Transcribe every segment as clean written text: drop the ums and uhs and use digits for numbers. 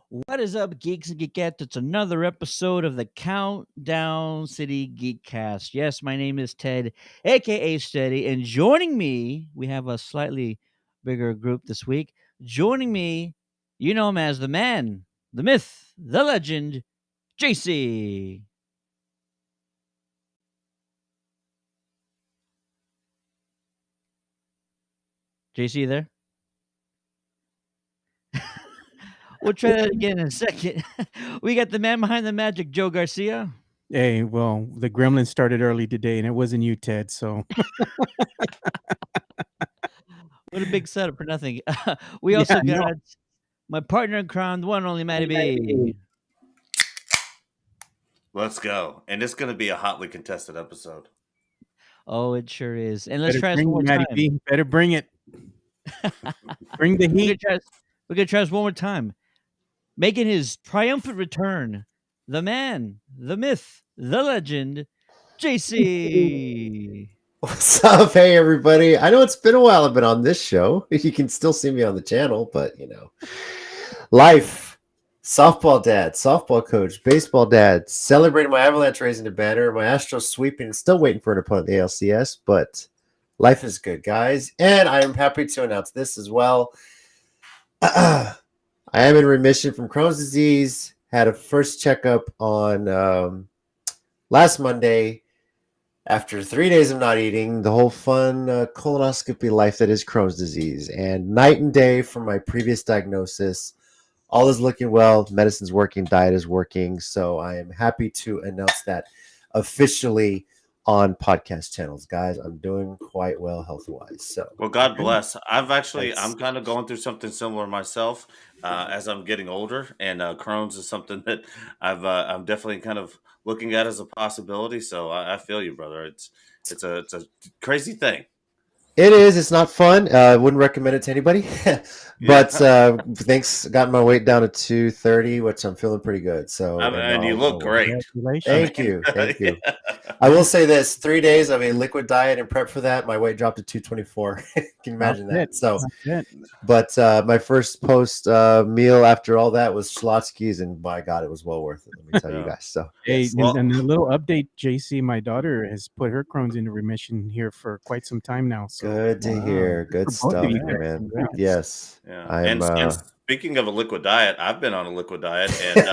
What is up, geeks and geekettes? It's another episode of the Countdown City Geekcast. Yes, my name is Ted, aka Steady, and joining me, we have a slightly bigger group this week. Joining me, you know him as the man, the myth, the legend, JC. JC, you there? We'll try that again in a second. We got the man behind the magic, Joe Garcia. Hey, well, the gremlins started early today, and it wasn't you, Ted. So What a big setup for nothing. We yeah, also no. got my partner in crime, the one and only Matty B. Let's go. And it's going to be a hotly contested episode. Oh, it sure is. And let's Better try this bring one it, more Matty time. B. Better bring it. Bring the We're heat. gonna try this one more time. Making his triumphant return, the man, the myth, the legend, JC. What's up? Hey, everybody. I know it's been a while I've been on this show. You can still see me on the channel, but life, softball dad, softball coach, baseball dad, celebrating my Avalanche raising the banner, my Astros sweeping, still waiting for an opponent in the ALCS, but life is good, guys. And I am happy to announce this as well. I am in remission from Crohn's disease. Had a first checkup on last Monday. After 3 days of not eating, the whole fun colonoscopy life that is Crohn's disease. And night and day from my previous diagnosis, all is looking well. Medicine's working, diet is working. So I am happy to announce that officially on podcast channels, guys. I'm doing quite well health-wise. So, well, God bless. I'm kind of going through something similar myself as I'm getting older, and Crohn's is something that I'm definitely kind of looking at as a possibility. So I feel you, brother. It's a crazy thing. It is. It's not fun. Wouldn't recommend it to anybody. But thanks. Got my weight down to 230, which I'm feeling pretty good. So, and you look great. Thank you. I will say this: 3 days of a liquid diet and prep for that, my weight dropped to 224. Can you imagine that? So, but my first post meal after all that was Schlotsky's, and by God, it was well worth it. Let me tell you guys. So, hey, and a little update, JC, my daughter has put her Crohn's into remission here for quite some time now. So good to hear. Good stuff, man. Yes. Yeah. And speaking of a liquid diet, I've been on a liquid diet, and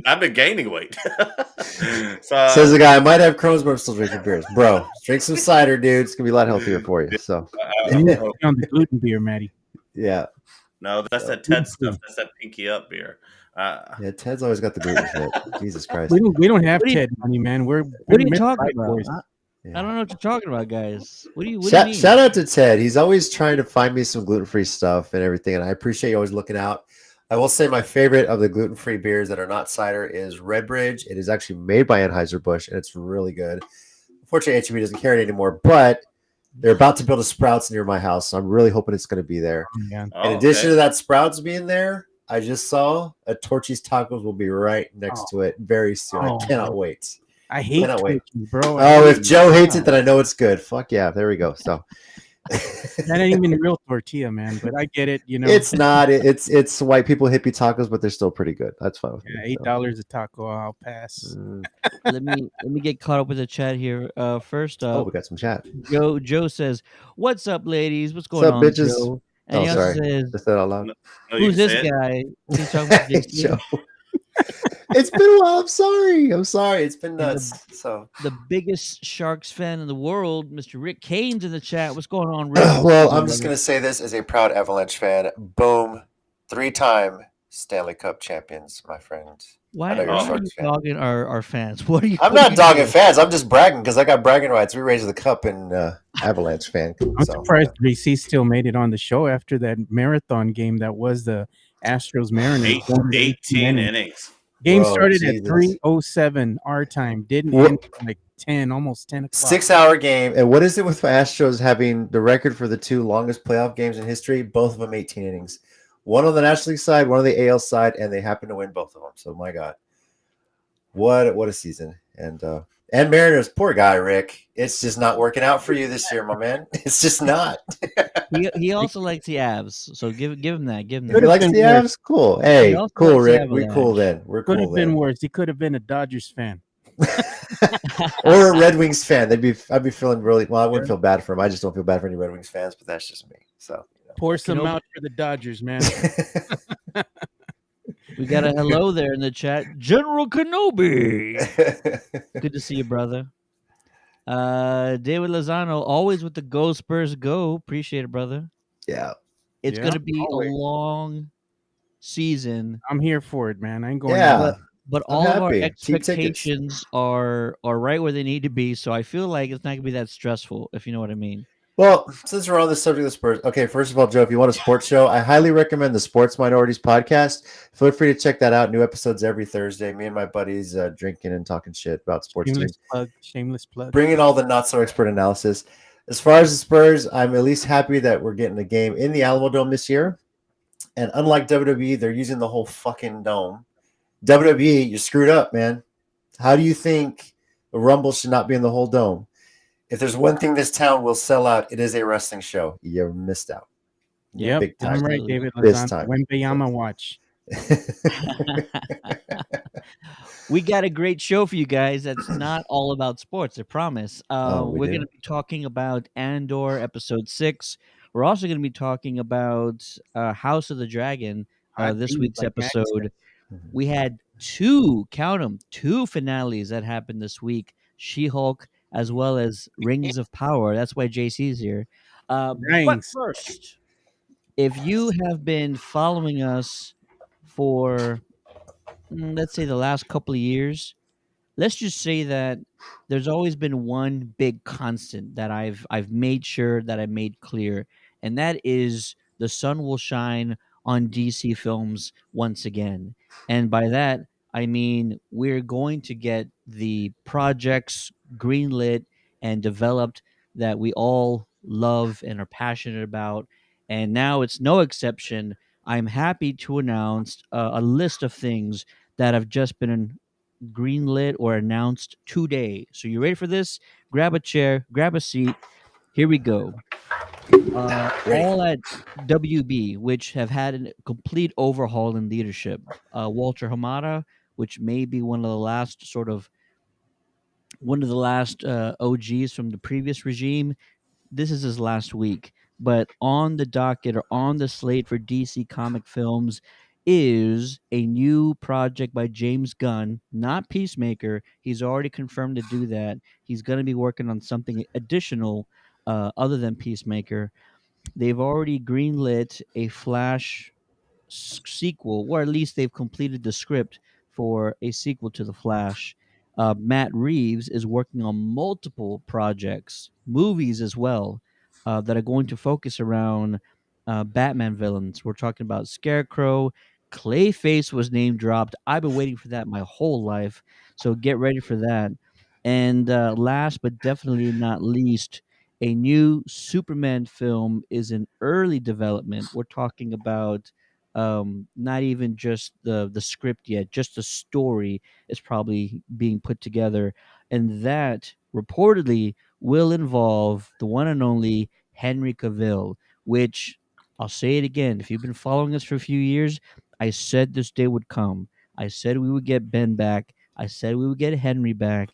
I've been gaining weight. So, says the guy, I might have Crohn's, but I'm still drinking beers. Bro, drink some cider, dude. It's gonna be a lot healthier for you. So on the gluten beer, Matty. Yeah. No, that's that Ted stuff. That's that pinky up beer. Yeah, Ted's always got the gluten shit. Jesus Christ. We don't have Ted money, man. What are you talking about? I don't know what you're talking about, guys. What do you mean? Shout out to Ted. He's always trying to find me some gluten-free stuff and everything, and I appreciate you always looking out. I will say my favorite of the gluten-free beers that are not cider is Redbridge. It is actually made by Anheuser-Busch, and it's really good. Unfortunately, HEB doesn't carry it anymore, but they're about to build a Sprouts near my house, so I'm really hoping it's going to be there. In addition to that Sprouts being there, I just saw a Torchy's Tacos will be right next to it very soon. I cannot wait. I hate Torchy's, bro. If Joe hates it, then I know it's good. Fuck yeah, there we go. So that ain't even real tortilla, man. But I get it. It's not. It's white people hippie tacos, but they're still pretty good. That's fine. Yeah, $8 a taco. I'll pass. Let me get caught up with the chat here. First up, we got some chat. Joe says, "What's up, ladies? What's going on, bitches?" Joe?" And he also says, "Just that out loud." Who's this guy? He's talking about Joe. It's been a while. I'm sorry. It's been nuts. The biggest Sharks fan in the world, Mr. Rick Kane's in the chat. What's going on, Rick? Well, I'm just gonna say this as a proud Avalanche fan. Boom, 3-time Stanley Cup champions, my friends. Why are you dogging our fans? What are you? I'm not dogging fans. I'm just bragging because I got bragging rights. We raised the cup in Avalanche fan. I'm surprised BC still made it on the show after that marathon game that was the Astros Mariners. 18 innings. Game started at 3:07 our time. Didn't end like 10, almost 10 o'clock. 6-hour game. And what is it with Astros having the record for the 2 longest playoff games in history? Both of them 18 innings. One on the National League side, one on the AL side, and they happen to win both of them. So my God, what a season! And And Mariners, poor guy, Rick. It's just not working out for you this year, my man. It's just not. He also likes the Avs, so give him that. Give him If Could he that. have likes been the worse. Avs, cool. He Hey, also cool, likes the Rick. We cool Avalanche. then. We're Could cool have been then. worse. He could have been a Dodgers fan. Or a Red Wings fan. I'd be feeling really well. I wouldn't Yeah. feel bad for him. I just don't feel bad for any Red Wings fans, but that's just me. So Pour some Kenobi- out for the Dodgers, man. We got a hello there in the chat, General Kenobi. Good to see you, brother. David Lozano, always with the Go Spurs Go. Appreciate it, brother. yeah. It's Yeah, gonna be always. a long season, I'm here for it, man. I ain't going Yeah. nowhere. but I'm all of our happy. Cheap tickets. expectations are right where they need to be. So I feel like it's not gonna be that stressful, if you know what I mean. Well, since we're on the subject of Spurs, okay, first of all, Joe, if you want a sports show, I highly recommend the Sports Minorities podcast. Feel free to check that out. New episodes every Thursday. Me and my buddies drinking and talking shit about sports Shameless teams. plug. Shameless plug. Bringing all the not so expert analysis. As far as the Spurs, I'm at least happy that we're getting a game in the Alamo Dome this year. And unlike WWE, they're using the whole fucking dome. WWE, you screwed up, man. How do you think the Rumble should not be in the whole dome? If there's one thing this town will sell out, it is a wrestling show. You missed out. Yep, Big time. I'm right, Absolutely. David This Lozano. time. Wembanyama watch. We got a great show for you guys that's not all about sports, I promise. We We're do? going to be talking about Andor episode 6. We're also going to be talking about House of the Dragon, Hot this beat, week's like Max said. episode. We had two finales that happened this week, She-Hulk as well as Rings of Power. That's why JC's here. But Rings. first, if you have been following us for let's say the last couple of years, let's just say that there's always been one big constant that I've made sure that I made clear, and that is the sun will shine on DC films once again. And by that, I mean we're going to get the projects greenlit and developed that we all love and are passionate about. And now it's no exception. I'm happy to announce a list of things that have just been greenlit or announced today. So you ready for this? Grab a chair, grab a seat. Here we go. Ready. All at WB, which have had a complete overhaul in leadership. Walter Hamada, which may be one of the last OGs from the previous regime. This is his last week. But on the docket or on the slate for DC Comic Films is a new project by James Gunn, not Peacemaker. He's already confirmed to do that. He's going to be working on something additional other than Peacemaker. They've already greenlit a Flash sequel, or at least they've completed the script for a sequel to The Flash. Matt Reeves is working on multiple projects, movies as well, that are going to focus around Batman villains. We're talking about Scarecrow. Clayface was name dropped. I've been waiting for that my whole life, so get ready for that. And last but definitely not least, a new Superman film is in early development. We're talking about not even just the script yet, just the story is probably being put together, and that reportedly will involve the one and only Henry Cavill. Which I'll say it again: if you've been following us for a few years, I said this day would come. I said we would get Ben back. I said we would get Henry back,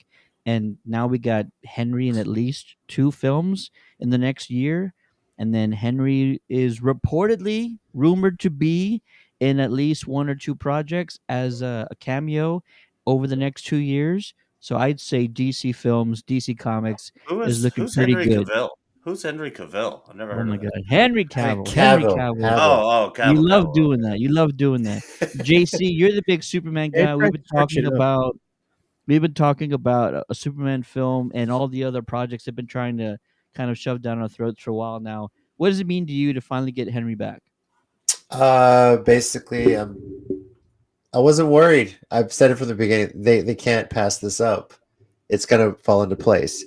and now we got Henry in at least 2 films in the next year. And then Henry is reportedly rumored to be in at least 1 or 2 projects as a cameo over the next 2 years. So I'd say DC Films, DC Comics is looking Who's pretty Henry good. Cavill? Who's Henry Cavill? I've never Oh heard my of that. God, Henry Henry Cavill, Henry Cavill. Cavill. Oh, You Cavill, love Cavill. doing that. You love doing that. JC, you're the big Superman They guy. tried to switch it up. We've been talking about a Superman film and all the other projects they've been trying to kind of shove down our throats for a while now. What does it mean to you to finally get Henry back? Basically, I wasn't worried. I've said it from the beginning. They can't pass this up. It's gonna fall into place.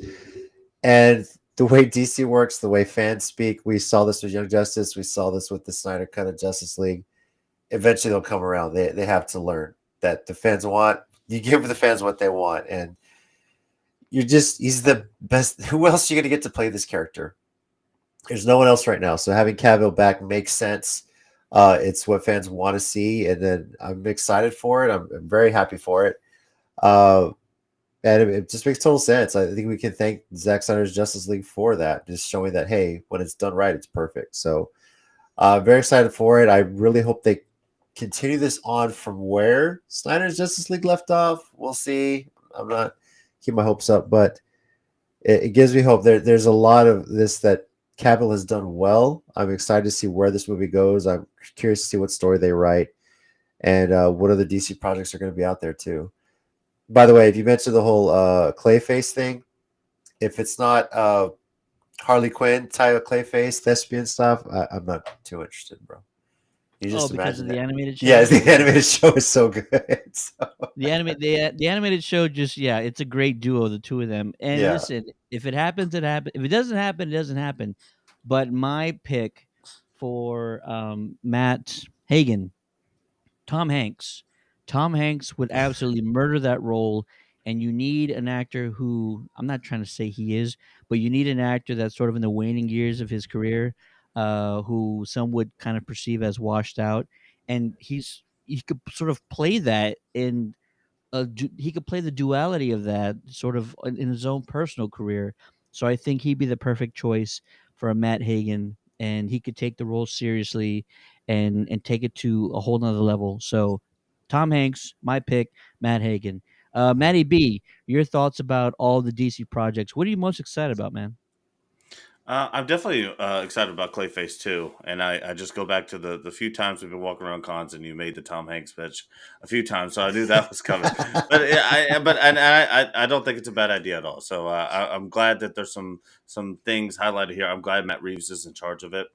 And the way DC works, the way fans speak, we saw this with Young Justice. We saw this with the Snyder Cut of Justice League. Eventually, they'll come around. They have to learn that the fans want. You give the fans what they want, and he's the best. Who else are you gonna get to play this character? There's no one else right now. So having Cavill back makes sense. It's what fans want to see, and then I'm excited for it. I'm very happy for it. Uh, and it just makes total sense. I think we can thank Zack Snyder's Justice League for that, just showing that hey, when it's done right, it's perfect. So very excited for it. I really hope they continue this on from where Snyder's Justice League left off. We'll see. I'm not keep my hopes up, but it gives me hope. There's a lot of this that Cavill has done well. I'm excited to see where this movie goes. I'm curious to see what story they write and what other DC projects are going to be out there too. By the way, if you mentioned the whole Clayface thing, if it's not Harley Quinn type of Clayface thespian stuff, I'm not too interested, bro. You Oh, just because imagine of the that. animated show. Yeah, the animated show is so good. So, The animated show just it's a great duo, the two of them. And yeah, listen, if it happens, it happens. If it doesn't happen, it doesn't happen. But my pick for Matt Hagen, Tom Hanks. Tom Hanks would absolutely murder that role. And you need an actor who I'm not trying to say he is, but you need an actor that's sort of in the waning years of his career, who some would kind of perceive as washed out, and he could sort of play that in he could play the duality of that sort of in his own personal career. So I think he'd be the perfect choice for a Matt Hagen, and he could take the role seriously and take it to a whole nother level. So Tom Hanks, my pick, Matt Hagen. Matty B, your thoughts about all the DC projects? What are you most excited about, man? I'm definitely excited about Clayface too, and I just go back to the few times we've been walking around cons, and you made the Tom Hanks pitch a few times, so I knew that was coming. But I don't think it's a bad idea at all. So I'm glad that there's some things highlighted here. I'm glad Matt Reeves is in charge of it.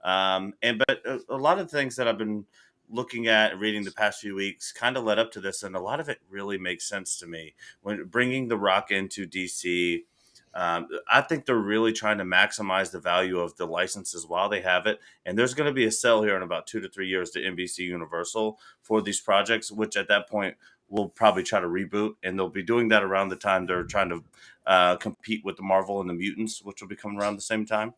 And but a lot of things that I've been looking at and reading the past few weeks kind of led up to this, and a lot of it really makes sense to me when bringing The Rock into DC. I think they're really trying to maximize the value of the licenses while they have it. And there's going to be a sale here in about 2 to 3 years to NBC Universal for these projects, which at that point will probably try to reboot. And they'll be doing that around the time they're trying to compete with the Marvel and the Mutants, which will be coming around the same time.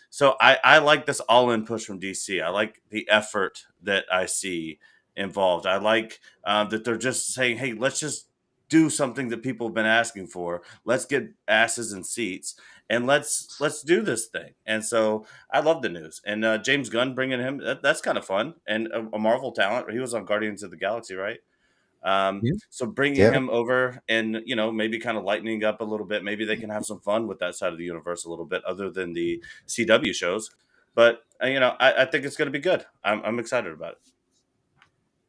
So I like this all in push from DC. I like the effort that I see involved. I like that they're just saying, hey, let's just do something that people have been asking for. Let's get asses in seats and let's do this thing. And so I love the news. And James Gunn bringing him that's kind of fun and a Marvel talent. He was on Guardians of the Galaxy, right? Yeah. So bringing yeah. him over and maybe kind of lightening up a little bit. Maybe they can have some fun with that side of the universe a little bit, other than the CW shows. But I think it's going to be good. I'm excited about it.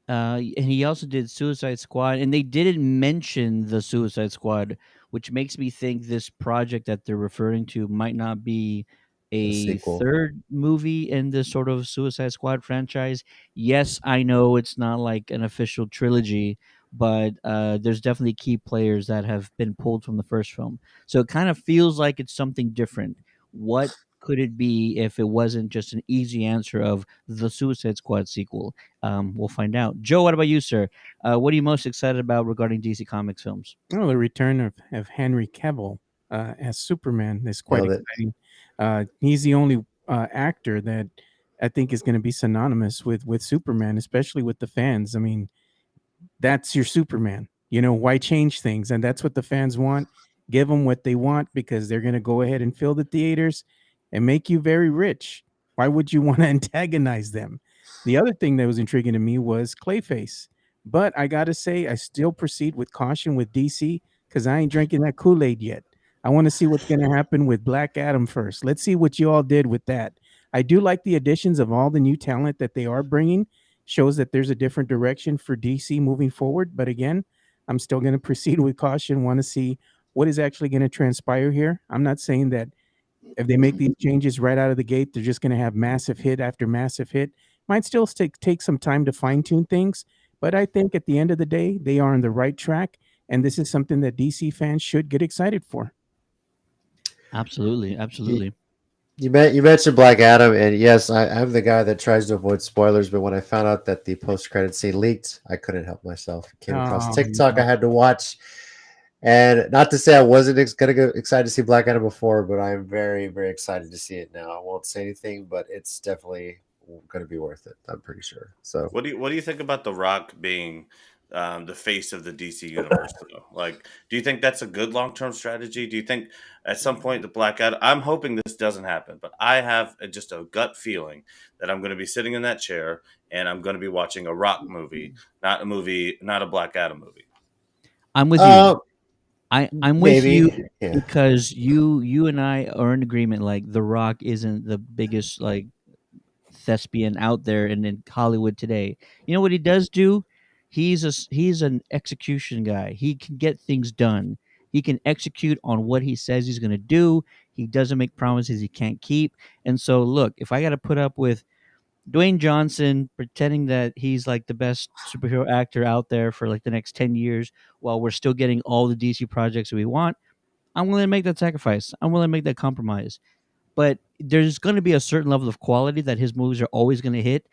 And he also did Suicide Squad, and they didn't mention the Suicide Squad, which makes me think this project that they're referring to might not be The a sequel. third movie in this sort of Suicide Squad franchise. Yes, I know it's not like an official trilogy, but there's definitely key players that have been pulled from the first film. So it kind of feels like it's something different. What could it be if it wasn't just an easy answer of the Suicide Squad sequel? We'll find out. Joe, what about you, sir? What are you most excited about regarding DC Comics films? Oh, the return of Henry Cavill as Superman is quite Nailed it. exciting. He's the only actor that I think is going to be synonymous with Superman, especially with the fans. I mean, that's your Superman. Why change things? And that's what the fans want. Give them what they want because they're going to go ahead and fill the theaters and make you very rich. Why would you want to antagonize them? The other thing that was intriguing to me was Clayface. But I got to say, I still proceed with caution with DC because I ain't drinking that Kool Aid yet. I want to see what's going to happen with Black Adam first. Let's see what you all did with that. I do like the additions of all the new talent that they are bringing, shows that there's a different direction for DC moving forward. But again, I'm still going to proceed with caution, want to see what is actually going to transpire here. I'm not saying that if they make these changes right out of the gate, they're just going to have massive hit after massive hit. Might still take some time to fine tune things, but I think at the end of the day, they are on the right track. And this is something that DC fans should get excited for. Absolutely, You, absolutely. you mentioned Black Adam, and yes, I'm the guy that tries to avoid spoilers. But when I found out that the post credit scene leaked, I couldn't help myself. It came across Oh, TikTok. I no. had to watch, And not to say I wasn't gonna go excited to see Black Adam before, but I'm very, very excited to see it now. I won't say anything, but it's definitely gonna be worth it. I'm pretty sure. So What do you think about The Rock being the face of the DC universe? Though, like, do you think that's a good long term strategy? Do you think at some point the Black Adam? I'm hoping this doesn't happen, but I have just a gut feeling that I'm going to be sitting in that chair and I'm going to be watching a Rock movie, not a Black Adam movie. I'm with you. uh I'm with you maybe. Yeah. because you and I are in agreement. Like The Rock isn't the biggest like thespian out there in Hollywood today. You know what he does do? He's an execution guy. He can get things done. He can execute on what he says he's going to do. He doesn't make promises he can't keep. And so, look, if I got to put up with Dwayne Johnson pretending that he's like the best superhero actor out there for like the next 10 years while we're still getting all the DC projects we want, I'm willing to make that sacrifice. I'm willing to make that compromise, but there's going to be a certain level of quality that his movies are always going to hit.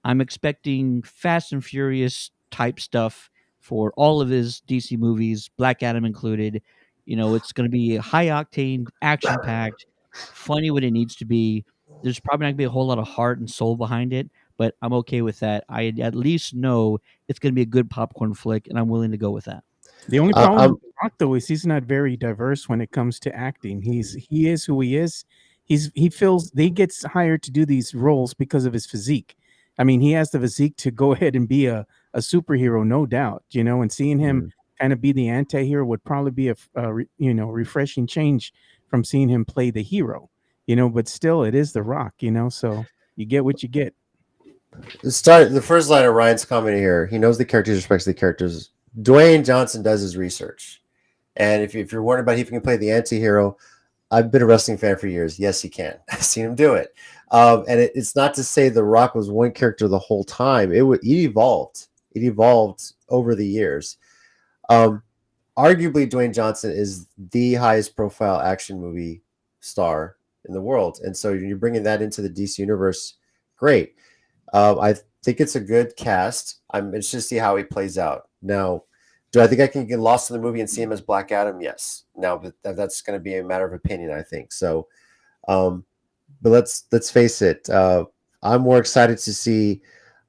I'm expecting Fast and Furious type stuff for all of his DC movies, Black Adam included. You know, it's going to be high octane, action packed, funny when it needs to be. There's probably not going to be a whole lot of heart and soul behind it, but I'm okay with that. I at least know it's going to be a good popcorn flick, and I'm willing to go with that. The only problem I'm with The Rock though is he's not very diverse when it comes to acting. He is who he is. He feels he gets hired to do these roles because of his physique. I mean, he has the physique to go ahead and be a superhero, no doubt. You know, and seeing him Mhm. kind of be the anti-hero would probably be refreshing change from seeing him play the hero. You know, but still, it is The Rock. You know, so you get what you get. The first line of Ryan's comment here. He knows the characters, respects the characters. Dwayne Johnson does his research, and if you're wondering about if he can play the anti-hero, I've been a wrestling fan for years. Yes, he can. I've seen him do it. And it's not to say The Rock was one character the whole time. It evolved. It evolved over the years. Um, Arguably, Dwayne Johnson is the highest profile action movie star in the world, and so you're bringing that into the DC universe. Great. I think it's a good cast. I'm interested to see how he plays out. Now, do I think I can get lost in the movie and see him as Black Adam? Yes. Now, but that's going to be a matter of opinion, I think. So, um, but let's face it. I'm more excited to see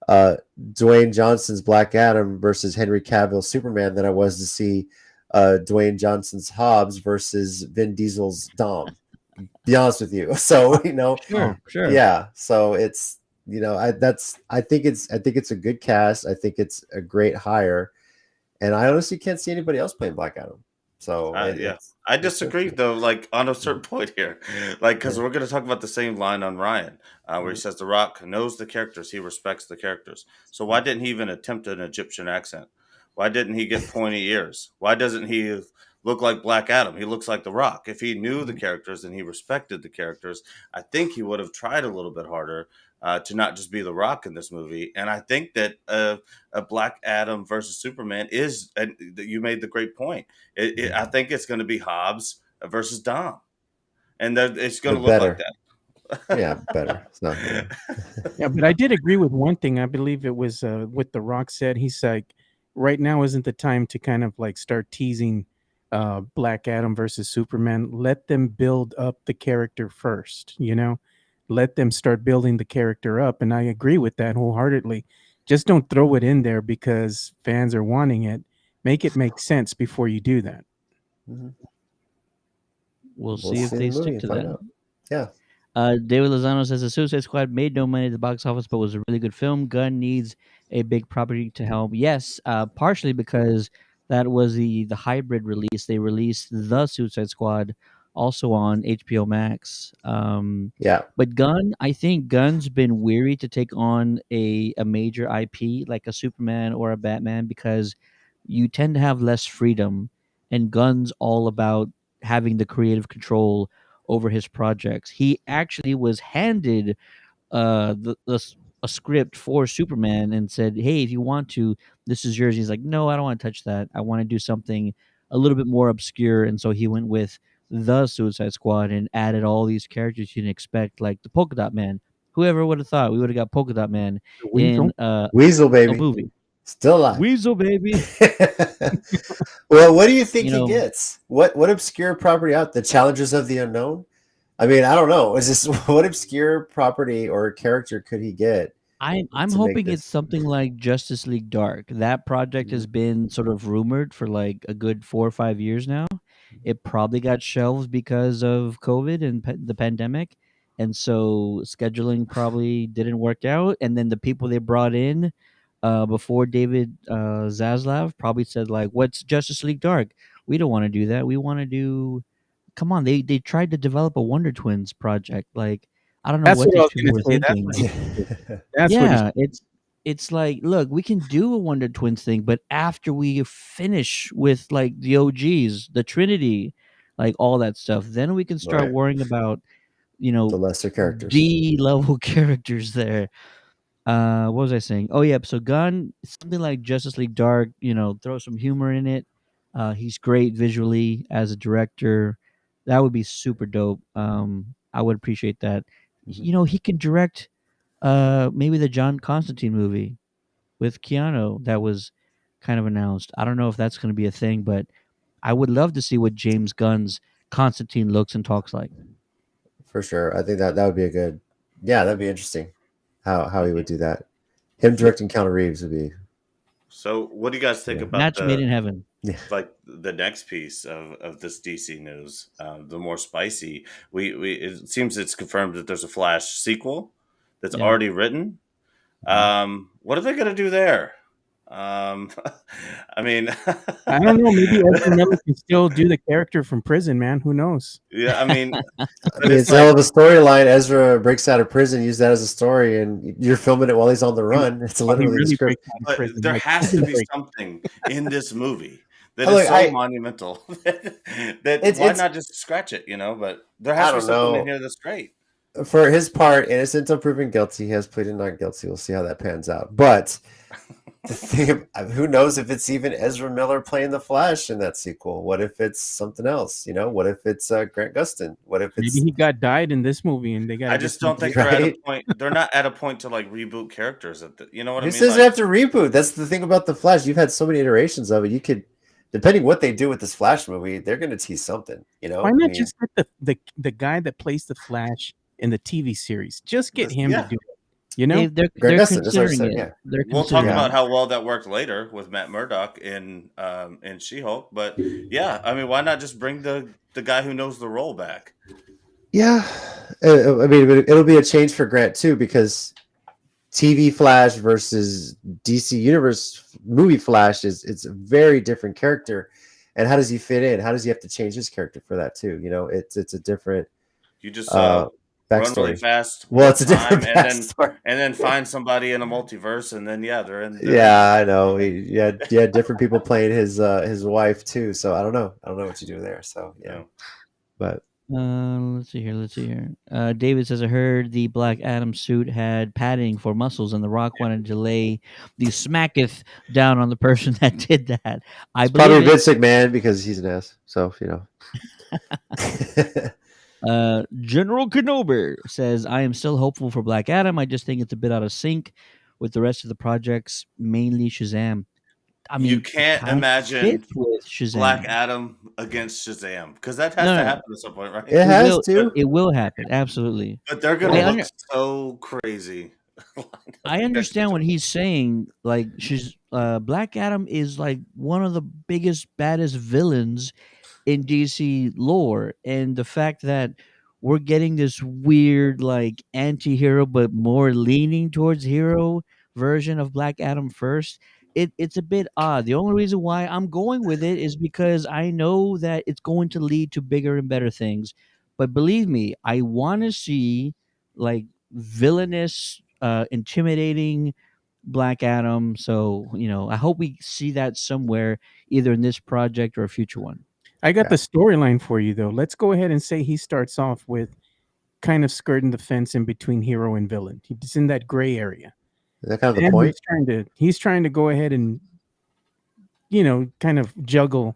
uh, Dwayne Johnson's Black Adam versus Henry Cavill's Superman than I was to see Dwayne Johnson's Hobbs versus Vin Diesel's Dom. Be honest with you. So Sure. yeah. So it's I think it's a good cast. I think it's a great hire, and I honestly can't see anybody else playing Black Adam. So Yeah, I it's disagree though. Like on a certain point here, like because yeah. we're going to talk about the same line on Ryan, where he Mhm. says The Rock knows the characters, he respects the characters. So why didn't he even attempt an Egyptian accent? Why didn't he get pointy ears? Why doesn't he look like Black Adam? He looks like The Rock. If he knew the characters and he respected the characters, I think he would have tried a little bit harder to not just be The Rock in this movie. And I think that a Black Adam versus Superman is, and you made the great point. I think it's going to be Hobbs versus Dom, and it's going to But look like better. that. Yeah, better. It's not Yeah, but I did agree with one thing. I believe it was what The Rock said. He's like, right now isn't the time to kind of like start teasing Black Adam versus Superman. Let them build up the character first, you know? Let them start building the character up. And I agree with that wholeheartedly. Just don't throw it in there because fans are wanting it. Make it make sense before you do that. Mhm. We'll We'll see if see in the they movie stick and to find that. out. Yeah. David Lozano says the Suicide Squad made no money at the box office, but was a really good film. Gunn needs a big property to help. Yes, partially because that was the hybrid release. They released the Suicide Squad also on HBO Max. Yeah. But I think Gunn's been weary to take on a major IP like a Superman or a Batman because you tend to have less freedom, and Gunn's all about having the creative control over his projects. He actually was handed a script for Superman and said, "Hey, if you want to, this is yours." He's like, "No, I don't want to touch that. I want to do something a little bit more obscure." And so he went with the Suicide Squad and added all these characters you didn't expect, like the Polka Dot Man. Whoever would have thought we would have got Polka Dot Man The in Weasel. Weasel a baby. movie? Still alive. Weasel baby. Well, what do you think You he know, gets? What obscure property out? The Challenges of the Unknown? I mean, I don't know. Is this what obscure property or character could he get I'm to make hoping it's this? something like Justice League Dark. That project has been sort of rumored for like a good 4 or 5 years now. It probably got shelved because of COVID and the pandemic, and so scheduling probably didn't work out. And then the people they brought in before David Zaslav probably said like, "What's Justice League Dark? We don't want to do that. We want to do." Come on, they tried to develop a Wonder Twins project. Like, I don't know That's what what I these was people gonna were say. That's what he thinking. should do. That's what he should. Yeah, it's like, look, we can do a Wonder Twins thing, but after we finish with like the OGs, the Trinity, like all that stuff, then we can start Right. worrying about, The lesser characters. D level characters there. What was I saying? Oh yeah, so Gunn, something like Justice League Dark, throw some humor in it. He's great visually as a director. That would be super dope. I would appreciate that. Mhm. He can direct maybe the John Constantine movie with Keanu that was kind of announced. I don't know if that's going to be a thing, but I would love to see what James Gunn's Constantine looks and talks like. For sure. I think that would be a good. Yeah, that'd be interesting. How he would Mhm. do that. Him directing Keanu Reeves would be. So, what do you guys think Yeah. about Match made in heaven. Yeah. like the next piece of this DC news, the more spicy? We it seems it's confirmed that there's a Flash sequel that's Yeah. already written. Mm-hmm. What are they going to do there? I mean, I don't know. Maybe Ezra Miller can still do the character from prison, man. Who knows? yeah, I mean, I but mean, it's it's a hell like, of a storyline. Ezra breaks out of prison, use that as a story, and you're filming it while he's on the He, run. It's he literally the really script. breaks out of but prison. there Like has to prison be break. something in this movie that Oh, is look, so monumental that why it's not just scratch it, But there has I to be don't something in know. here that's great. For his part, innocent until proven guilty. He has pleaded not guilty. We'll see how that pans out. But the thing, who knows if it's even Ezra Miller playing the Flash in that sequel? What if it's something else? What if it's Grant Gustin? What if Maybe it's he got died in this movie, and they got I to get just don't somebody. think they're at a right? point. They're not at a point to like reboot characters. You know what I Who mean? says you Like, have to reboot? That's the thing about the Flash. You've had so many iterations of it. You could, depending what they do with this Flash movie, they're going to tease something. Why I not mean, just get the guy that plays the Flash in the TV series? Just get him to yeah, do it. You know, They're Grant they're Gustin. That's what I considering said. it. Yeah, They're we'll talk considering yeah. about it. how well that worked later with Matt Murdock in She-Hulk. But yeah, I mean, why not just bring the guy who knows the role back? Yeah. I mean, it'll be a change for Grant too because TV Flash versus DC Universe movie Flash it's a very different character. And how does he fit in? How does he have to change his character for that too? It's a different You just uh run really backstory. fast Well, one it's a time, different backstory. and then find somebody in a multiverse, and then yeah, they're in. Yeah, I know. He had different people playing his wife too. So I don't know. I don't know what you do there. So yeah, but Let's see here. Let's see here. David says, I heard the Black Adam suit had padding for muscles, and The Rock wanted to lay the smacketh down on the person that did that. I it's probably believe it. Vince McMahon because he's an ass. So General Kenobi says, I am still hopeful for Black Adam. I just think it's a bit out of sync with the rest of the projects, mainly Shazam. I You mean, it can't kind of imagine fits with Black Shazam. Adam against Shazam because that has No, to no, no. happen at some point, right? it It has will. to. It will happen. Absolutely. But they're I gonna look under, so crazy. I Next understand to what he's saying. Like, she's Black Adam is like one of the biggest, baddest villains in DC lore, and the fact that we're getting this weird like anti-hero but more leaning towards hero version of Black Adam first, it's a bit odd. The only reason why I'm going with it is because I know that it's going to lead to bigger and better things. But believe me, I want to see like villainous, intimidating Black Adam. So, I hope we see that somewhere, either in this project or a future one. I got Yeah. the storyline for you though. Let's go ahead and say he starts off with kind of skirting the fence in between hero and villain. He's in that gray area. Is that kind of the And point? he's trying to go ahead and kind of juggle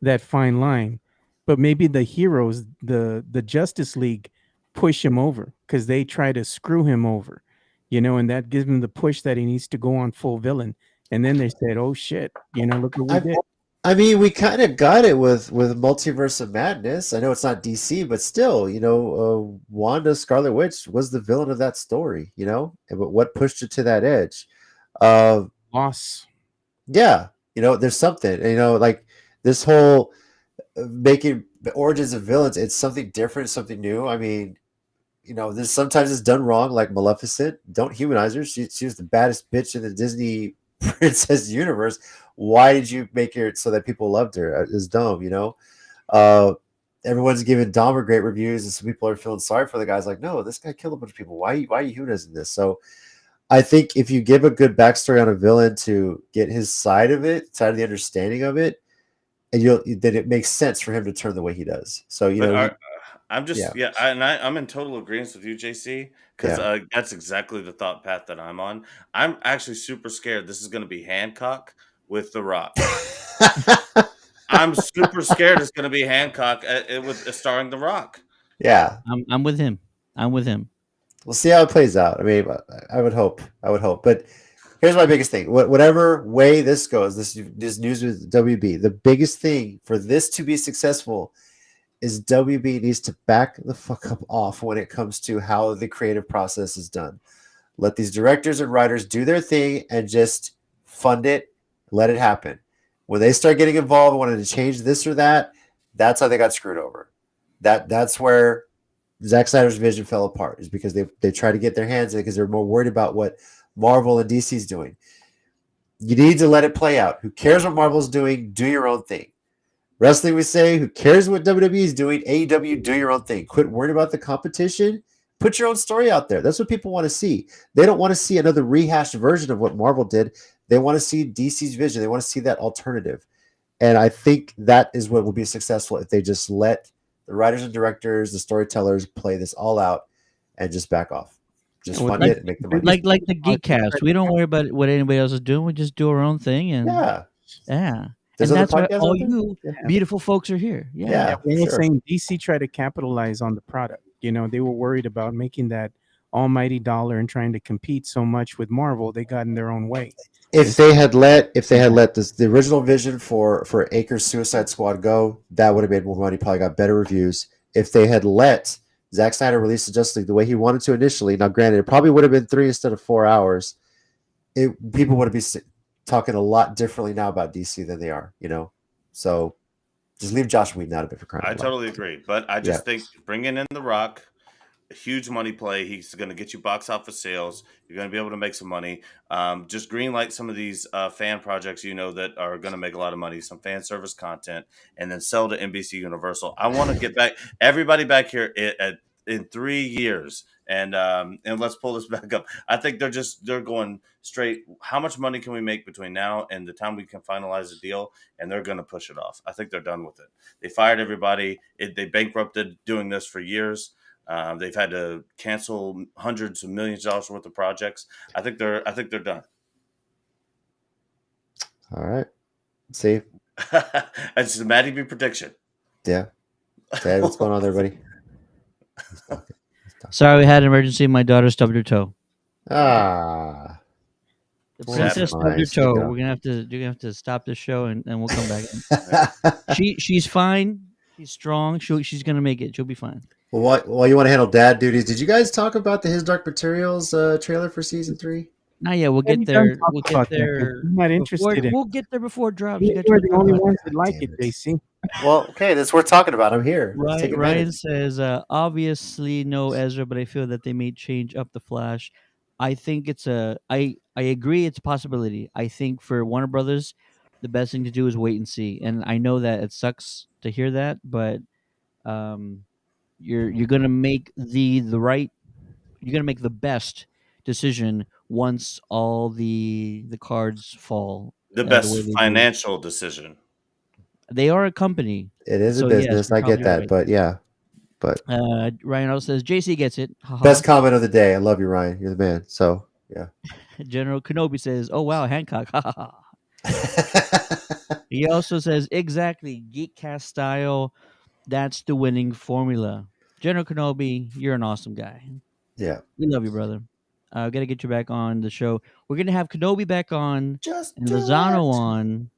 that fine line. But maybe the heroes, the Justice League push him over because they try to screw him over. And that gives him the push that he needs to go on full villain and then they said, "Oh shit, look what we I did." I mean, we kind of got it with Multiverse of Madness. I know it's not DC, but still, Wanda Scarlet Witch was the villain of that story, but what pushed it to that edge? Uh, Loss. yeah, there's something, like this whole making the origins of villains. It's something different, something new. I mean, this sometimes it's done wrong, like Maleficent. Don't humanize her. She was the baddest bitch in the Disney princess universe. Why did you make her so that people loved her? It's dumb, Uh, everyone's giving Dahmer great reviews, and some people are feeling sorry for the guys. Like, no, this guy killed a bunch of people. Why are you humanizing this? So I think if you give a good backstory on a villain to get his side of it, side of the understanding of it, and then it makes sense for him to turn the way he does. So But I'm yeah, just I'm in total agreement with you, JC, because yeah. that's exactly the thought path that I'm on. I'm actually super scared this is going to be Hancock with The Rock. I'm super scared it's going to be Hancock with starring The Rock. Yeah, I'm with him. I'm with him. we'll see how it plays out. I mean, I would hope. But here's my biggest thing. Whatever way this goes, this news with WB, the biggest thing for this to be successful is WB needs to back the fuck up off when it comes to how the creative process is done. Let these directors and writers do their thing and just fund it, let it happen. When they start getting involved and wanting to change this or that, that's how they got screwed over. That's where Zack Snyder's vision fell apart, is because they tried to get their hands in it because they're more worried about what Marvel and DC's doing. You need to let it play out. Who cares what Marvel's doing? Do your own thing. Wrestling, we say, who cares what WWE is doing? AEW, do your own thing. Quit worrying about the competition. Put your own story out there. That's what people want to see. They don't want to see another rehashed version of what Marvel did. They want to see DC's vision. They want to see that alternative. And I think that is what will be successful if they just let the writers and directors, the storytellers play this all out and just back off. Just And with fund Like it and make the money. like the Geekcast. We don't worry about what anybody else is doing. We just do our own thing, and Yeah. yeah, There's and other that's why podcasts all out there. you Yeah. beautiful folks are here. Yeah. Yeah, We're for all sure. saying DC tried to capitalize on the product. They were worried about making that almighty dollar and trying to compete so much with Marvel. They got in their own way. If they had let the original vision for Acre's Suicide Squad go, that would have made more money, probably got better reviews. If they had let Zack Snyder release the Justice League the way he wanted to initially, now granted, it probably would have been 3 instead of 4 hours. People would have been talking a lot differently now about DC than they are, So just leave Josh Whedon out of it, for crying I out loud. totally agree, but I Yeah. just think bringing in The Rock, a huge money play. He's going to get you box office sales. You're going to be able to make some money. Just greenlight some of these fan projects, that are going to make a lot of money, some fan service content, and then sell to NBC Universal. I want to get back everybody back here in 3 years, and let's pull this back up. I think they're going straight. How much money can we make between now and the time we can finalize the deal? And they're going to push it off. I think they're done with it. They fired everybody. They bankrupted doing this for years. They've had to cancel hundreds of millions of dollars worth of projects. I think they're done. All right. See? It's a Matty B prediction. Yeah. Dad, what's going on there, buddy? He's talking. sorry, we had an emergency. My daughter stubbed her toe. Ah. The Well, princess that's stubbed her nice. toe. Good You're gonna have to stop the show, and we'll come back. job. She's fine. She's strong. She's gonna make it. She'll be fine. Well, while you want to handle dad duties, did you guys talk about the His Dark Materials trailer for season 3? Not yet. We'll Have get you there. done talk We'll get about that? there. I'm not Before, interested in. we'll get there before it drops. You We're got to the only ones that God like damn it, it. JC. Well, okay, that's worth talking about. I'm here. Let's take Ryan advantage. says, obviously no Ezra, but I feel that they may change up the Flash. I think I agree it's a possibility. I think for Warner Brothers, the best thing to do is wait and see. And I know that it sucks to hear that, but um, you're gonna make you're gonna make the best decision once all the cards fall The the way best they do. financial decision. They are a company, It is a so yes, business. you're I get probably that, right. but yeah. But Ryan also says JC gets it. Haha. best comment of the day. I love you, Ryan. You're the man. So yeah. General Kenobi says, "Oh wow, Hancock." He also says, "Exactly, Geekcast style. That's the winning formula." General Kenobi, you're an awesome guy. Yeah. We love you, brother. Got to get you back on the show. We're gonna have Kenobi back on, Just and do Lozano it. on,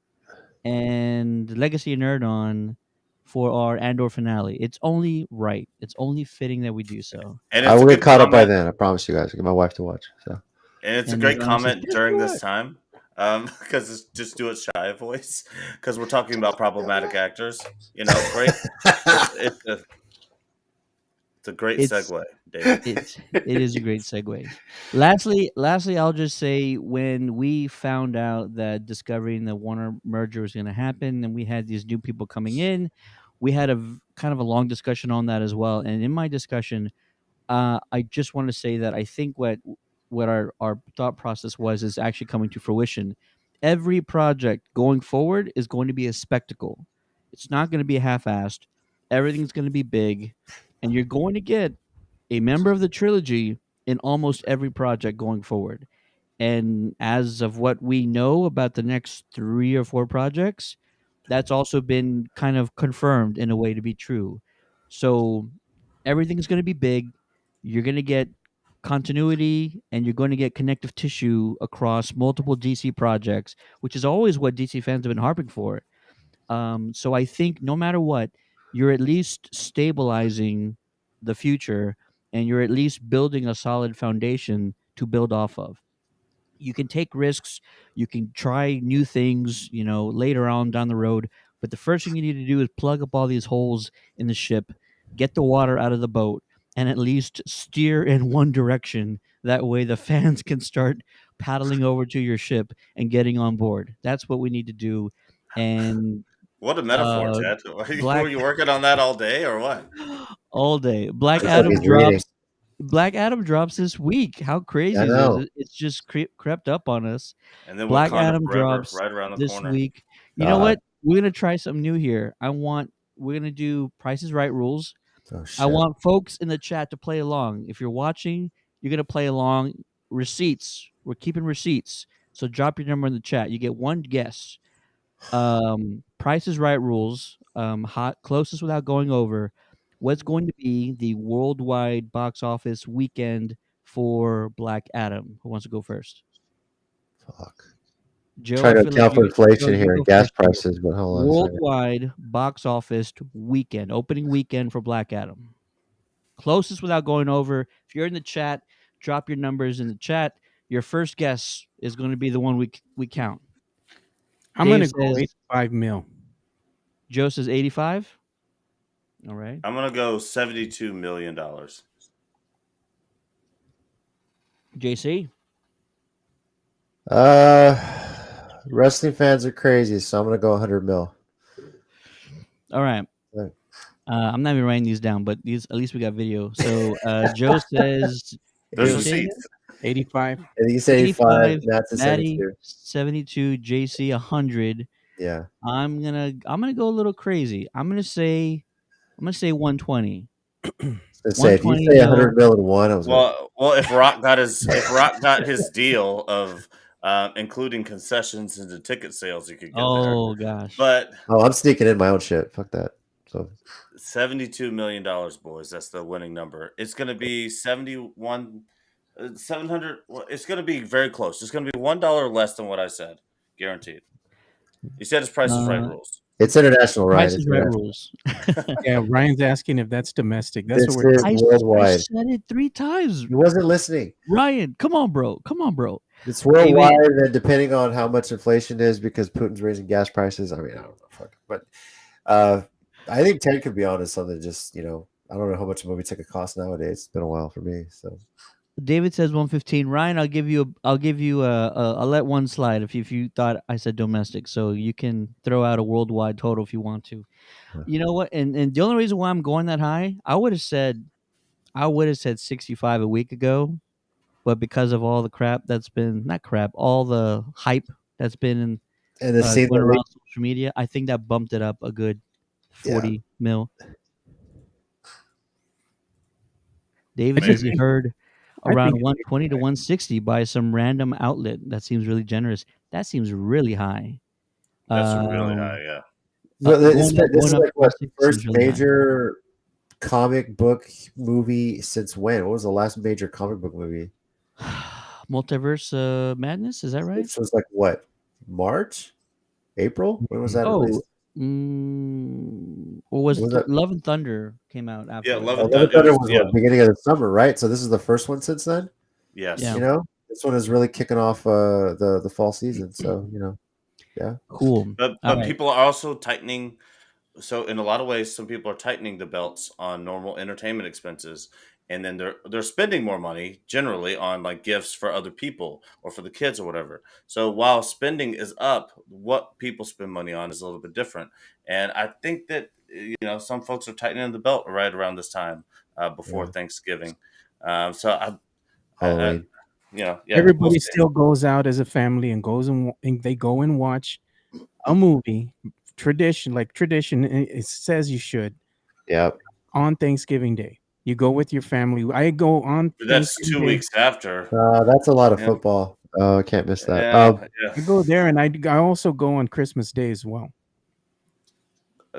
and Legacy Nerd on for our Andor finale. It's only right. It's only fitting that we do so. And I it's a will get good caught up by comment, then. I promise you guys. I'll get my wife to watch. So and it's a And great Lozano says, comment "Just during do this it." time, because it's just do it shy of voice, because we're talking about problematic actors. Great. It's a great It's segue, David. it is a great segue. Lastly, I'll just say when we found out that Discovery and the Warner merger was going to happen, and we had these new people coming in, we had kind of a long discussion on that as well. And in my discussion, I just want to say that I think what our thought process was is actually coming to fruition. Every project going forward is going to be a spectacle. It's not going to be half-assed. Everything's going to be big, and you're going to get a member of the trilogy in almost every project going forward. And as of what we know about the next 3 or 4 projects, that's also been kind of confirmed in a way to be true. So everything's going to be big. You're going to get continuity and you're going to get connective tissue across multiple DC projects, which is always what DC fans have been harping for. So I think no matter what, you're at least stabilizing the future and you're at least building a solid foundation to build off of. You can take risks, you can try new things, later on down the road, but the first thing you need to do is plug up all these holes in the ship, get the water out of the boat, and at least steer in one direction. That way the fans can start paddling over to your ship and getting on board. That's what we need to do. And What a metaphor, uh Ted. Were Black you working on that all day or what? all day. Black looks like Adam he's reading. drops. Black Adam drops this week. How crazy I is this? know. It's just crept up on us. And then Black Wakanda Adam Forever, drops right around the this corner. week. You know God. what? We're gonna try something new here. We're gonna do Price is Right rules. Oh I shit. want folks in the chat to play along. If you're watching, you're gonna play along. Receipts. We're keeping receipts. So drop your number in the chat. You get one guess. Price is Right rules. Hot closest without going over. What's going to be the worldwide box office weekend for Black Adam? Who wants to go first? Fuck. Joe, Trying I to feel like account for Joe, inflation you here go and gas first here. prices, but hold on a second. Worldwide box office weekend, opening weekend for Black Adam. Closest without going over. If you're in the chat, drop your numbers in the chat. Your first guess is going to be the one we count. I'm Dave gonna go says 85 mil. Joe says 85. All right. I'm gonna go $72 million. JC. Wrestling fans are crazy, so I'm gonna go 100 mil. All right. Right. I'm not even writing these down, but these at least we got video. So Joe says There's Joe say receipts. 85. I think you say 85. 85, That's a Maddie 72. 72, JC 100. Yeah. I'm gonna go a little crazy. I'm gonna say 120. Let's say if you 120 say mil. 100 mil in one, I was going. Well, if Rock got his deal of including concessions into ticket sales, he could get there. Oh gosh. But Oh, I'm sneaking in my own shit. Fuck that. So $72 million, boys. That's the winning number. It's going to be 700. Well, it's going to be very close. It's going to be $1 less than what I said, guaranteed. You said it's Price is Right rules. it's international, right? Price is Right rules. Yeah, Ryan's asking if that's domestic. That's This what we're is talking I worldwide. said it 3 times. He wasn't listening. Ryan, come on, bro. It's worldwide, and depending on how much inflation is, because Putin's raising gas prices. I mean, I don't know, fuck. But I think Ted could be on to something. Just I don't know how much a movie ticket costs nowadays. It's been a while for me. So David says 115. Ryan, I'll give you I'll let one slide if you thought I said domestic, so you can throw out a worldwide total if you want to. You know what? And the only reason why I'm going that high, I would have said 65 a week ago, but because of all the crap that's been not crap, all the hype that's been and the scene going around social media, I think that bumped it up a good 40 mil. David says he heard around 120 to 160 by some random outlet. That seems really generous. That seems really high. That's really high, yeah. But this is going up like what to 160 first seems really high. major comic book movie since when? What was the last major comic book movie? Multiverse Madness, is that right? This was like what, March, April? When was that Oh, released? or was When was that? Love and Thunder came out Yeah, after that? Love Oh, and Love Thunder. and It Thunder was was what, beginning of the summer, right? So this is the first one since then. yes. Yeah, This one is really kicking off the fall season. So yeah. cool. But All right, people are also tightening. So in a lot of ways, some people are tightening the belts on normal entertainment expenses, and then they're spending more money generally on like gifts for other people or for the kids or whatever. So while spending is up, what people spend money on is a little bit different. And I think that some folks are tightening the belt right around this time before Yeah. Thanksgiving. So I Halloween. yeah, we'll Everybody see. still goes out as a family and and they go and watch a movie. Tradition, it says you should Yep. on Thanksgiving Day. You go with your family. I go on But that's Thanksgiving 2 weeks Day. after. That's a lot of Yeah, football. Oh, I can't miss that. yeah, yeah. I go there, and I also go on Christmas Day as well.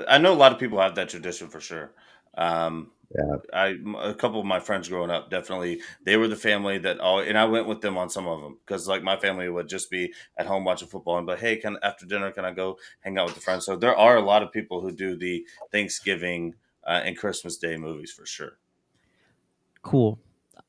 I know a lot of people have that tradition for sure. Um, Yeah. a couple of my friends growing up definitely they were the family that all, and I went with them on some of them because like my family would just be at home watching football and but hey, can after dinner can I go hang out with the friends? So there are a lot of people who do the Thanksgiving and Christmas Day movies for sure. cool.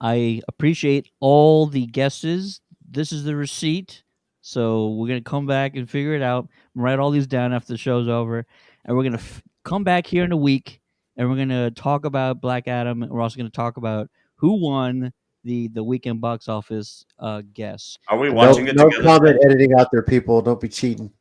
I appreciate all the guesses. This is the receipt. So we're gonna come back and figure it out. Write all these down after the show's over, and we're gonna come back here in a week, and we're gonna talk about Black Adam. And we're also gonna talk about who won the weekend box office guess. Are we No, watching it no together, comment Ted? editing out there, people. Don't be cheating.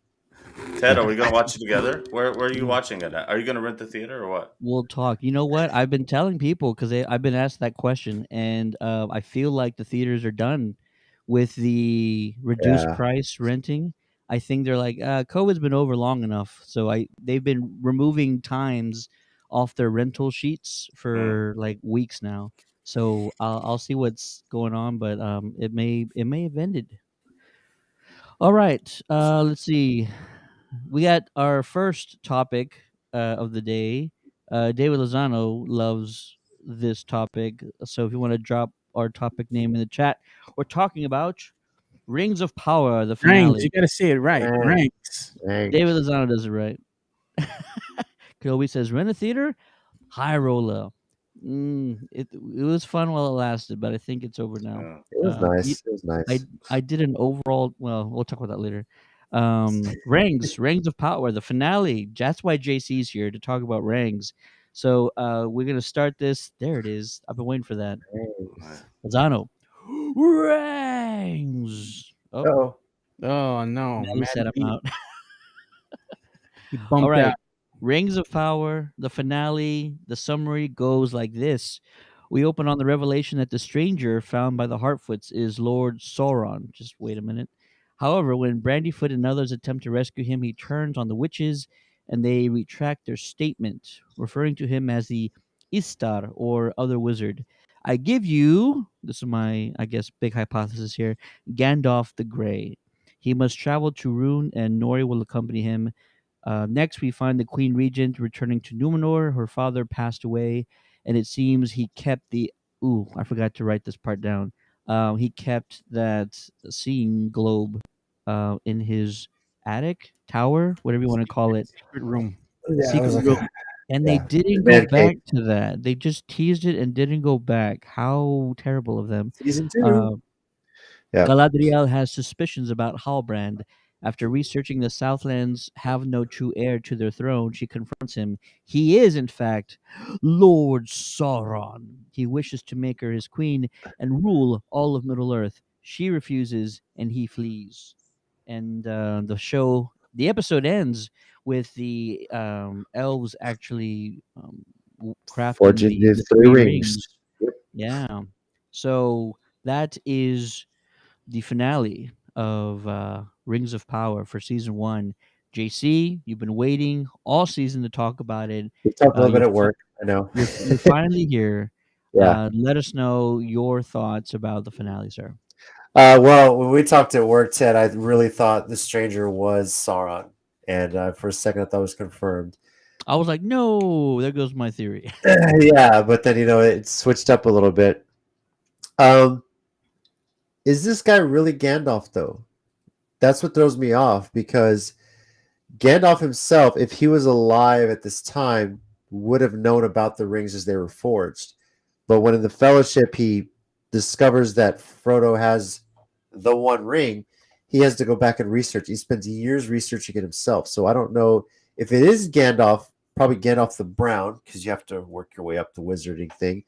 Ted, are we going to watch it together? Where are you Mm. watching it at? Are you going to rent the theater or what? We'll talk. You know what? I've been telling people because I've been asked that question, and I feel like the theaters are done with the reduced Yeah. price renting. I think they're like, COVID's been over long enough, so they've been removing times off their rental sheets Mm. for like weeks now. So I'll see what's going on, but it may have ended. All right, let's see. We got our first topic of the day. David Lozano loves this topic, so if you want to drop our topic name in the chat, we're talking about Rings of Power, the Ranks, you finale. gotta say it right. Dang. Ranks. David Thanks. Lozano does it right. Kobe says, "Rent a theater, high roller." It was fun while it lasted, but I think it's over now. Yeah. It was You, nice. It was I nice. I did an overall. Well, we'll talk about that later. Rings of Power, the finale. That's why JC's here to talk about Rings. So we're gonna start this. There it is. I've been waiting for that. Thanks. Zano. Rings. Oh, Oh, Oh no, Melly said Maddie I'm B. out. He All bumped out. right. Rings of Power, the finale, the summary goes like this. We open on the revelation that the stranger found by the Hartfoots is Lord Sauron. Just wait a minute. However, when Brandyfoot and others attempt to rescue him, he turns on the witches and they retract their statement, referring to him as the Istar or other wizard. I give you, this is my, I guess, big hypothesis here, Gandalf the Grey. He must travel to Rune and Nori will accompany him. Next, we find the Queen Regent returning to Numenor. Her father passed away, and it seems he kept the. Ooh, I forgot to write this part down. He kept that seeing globe in his attic, tower, whatever you want to call it, Secret room. yeah. It secret was like room. And they yeah, didn't go man cave. back to that. They just teased it and didn't go back. How terrible of them. Season 2. Uh, Yeah. Galadriel has suspicions about Halbrand. After researching the Southlands have no true heir to their throne, she confronts him. He is, in fact, Lord Sauron. He wishes to make her his queen and rule all of Middle Earth. She refuses, and he flees. And the episode ends with the elves actually crafting Forging the the three three rings. rings. Yeah. So that is the finale of Rings of Power for season one. JC, you've been waiting all season to talk about it. We talked a little bit You're at work. I know. you're finally here. Yeah. Let us know your thoughts about the finale, sir. Well, when we talked at work, Ted, I really thought the stranger was Sauron, and for a second, I thought it was confirmed. I was like, no, there goes my theory. Yeah, but then it switched up a little bit. Um, is this guy really Gandalf though? That's what throws me off because Gandalf himself, if he was alive at this time, would have known about the rings as they were forged. But when in the Fellowship he discovers that Frodo has the One Ring, he has to go back and research. He spends years researching it himself. So I don't know if it is Gandalf, probably Gandalf the Brown, because you have to work your way up the wizarding thing,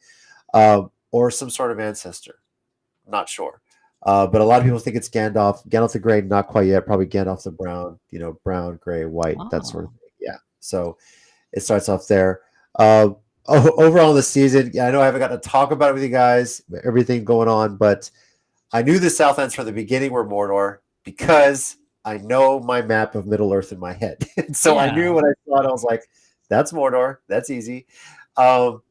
or some sort of ancestor. Not sure. But a lot of people think it's Gandalf. Gandalf the Grey, not quite yet. Probably Gandalf the Brown, brown, gray, white, that sort of Oh, thing. Yeah. So it starts off there. Uh, Overall, in the season, yeah, I know I haven't got to talk about it with you guys, everything going on, but I knew the Southlands from the beginning were Mordor because I know my map of Middle Earth in my head. And so I knew yeah. when I saw it, I was like, that's Mordor. That's easy. Um,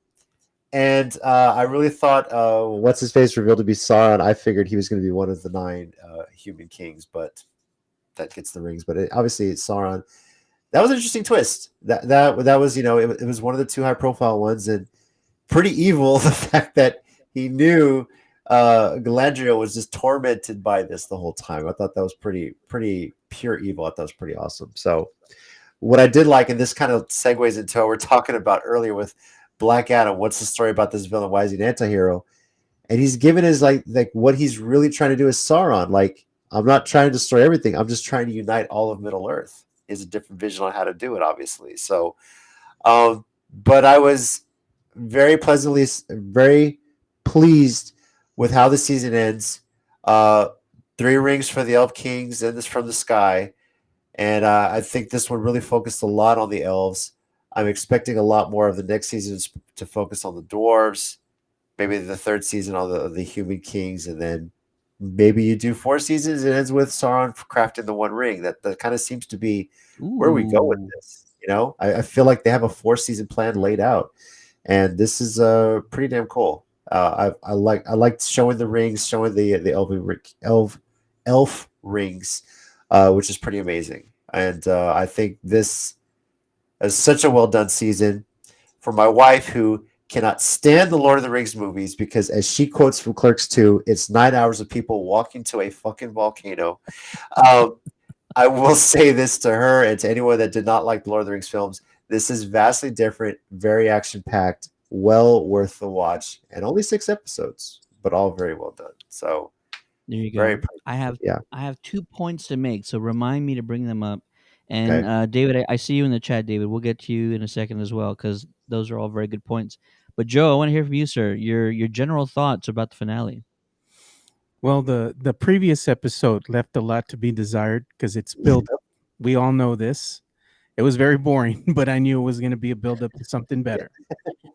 and I really thought, what's his face revealed to be Sauron. I figured he was going to be one of the 9 human kings, but that gets the rings. But obviously, it's Sauron. That was an interesting twist. That was it was one of the 2 high profile ones, and pretty evil. The fact that he knew Galadriel was just tormented by this the whole time. I thought that was pretty pure evil. I thought it was pretty awesome. So what I did like, and this kind of segues into what we're talking about earlier with Black Adam. What's the story about this villain? Why is he an anti-hero? And he's given his like what he's really trying to do is Sauron. Like, I'm not trying to destroy everything. I'm just trying to unite all of Middle Earth. Is a different vision on how to do it, obviously. So, but I was very pleased with how the season ends. 3 rings for the Elf Kings and this from the sky. And I think this one really focused a lot on the elves. I'm expecting a lot more of the next season to focus on the dwarves. Maybe the 3rd season on the human kings, and then maybe you do 4 seasons. It ends with Sauron crafting the One Ring. That kind of seems to be where we go with Ooh. this. I feel like they have a 4-season plan laid out, and this is pretty damn cool. I liked showing the rings, showing the elf rings, which is pretty amazing. And I think this is such a well done season. For my wife, who cannot stand the Lord of the Rings movies because, as she quotes from Clerks 2, it's 9 hours of people walking to a fucking volcano. Um, I will say this to her and to anyone that did not like the Lord of the Rings films. This is vastly different, very action packed, well worth the watch, and only 6 episodes, but all very well done. So There you very, go. yeah. I have 2 points to make, so remind me to bring them up. And Okay. David, I see you in the chat, David. We'll get to you in a second as well because those are all very good points. But Joe, I want to hear from you, sir. Your general thoughts about the finale. Well, the previous episode left a lot to be desired because it's built up. We all know this. It was very boring, but I knew it was going to be a build up to something better.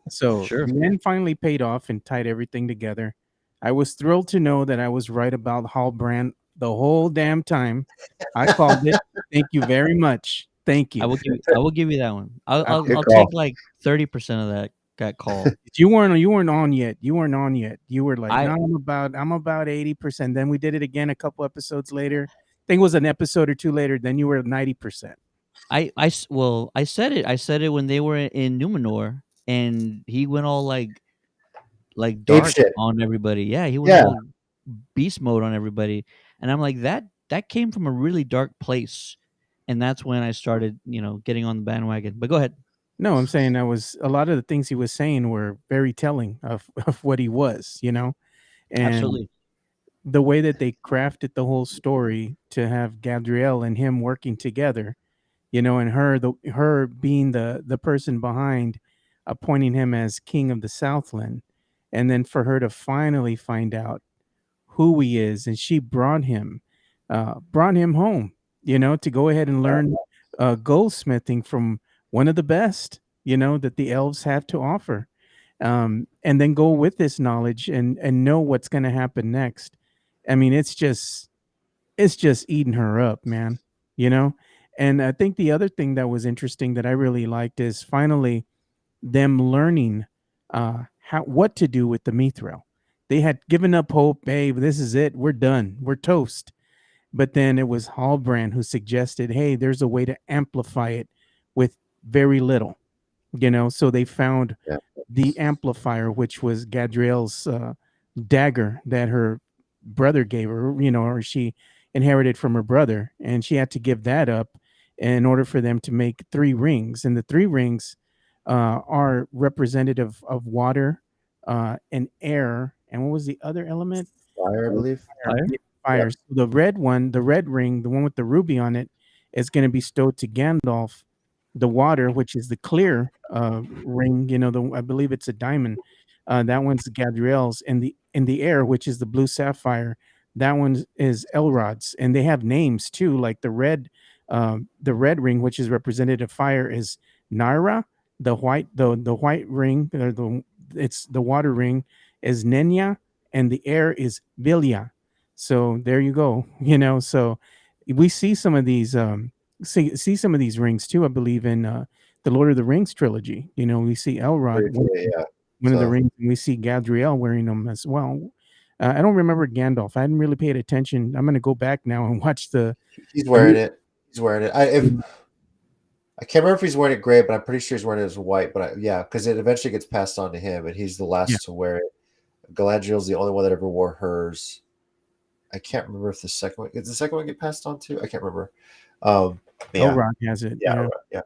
So Sure. the end finally paid off and tied everything together. I was thrilled to know that I was right about Hallbrand the whole damn time. I called it. Thank you very much. Thank you. I will give you that one. I- Good I'll call. take like 30% of that call. you weren't on yet. You weren't on yet. You were like, I no, I'm about 80%. Then we did it again a couple episodes later. I think it was an episode or 2 later. Then you were at 90%. well, I said it. I said it when they were in Numenor and he went all like Ape dark shit. on everybody. Yeah, he went Yeah. all beast mode on everybody. And I'm like, that came from a really dark place. And that's when I started, getting on the bandwagon. But go ahead. No, I'm saying that was a lot of the things he was saying were very telling of what he was. And Absolutely. the way that they crafted the whole story to have Gabrielle and him working together, and her being the person behind appointing him as king of the Southland, and then for her to finally find out who he is, and she brought him home, to go ahead and learn goldsmithing from one of the best, that the elves have to offer, and then go with this knowledge and know what's going to happen next. I mean, it's just eating her up, man. You know, and I think the other thing that was interesting that I really liked is finally them learning what to do with the mithril. They had given up hope. Hey, this is it. We're done. We're toast. But then it was Hallbrand who suggested, hey, there's a way to amplify it with very little. So they found Yeah. the amplifier, which was Gadriel's dagger that her brother gave her, or she inherited from her brother, and she had to give that up in order for them to make three rings. And the three rings are representative of water, and air, and what was the other element? Fire, I believe. Fire. Fire? Yeah, Yeah. fire. So the red one, the red ring, the one with the ruby on it, is going to be stowed to Gandalf. The water, which is the clear ring, I believe it's a diamond. That one's Gadriel's, and the air, which is the blue sapphire, that one is Elrod's, and they have names too. Like the red ring, which is representative fire, is Naira. The white ring, or it's the water ring, is Nenya, and the air is Vilya. So there you go. So we see some of these see some of these rings too. I believe in the Lord of the Rings trilogy. We see Elrod Briefly, yeah. one of the So rings, and we see Gadriel wearing them as well. I don't remember Gandalf. I hadn't really paid attention. I'm going to go back now and watch he's the wearing it. He's wearing it. I can't remember if he's wearing it gray, but I'm pretty sure he's wearing it as white. But yeah, because it eventually gets passed on to him, and he's the yeah, last to wear it. Galadriel's the only one that ever wore hers. I can't remember if the second one did the second one get passed on to. I can't remember. Yeah, Elrod has it. yeah, Yeah. right,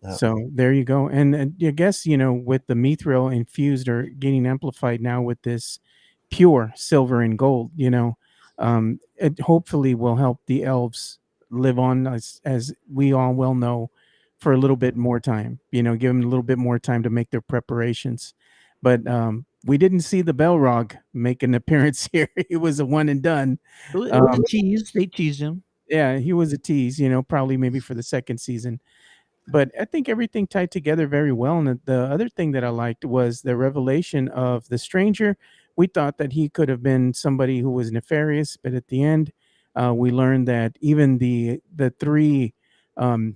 yeah. So there you go. And I guess, with the mithril infused or getting amplified now with this pure silver and gold, it hopefully will help the elves live on, as we all well know, for a little bit more time, give them a little bit more time to make their preparations. But we didn't see the Belrog make an appearance here. It was a one and done. It was a Um, tease. They teased him. yeah, he was a tease, probably maybe for the second season, but I think everything tied together very well. And the other thing that I liked was the revelation of the stranger. We thought that he could have been somebody who was nefarious, but at the end, we learned that even the three, um,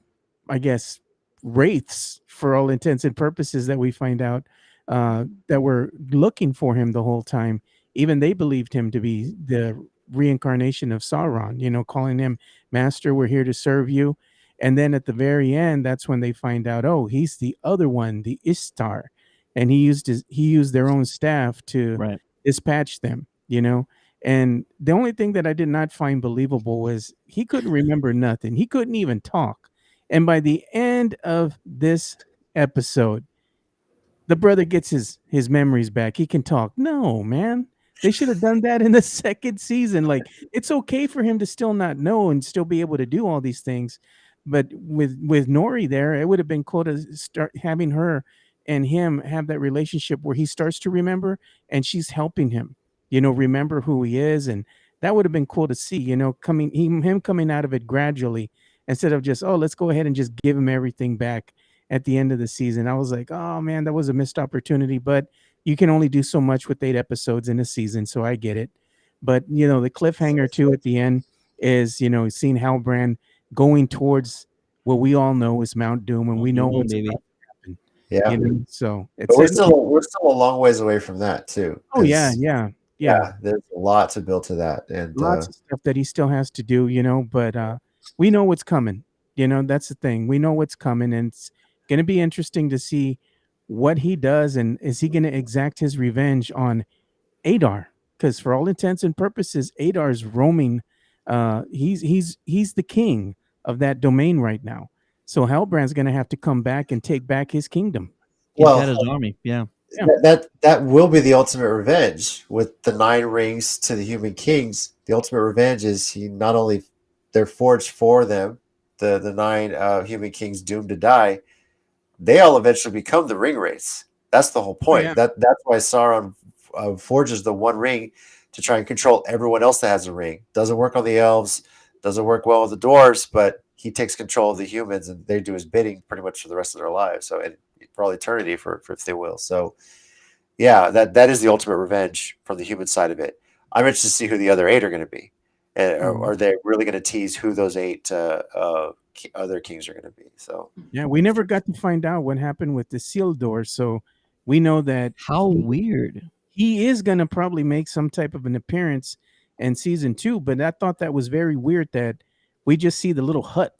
I guess, wraiths, for all intents and purposes, that we find out that were looking for him the whole time, even they believed him to be the reincarnation of Sauron. Calling him Master, we're here to serve you. And then at the very end, that's when they find out, oh, he's the other one, the Istar, and he used their own staff to Right. dispatch them. And the only thing that I did not find believable was he couldn't remember nothing. He couldn't even talk. And by the end of this episode, the brother gets his memories back. He can talk. No, man. They should have done that in the second season. Like, it's okay for him to still not know and still be able to do all these things. But with Nori there, it would have been cool to start having her and him have that relationship where he starts to remember and she's helping him, remember who he is. And that would have been cool to see, him coming out of it gradually, instead of just, oh, let's go ahead and just give him everything back at the end of the season. I was like, oh man, that was a missed opportunity. But you can only do so much with 8 episodes in a season, so I get it. But the cliffhanger too at the end is, seeing Halbrand going towards what we all know is Mount Doom, and we know Doom, what's baby. about to happen. Yeah. So But it's we're still a long ways away from that too. oh yeah, 'Cause yeah. there's a lot to build to that. And Lots of stuff that he still has to do, but we know what's coming. That's the thing. We know what's coming, and it's going to be interesting to see what he does, and is he going to exact his revenge on Adar? Because for all intents and purposes, Adar's roaming. He's the king of that domain right now. So Halbrand's going to have to come back and take back his kingdom. He's got well, his army. Yeah. Yeah. that will be the ultimate revenge with the 9 rings to the human kings. The ultimate revenge is he not only they're forged for them, the 9 human kings doomed to die. They all eventually become the ring wraiths. That's the whole point. yeah. That's why Sauron forges the one ring to try and control everyone else that has a ring. Doesn't work on the elves, doesn't work well with the dwarves, but he takes control of the humans and they do his bidding pretty much for the rest of their lives. So for all eternity, for if they will. So yeah, that is the ultimate revenge from the human side of it. I'm interested to see who the other 8 are going to be. Are they really going to tease who those 8 other kings are going to be? So Yeah, we never got to find out what happened with the Isildur, so we know that How weird. he is going to probably make some type of an appearance in season 2. But I thought that was very weird that we just see the little hut,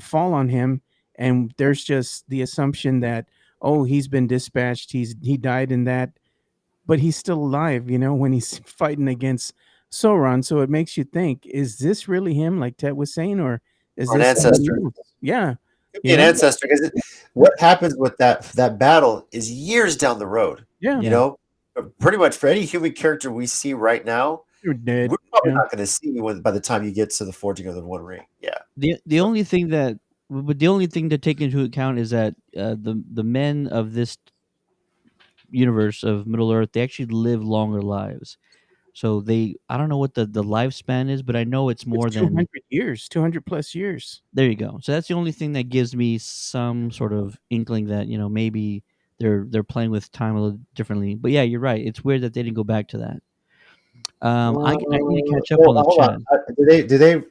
fall on him, and there's just the assumption that, oh, he's been dispatched, he died in that, but he's still alive. When he's fighting against Sauron. So it makes you think: is this really him, like Ted was saying, or is Or an this somebody ancestor. else? Yeah, Could be you an know. ancestor because what happens with that battle is years down the road. Yeah, You Yeah. know, pretty much for any human character we see right now, you're dead. we're probably Yeah. not going to see when by the time you get to the forging of the One Ring. Yeah. The So only thing that but the only thing to take into account is that the men of this universe of Middle Earth, they actually live longer lives. So I don't know what the lifespan is, but I know it's It's more than 200 years, 200 plus years. there you go. So that's the only thing that gives me some sort of inkling that, maybe they're playing with time a little differently. But yeah, you're right. It's weird that they didn't go back to that. I need to catch up well, on the hold on. chat. Do they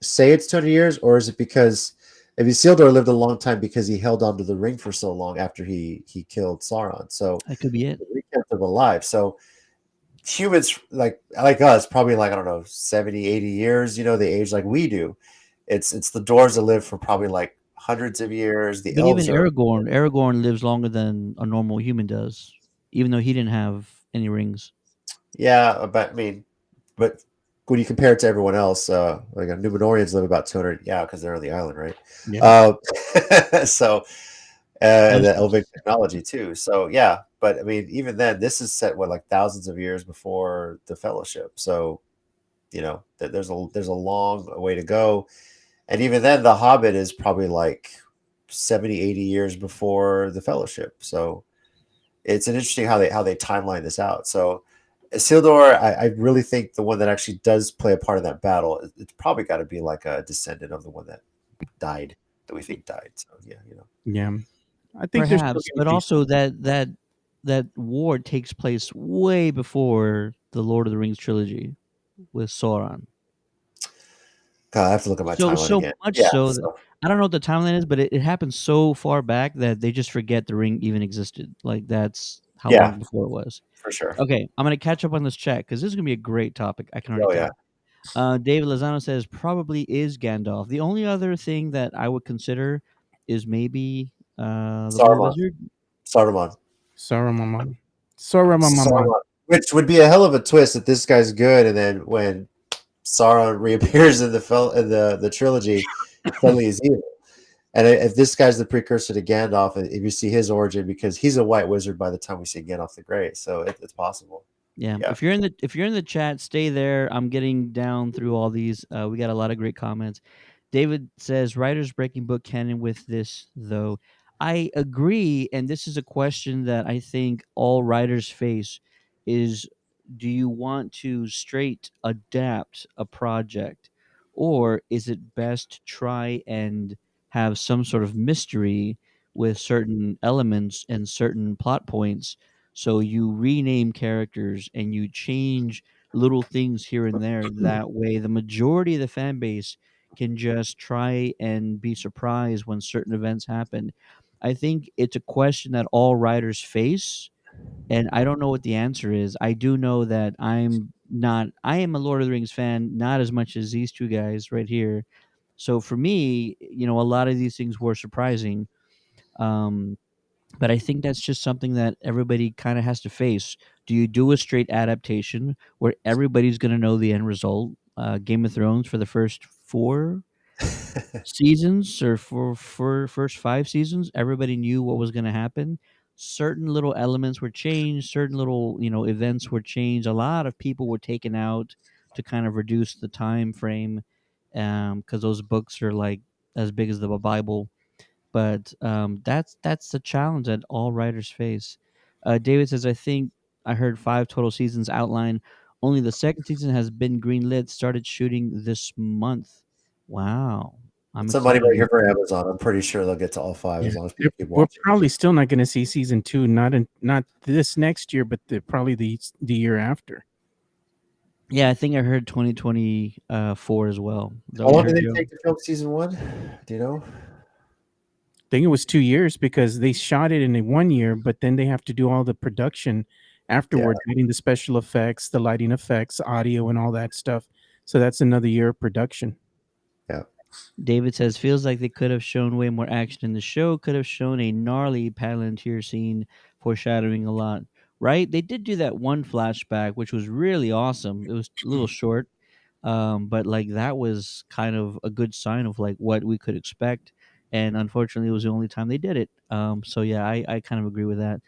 say it's 200 years, or is it because if Isildur lived a long time because he held onto the ring for so long after he killed Sauron, so That could be it. we kept him alive. So humans like us, probably like I don't know 70, 80 years. They age like we do. It's the dwarves that live for probably like hundreds of years. The But even elves are Aragorn lives longer than a normal human does, even though he didn't have any rings. yeah, but I mean, but when you compare it to everyone else, like Numenorians live about 200, yeah, because they're on the island, right? Yeah. So Most the of elven us. technology too. So yeah, but I mean, even then, this is set like thousands of years before the Fellowship. So there's a long way to go, and even then, the Hobbit is probably like 70, 80 years before the Fellowship. So it's an interesting how they timeline this out. So Isildur, I really think the one that actually does play a part in that battle, it's probably got to be like a descendant of the one that died, that we think died. So yeah. Yeah. I think there's still Perhaps, going to but be also that war takes place way before the Lord of the Rings trilogy with Sauron. God, I have to look at my So timeline so again. much Yeah. so that So I don't know what the timeline is, but it happened so far back that they just forget the ring even existed. Like that's how yeah, long before it was. for sure. Okay, I'm gonna catch up on this chat because this is gonna be a great topic. I can already Oh yeah. tell. David Lozano says probably is Gandalf. The only other thing that I would consider is maybe the Blue Saruman. Wizard. Saruman. Saruman. Saruman. Saruman. Which would be a hell of a twist if this guy's good, and then when Sauron reappears in the trilogy, suddenly he's evil. And if this guy's the precursor to Gandalf, and if you see his origin, because he's a white wizard by the time we see Gandalf the Grey, so it's possible. Yeah, Yeah. if you're in the chat, stay there. I'm getting down through all these. We got a lot of great comments. David says writers breaking book canon with this though. I agree, and this is a question that I think all writers face: is do you want to straight adapt a project, or is it best to try and have some sort of mystery with certain elements and certain plot points? So you rename characters and you change little things here and there. That way, the majority of the fan base can just try and be surprised when certain events happen. I think it's a question that all writers face, and I don't know what the answer is. I do know that I am a Lord of the Rings fan, not as much as these two guys right here. So for me, a lot of these things were surprising. Um, but I think that's just something that everybody kind of has to face. Do you do a straight adaptation where everybody's going to know the end result? Game of Thrones for the first four seasons or for first five seasons, everybody knew what was going to happen. Certain little elements were changed. Certain little events were changed. A lot of people were taken out to kind of reduce the time frame, because those books are like as big as the Bible. But that's the challenge that all writers face. David says, I think I heard 5 total seasons outlined. Only the second season has been greenlit. Started shooting this month. Wow, I'm It's some money excited maker about for that. Amazon. I'm pretty sure they'll get to all five Yeah. as long as people keep We're watching. probably still not going to see season 2, not this next year, but probably the year after. Yeah, I think I heard 2024 as well. Is that How what you long did heard, they Joe? take to film season one? Do you know? I think it was 2 years because they shot it in a 1 year, but then they have to do all the production Yeah. afterwards, getting the special effects, the lighting effects, audio, and all that stuff. So that's another year of production. Yeah. David says, feels like they could have shown way more action in the show. Could have shown a gnarly Palantir scene, foreshadowing a lot. right? They did do that one flashback, which was really awesome. It was a little short, but like that was kind of a good sign of like what we could expect. And unfortunately, it was the only time they did it. So yeah, I kind of agree with that.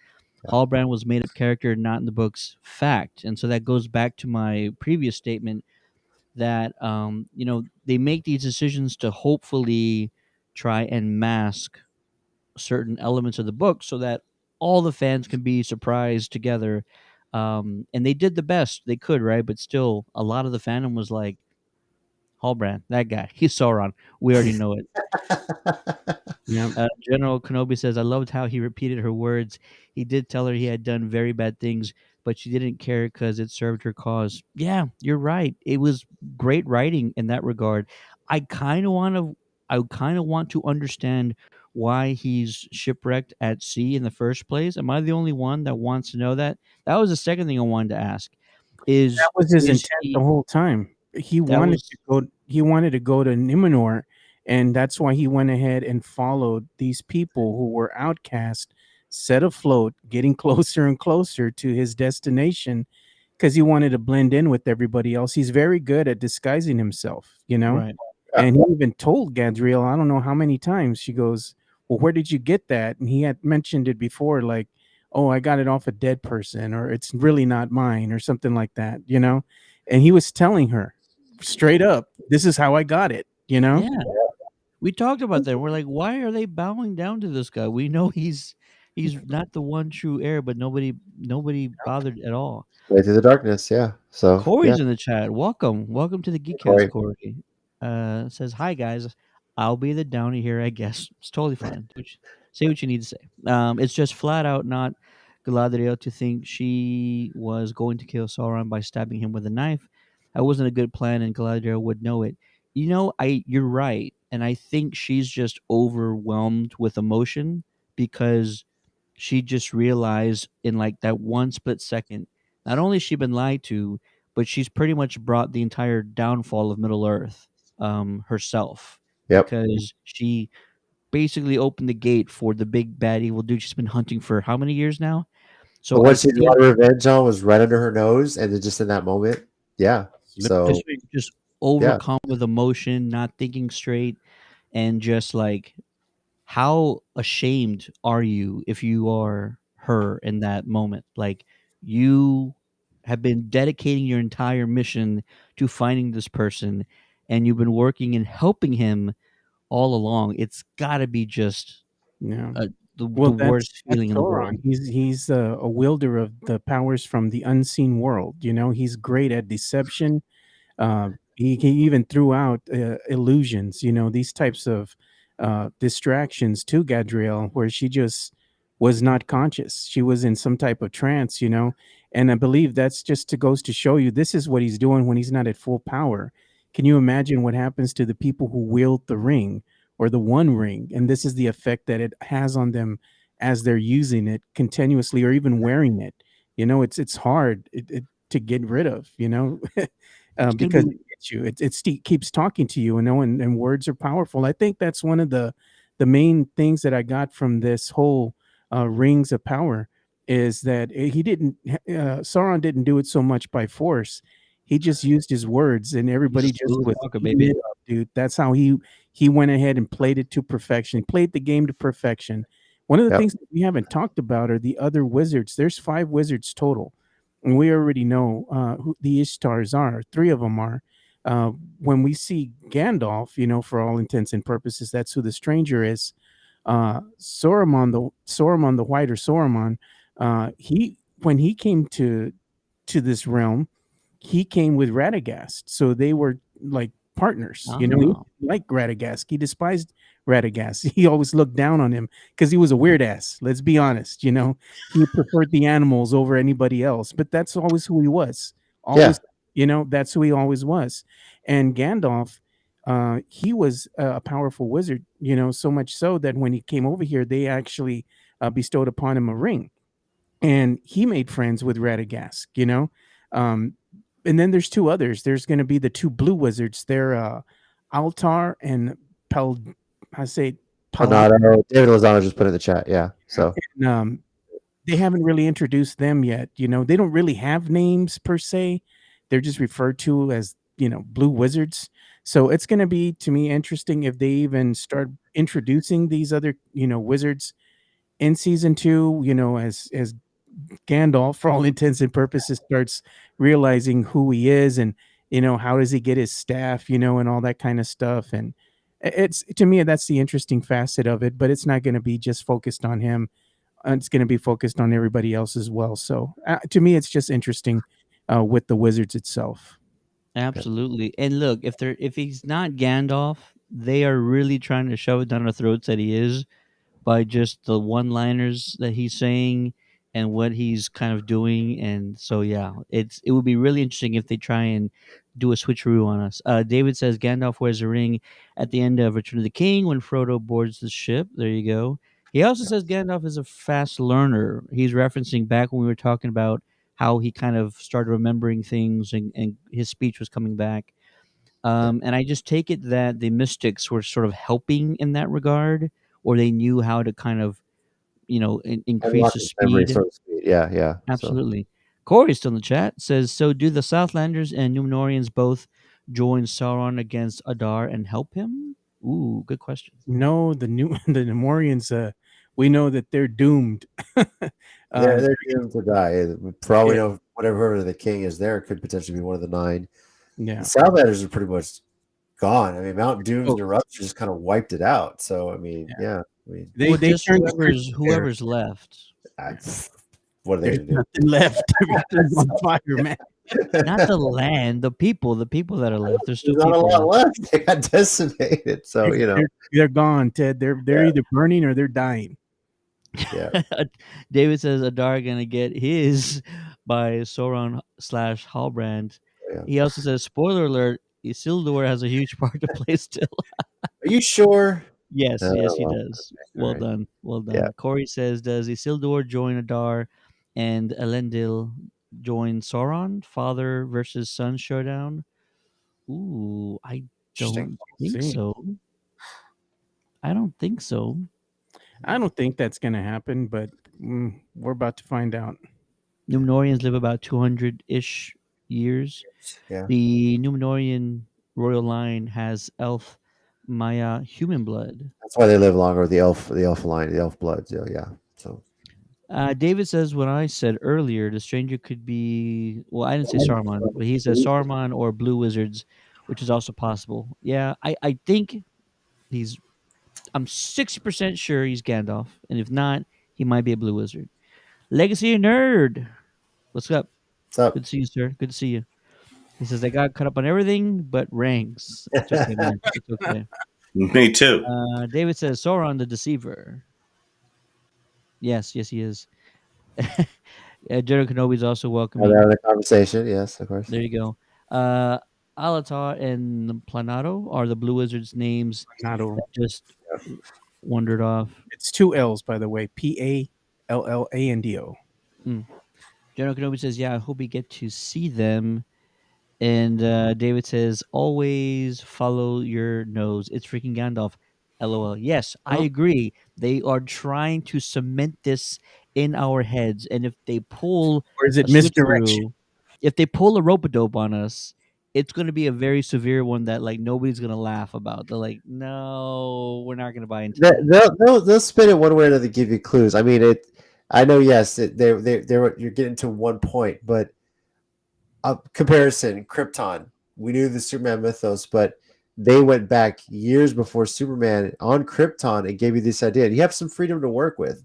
Yeah. Hallbrand was made up character, not in the books. Fact, and so that goes back to my previous statement that they make these decisions to hopefully try and mask certain elements of the book so that all the fans can be surprised together. And they did the best they could, right? But still, a lot of the fandom was like, Hallbrand, that guy, he's Sauron. We already know it. Yeah. General Kenobi says, I loved how he repeated her words. He did tell her he had done very bad things, but she didn't care because it served her cause. Yeah, you're right. It was great writing in that regard. I kind of want to. I kind of want to understand why he's shipwrecked at sea in the first place. Am I the only one that wants to know that? That was the second thing I wanted to ask. That was his Is intent the he? whole time. He That wanted to was go. He wanted to go to Numenor, and that's why he went ahead and followed these people who were outcast, set afloat, getting closer and closer to his destination, because he wanted to blend in with everybody else. He's very good at disguising himself, you know. right. And he even told Gadriel, I don't know how many times, she goes, well, where did you get that? And he had mentioned it before, like, oh, I got it off a dead person, or it's really not mine, or something like that, you know? And he was telling her straight up, this is how I got it, you know? Yeah. We talked about that. We're like, why are they bowing down to this guy? We know he's not the one true heir, but nobody bothered at all. Way through the darkness. Yeah. So yeah, Corey's in the chat. Welcome to the Geekcast, Corey. Corey. Says hi guys. I'll be the downy here, I guess. It's totally fine. Say what you need to say. It's just flat out not Galadriel to think she was going to kill Sauron by stabbing him with a knife. That wasn't a good plan, and Galadriel would know it. You're right, and I think she's just overwhelmed with emotion because she just realized in like that one split second, not only has she been lied to, but she's pretty much brought the entire downfall of Middle Earth herself Yep. because she basically opened the gate for the big bad evil dude she's been hunting for how many years now? But So I what she think wanted revenge on was right under her nose, and then just in that moment, yeah. Slipped So away. just yeah, overcome with emotion, not thinking straight, and just like how ashamed are you if you are her in that moment? Like you have been dedicating your entire mission to finding this person and you've been working and helping him all along. It's got to be just Yeah. uh, the Well, worst that's feeling in the world. Sauron. He's a wielder of the powers from the unseen world. You know, he's great at deception. He even threw out illusions, you know, these types of distractions to Gadriel, where she just was not conscious. She was in some type of trance, you know. And I believe that's just to goes to show you this is what he's doing when he's not at full power. Can you imagine what happens to the people who wield the ring or the one ring? And this is the effect that it has on them as they're using it continuously or even wearing it. You know, it's hard to get rid of, you know. It's going to Because be it gets you. Keeps talking to you, you know, and words are powerful. I think that's one of the main things that I got from this whole rings of power is that he didn't Sauron didn't do it so much by force. He just used his words, and he's a everybody just smooth was talker, eating baby. it up, dude. That's how he went ahead and played it to perfection. Played the game to perfection. One of the yep. things that we haven't talked about are the other wizards. There's 5 wizards total, and we already know who the Ishtars are. 3 of them are. Uh, when we see Gandalf, you know, for all intents and purposes, that's who the stranger is. Saruman the White or Saruman, he when he came to this realm, he came with Radagast, so they were like partners. You know, he Oh, didn't like Radagast. He despised Radagast. He always looked down on him because he was a weird ass. Let's be honest. You know, he preferred the animals over anybody else. But that's always who he was. Yeah. Always, you know, that's who he always was. And Gandalf, he was a powerful wizard. You know, so much so that when he came over here, they actually bestowed upon him a ring and he made friends with Radagast, you know. Um, and then there's 2 others. There's going to be the 2 blue wizards. They're Altar and Pel. I say Palat. Panado. David Lozano just put it in the chat. Yeah. So And, they haven't really introduced them yet. They don't really have names per se. They're just referred to as, blue wizards. So it's going to be, to me, interesting if they even start introducing these other, wizards in season 2, as Gandalf, for all intents and purposes, starts realizing who he is, and how does he get his staff, and all that kind of stuff. And it's, to me, that's the interesting facet of it. But it's not going to be just focused on him. It's going to be focused on everybody else as well. So to me, it's just interesting with the Wizards itself. Absolutely. And look, if he's not Gandalf, they are really trying to shove it down our throats that he is, by just the one-liners that he's saying and what he's kind of doing. And so yeah, it would be really interesting if they try and do a switcheroo on us. David says Gandalf wears a ring at the end of Return of the King when Frodo boards the ship. There you go. He also says Gandalf is a fast learner. He's referencing back when we were talking about how he kind of started remembering things, and his speech was coming back. And I just take it that the mystics were sort of helping in that regard, or they knew how to kind of, increase Unlock the his memory, speed. so to speak. Yeah, yeah. So Absolutely. Corey's still in the chat. Says, so do the Southlanders and Numenorians both join Sauron against Adar and help him? Ooh, good question. No, the Nemorians, we know that they're doomed. they're doomed to die. For all we Yeah. know, whatever the king is there could potentially be one of the 9. Yeah. The Salvadors are pretty much gone. I mean, Mount Doom's Oh, eruption just kind of wiped it out. So I mean, yeah. I mean, They Just turned the script there. whoever's left. I, what are they There's going to do? nothing left. Everything's on fire, man. Not the land, the people that are left. There's still There's not a people lot left. left. They got decimated. So They're gone, Ted. They're Yeah. either burning or they're dying. Yeah. David says Adar gonna get his by Sauron / Halbrand. Yeah. He also says, spoiler alert, Isildur has a huge part to play still. Are you sure? Yes, yes, he Well, does. okay, Well all right. done, well done. Yeah. Corey says, does Isildur join Adar and Elendil join Sauron? Father versus son showdown? Ooh, I Interesting. don't think See, so. I don't think so. I don't think that's going to happen, but we're about to find out. Numenorians live about 200-ish years. Yeah. The Numenorian royal line has elf, Maya, human blood. That's why they live longer. The elf line, the elf blood. So yeah. So David says what I said earlier. The stranger could be. Well, I didn't say Saruman, but he says Saruman or blue wizards, which is also possible. Yeah, I think he's. I'm 60% sure he's Gandalf, and if not, he might be a blue wizard. Legacy nerd, what's up? what's up? Good to see you, sir. Good to see you. He says I got caught up on everything but ranks. It's okay, man. It's okay. Me too. David says Sauron the Deceiver. Yes, he is. General Kenobi's also welcoming. Another conversation. Yes, of course. There you go. Alatar and Planado are the Blue Wizards' names Planado. that just wandered off. It's 2 L's, by the way. Pallando. General Kenobi says, yeah, I hope we get to see them. And David says, always follow your nose. It's freaking Gandalf. LOL. Yes, I agree. They are trying to cement this in our heads. And if they pull Or is it a misdirection? switcheroo, if they pull a rope-a-dope on us, it's going to be a very severe one that like nobody's going to laugh about. They're like, no, we're not going to buy into that. They'll spin it one way or another to give you clues. I mean, I know. Yes, you're getting to one point, but comparison, Krypton. We knew the Superman mythos, but they went back years before Superman on Krypton and gave you this idea. And you have some freedom to work with.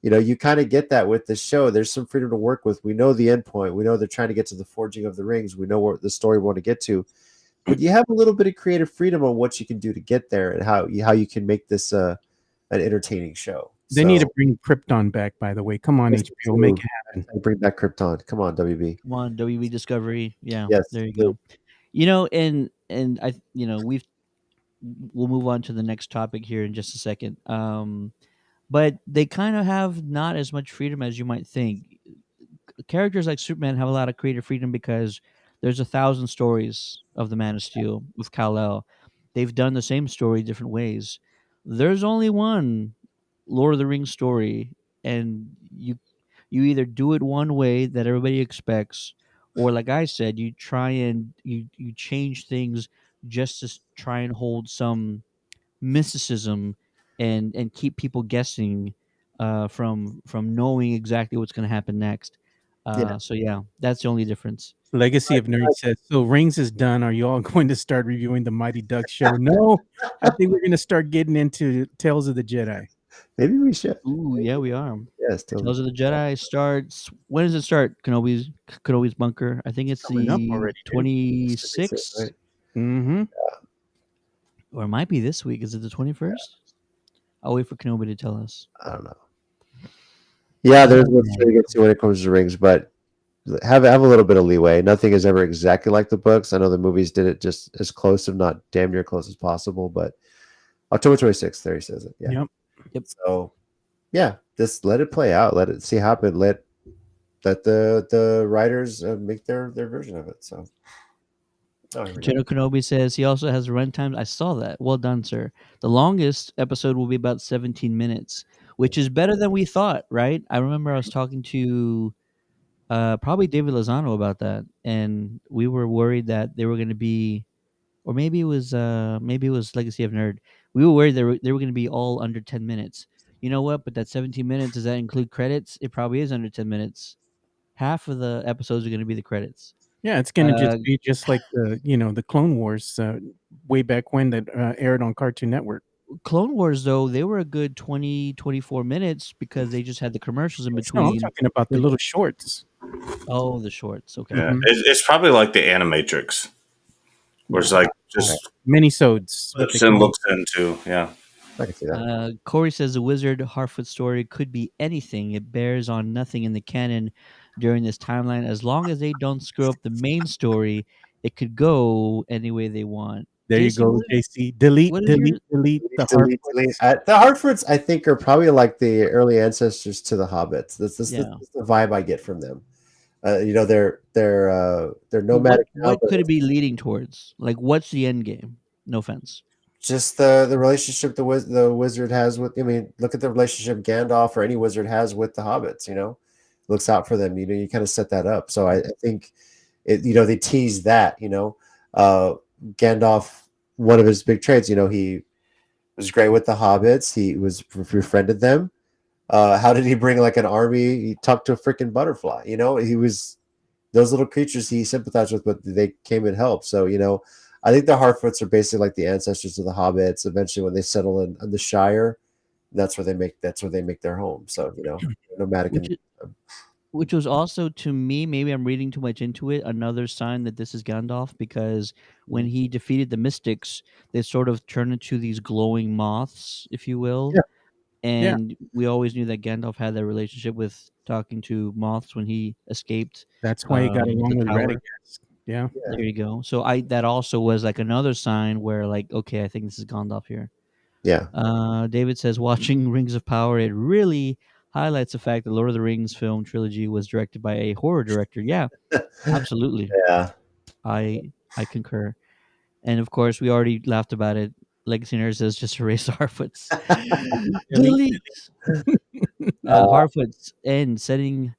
You kind of get that with the show. There's some freedom to work with. We know the end point. We know they're trying to get to the forging of the rings. We know what the story we want to get to. But you have a little bit of creative freedom on what you can do to get there and how you can make this an entertaining show. They need to bring Krypton back, by the way. Come on, HBO, make it happen. Bring back Krypton. Come on, WB. Come on, WB Discovery. Yeah. Yes, There you go. And I we'll move on to the next topic here in just a second. But they kind of have not as much freedom as you might think. Characters like Superman have a lot of creative freedom because there's 1,000 stories of the Man of Steel with Kal-El. They've done the same story different ways. There's only one Lord of the Rings story, and you you either do it one way that everybody expects, or like I said, you try and you change things just to try and hold some mysticism and keep people guessing from knowing exactly what's going to happen next. Yeah. So yeah, that's the only difference. Legacy of Nerd says, so Rings is done. Are you all going to start reviewing the Mighty Ducks show? No, I think we're going to start getting into Tales of the Jedi. Maybe we should. Ooh, yeah, we are. Yes. Tales of the Jedi starts. When does it start? Kenobi's bunker. I think it's Coming up the already, dude. 26th, Right? Mm-hmm. or it might be this week. Is it the 21st? I'll wait for Kenobi to tell us. I don't know. Yeah, there's what's really good too when it comes to rings, but have a little bit of leeway. Nothing is ever exactly like the books. I know the movies did it just as close, if not damn near close as possible. But October 26th, there he says it. Yeah. Yep. So yeah, just let it play out. Let it see happen. Let the writers make their version of it. So. Oh, here we go. General Kenobi says he also has runtime. I saw that. Well done, sir. The longest episode will be about 17 minutes, which is better than we thought, right? I remember I was talking to probably David Lozano about that, and we were worried that they were going to be, or maybe it was Legacy of Nerd. We were worried they were going to be all under 10 minutes. You know what? But that 17 minutes, does that include credits? It probably is under 10 minutes. Half of the episodes are going to be the credits. Yeah, it's going to just be just like the Clone Wars way back when that aired on Cartoon Network. Clone Wars, though, they were a good 20, 24 minutes because they just had the commercials in No, between. I'm talking about the little shorts. Oh, the shorts. Okay. Yeah, it's probably like the Animatrix, where it's like just Minisodes. flips and looks into. Yeah. I can see that. Corey says the Wizard Harfoot story could be anything. It bears on nothing in the canon during this timeline. As long as they don't screw up the main story, it could go any way they want. There you Jason, go, JC. Delete what is your- the Delete. Harfoots. The Hartfords, I think, are probably like the early ancestors to the Hobbits. That's the vibe I get from them. They're nomadic. What could it be leading towards? Like, what's the end game? No offense. Just the relationship the wizard has with. I mean, look at the relationship Gandalf or any wizard has with the hobbits. Looks out for them. You kind of set that up. So I think they tease that. Gandalf, one of his big traits. He was great with the hobbits. He befriended them. How did he bring like an army? He talked to a freaking butterfly. He was those little creatures he sympathized with, but they came and helped. So I think the Harfoots are basically like the ancestors of the hobbits. Eventually, when they settle in the Shire, that's where they make their home. So nomadic. Which was also, to me, maybe I'm reading too much into it, another sign that this is Gandalf, because when he defeated the Mystics, they sort of turned into these glowing moths, if you will. Yeah. And we always knew that Gandalf had that relationship with talking to moths when he escaped. That's why he got along with Radagast. Yeah. There you go. So that also was like another sign where, like, okay, I think this is Gandalf here. Yeah. David says, watching Rings of Power, it really highlights the fact that Lord of the Rings film trilogy was directed by a horror director. Yeah, absolutely. Yeah. I concur. And of course, we already laughed about it. Legacy Nerd says, just erase Harfoots. Delete. Harfoots and setting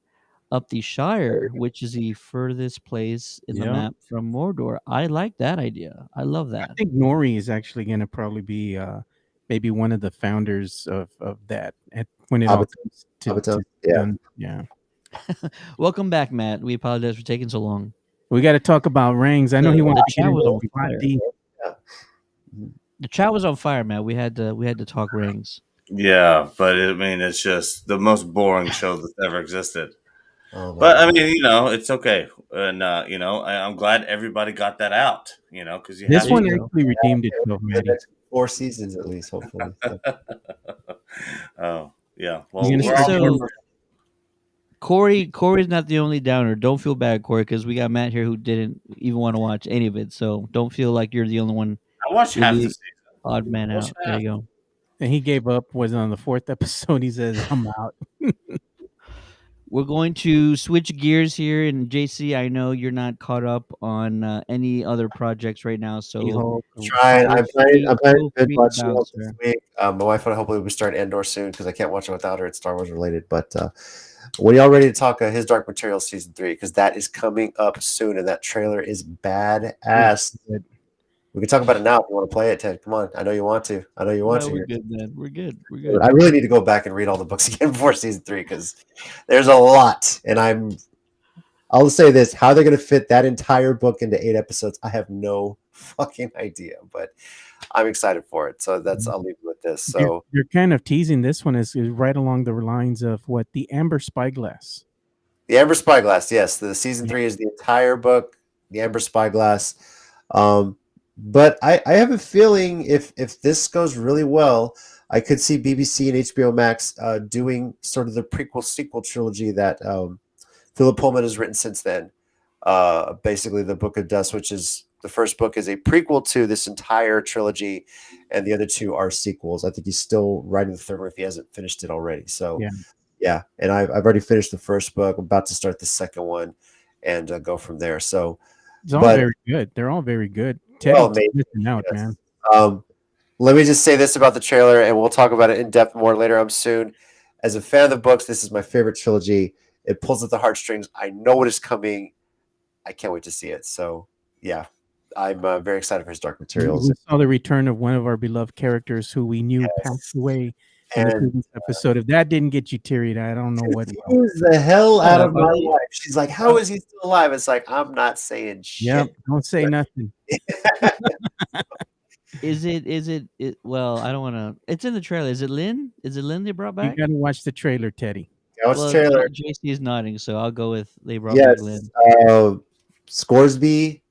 up the Shire, which is the furthest place in the map from Mordor. I like that idea. I love that. I think Nori is actually going to probably be maybe one of the founders of that when it all comes to done. Yeah. Welcome back, Matt. We apologize for taking so long. We got to talk about rings. I know he wants to get into the chat was on fire, Matt. We had to talk rings. Yeah, but it's just the most boring show that's ever existed. But I mean, it's okay, and I'm glad everybody got that out. Because this one actually redeemed itself, Matty. 4 seasons at least, hopefully. Oh yeah, well, Corey's not the only downer. Don't feel bad, Corey, because we got Matt here who didn't even want to watch any of it. So don't feel like you're the only one. I watched half the season. Odd man out. There you go. And he gave up. Was on the 4th episode. He says, "I'm out." We're going to switch gears here, and JC, I know you're not caught up on any other projects right now, so She-Hulk. Trying. feel I'm free, planning feel to binge free to watch She-Hulk bounce, this sir. week. My wife and I hopefully will start Andor soon because I can't watch it without her. It's Star Wars related. But when y'all ready to talk His Dark Materials season 3, because that is coming up soon, and that trailer is badass. Good. We can talk about it now if you want to play it, Ted. Come on, I know you want to. I know you want No, to. we're Here. good, man. We're good. We're But good. I really need to go back and read all the books again before season 3 because there's a lot, and I'll say this: how they're going to fit that entire book into 8 episodes, I have no fucking idea. But I'm excited for it. So I'll leave you with this. So You're kind of teasing this one is right along the lines of what the Amber Spyglass. the Amber Spyglass, yes, the season Yeah. 3 is the entire book, the Amber Spyglass. But I have a feeling if this goes really well, I could see BBC and HBO Max doing sort of the prequel sequel trilogy that Philip Pullman has written since then. Basically, the Book of Dust, which is the first book, is a prequel to this entire trilogy, and the other 2 are sequels. I think he's still writing the third one if he hasn't finished it already. So, yeah, and I've already finished the first book. I'm about to start the second one, and go from there. So, It's all but very good. They're all very good. well, Teddy's maybe, missing out, yes. man. Let me just say this about the trailer, and we'll talk about it in depth more later on soon. As a fan of the books, this is my favorite trilogy. It pulls at the heartstrings. I know what is coming. I can't wait to see it. So, yeah, I'm very excited for His Dark Materials. We saw the return of one of our beloved characters who we knew passed away in the And previous episode. If that didn't get you teary-eyed, I don't know what will. confuse the hell out of my Are they- wife. She's like, "How is he still alive?" It's like, I'm not saying Yep, shit. don't say nothing. Well, I don't want to. It's in the trailer. Is it Lynn? Is it Lynn they brought You back? got to watch the trailer, Teddy. That was Well, trailer. JC is nodding, so I'll go with they brought back Yes, Lynn. Scoresby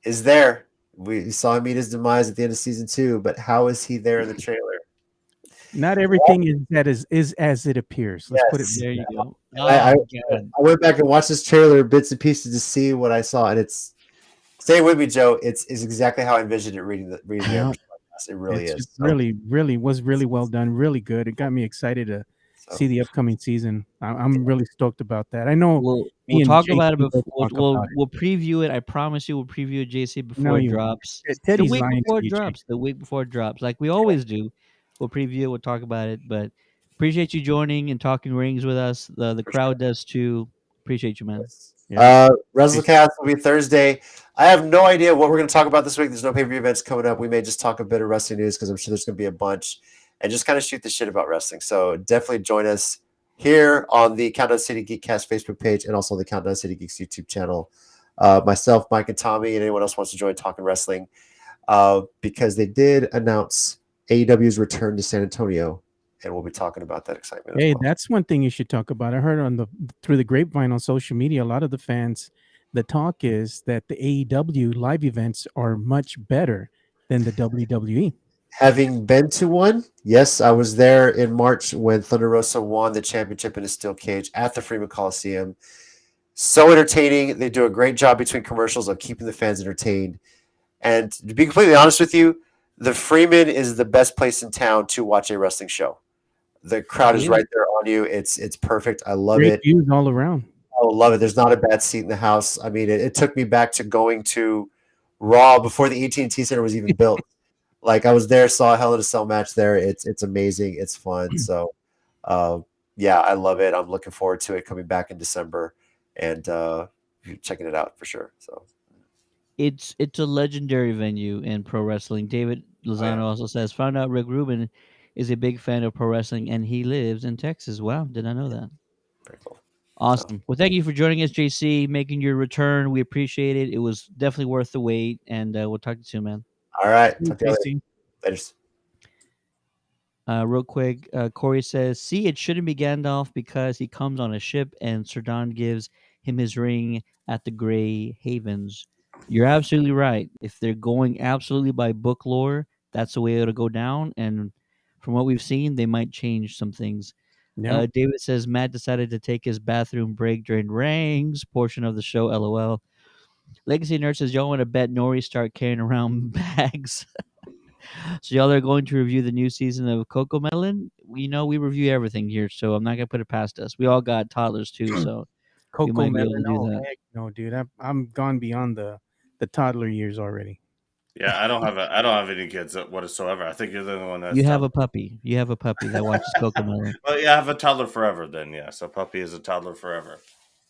is there. We saw him meet his demise at the end of season 2, but how is he there in the trailer? Not everything is as it appears. Let's put it. Yes. There you go. I Oh, God. went back and watched this trailer bits and pieces to see what I saw, and it's stay with me, Joe. It's exactly how I envisioned it reading the Yeah. Amber podcast. It really is. So, Really was really well done. Really good. It got me excited to see the upcoming season. I'm really stoked about that. I know We'll me and talk JC about it both before. talk about it. We'll preview it. I promise you, we'll preview it, JC, No, before it you won't. drops. The Teddy's week lying before to it you, Jake. drops. The week before it drops, like we always do. We'll preview it. We'll talk about it. But appreciate you joining and talking rings with us. The crowd does too. Appreciate you, man. Yeah. WrestleCast will be Thursday. I have no idea what we're going to talk about this week. There's no pay-per-view events coming up. We may just talk a bit of wrestling news because I'm sure there's going to be a bunch, and just kind of shoot the shit about wrestling. So definitely join us here on the Countdown City Geekcast Facebook page and also the Countdown City Geeks YouTube channel. Myself, Mike, and Tommy, and anyone else wants to join talking wrestling, because they did announce AEW's return to San Antonio, and we'll be talking about that excitement. Hey, as well. that's one thing you should talk about. I heard through the grapevine on social media, a lot of the fans, the talk is that the AEW live events are much better than the WWE. Having been to one, yes, I was there in March when Thunder Rosa won the championship in a steel cage at the Freeman Coliseum. So entertaining. They do a great job between commercials of keeping the fans entertained. And to be completely honest with you, the Freeman is the best place in town to watch a wrestling show. The crowd is right there on you. It's perfect. I love Great it. views all around. I love it. There's not a bad seat in the house. I mean, it took me back to going to Raw before the AT&T Center was even built. Like I was there, saw a Hell in a Cell match there. It's amazing. It's fun. So, yeah, I love it. I'm looking forward to it coming back in December and checking it out for sure. So It's a legendary venue in pro wrestling. David Lozano also says, found out Rick Rubin is a big fan of pro wrestling and he lives in Texas. Wow, did not know that. very cool. Awesome. Well, thank you for joining us, JC, making your return. We appreciate it. It was definitely worth the wait, and we'll talk to you soon, man. All right. Talk to you later. JC. Later. Real quick, Corey says, see, it shouldn't be Gandalf because he comes on a ship and Sirdan gives him his ring at the Grey Havens. You're absolutely right. If they're going absolutely by book lore, that's the way it'll go down. And from what we've seen, they might change some things. Yeah. David says, Matt decided to take his bathroom break during Rang's portion of the show, LOL. Legacy Nerd says, y'all want to bet Nori start carrying around bags? So y'all are going to review the new season of Coco Melon. We review everything here, so I'm not gonna put it past us. We all got toddlers too, so we Coco might be able Melon. to do Oh that. heck no, dude. I'm gone beyond the toddler years already. Yeah, I don't have any kids whatsoever. I think you're the only one that's You have toddler. a puppy. You have a puppy that watches Coco Melon. Well, yeah, I have a toddler forever. Then yes, a puppy is a toddler forever.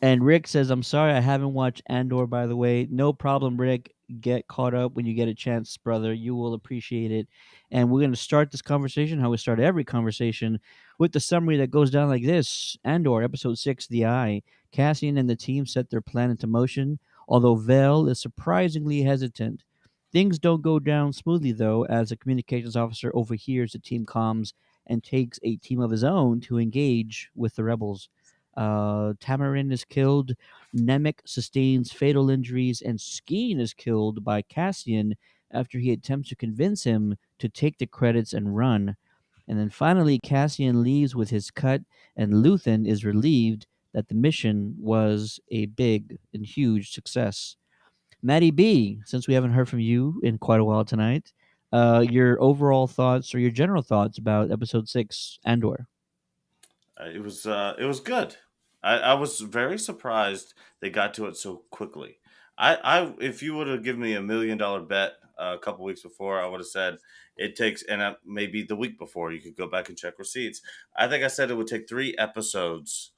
And Rick says, "I'm sorry, I haven't watched Andor. By the way, no problem, Rick. Get caught up when you get a chance, brother. You will appreciate it." And we're going to start this conversation, how we start every conversation, with the summary that goes down like this: Andor, episode 6, The Eye. Cassian and the team set their plan into motion, although Vel is surprisingly hesitant. Things don't go down smoothly, though, as a communications officer overhears the team comms and takes a team of his own to engage with the rebels. Tamarin is killed, Nemec sustains fatal injuries, and Skeen is killed by Cassian after he attempts to convince him to take the credits and run. And then finally, Cassian leaves with his cut, and Luthen is relieved that the mission was a big and huge success. Maddie B, since we haven't heard from you in quite a while tonight, your overall thoughts or your general thoughts about episode 6, Andor. It was good. I was very surprised they got to it so quickly. If you would have given me $1 million bet a couple weeks before, I would have said it takes, and maybe the week before you could go back and check receipts. I think I said it would take 3 episodes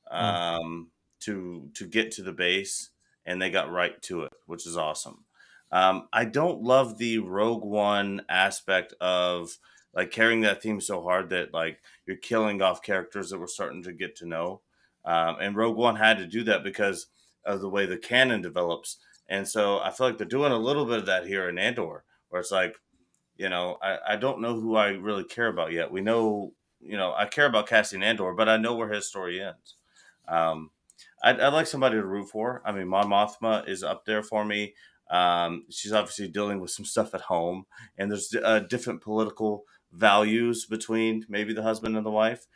Oh, to get to the base, and they got right to it, which is awesome. I don't love the Rogue One aspect of like carrying that theme so hard that like you're killing off characters that we're starting to get to know. And Rogue One had to do that because of the way the canon develops. And so I feel like they're doing a little bit of that here in Andor, where it's like, I don't know who I really care about yet. We know, I care about Cassian Andor, but I know where his story ends. Um, I'd like somebody to root for. I mean, Mon Mothma is up there for me. She's obviously dealing with some stuff at home, and there's different political values between maybe the husband and the wife.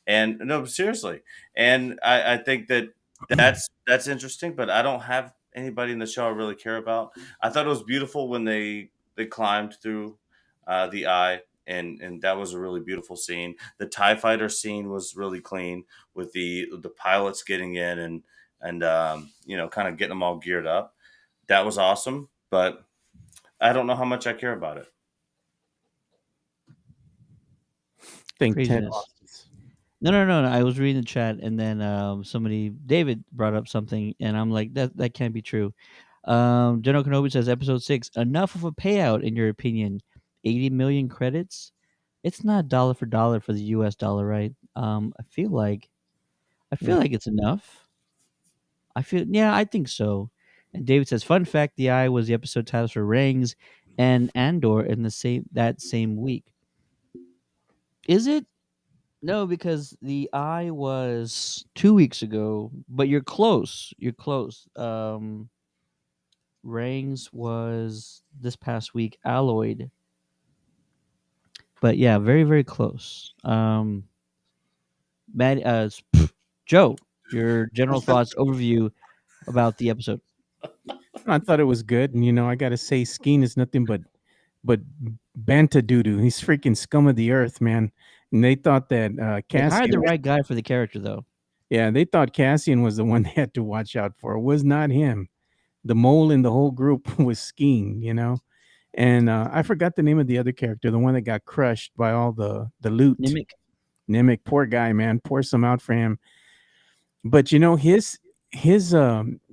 And no, seriously, and I think that's interesting. But I don't have anybody in the show I really care about. I thought it was beautiful when they climbed through the eye. And that was a really beautiful scene. The TIE fighter scene was really clean with the pilots getting in and kind of getting them all geared up. That was awesome, but I don't know how much I care about it. think Ted Craziness. lost his. No. I was reading the chat, and then David brought up something, and I'm like, that can't be true. General Kenobi says, episode 6, enough of a payout in your opinion? 80 million credits? It's not dollar for dollar for the U.S. dollar, right? I feel Yeah. like it's enough. Yeah, I think so. And David says, fun fact: The Eye was the episode titles for Rings and Andor in that same week. Is it? No, because The Eye was 2 weeks ago, but you're close. You're close. Rings was this past week, Alloyed. But yeah, very, very close. Joe, your general thoughts overview about the episode. I thought it was good, and I got to say, Skeen is nothing but banta doo doo. He's freaking scum of the earth, man. And they thought that They hired Cassian, the right guy for the character, though. yeah, they thought Cassian was the one they had to watch out for. It was not him. The mole in the whole group was Skeen. And I forgot the name of the other character, the one that got crushed by all the loot. Nimic. Nimic, poor guy, man. Pour some out for him. But his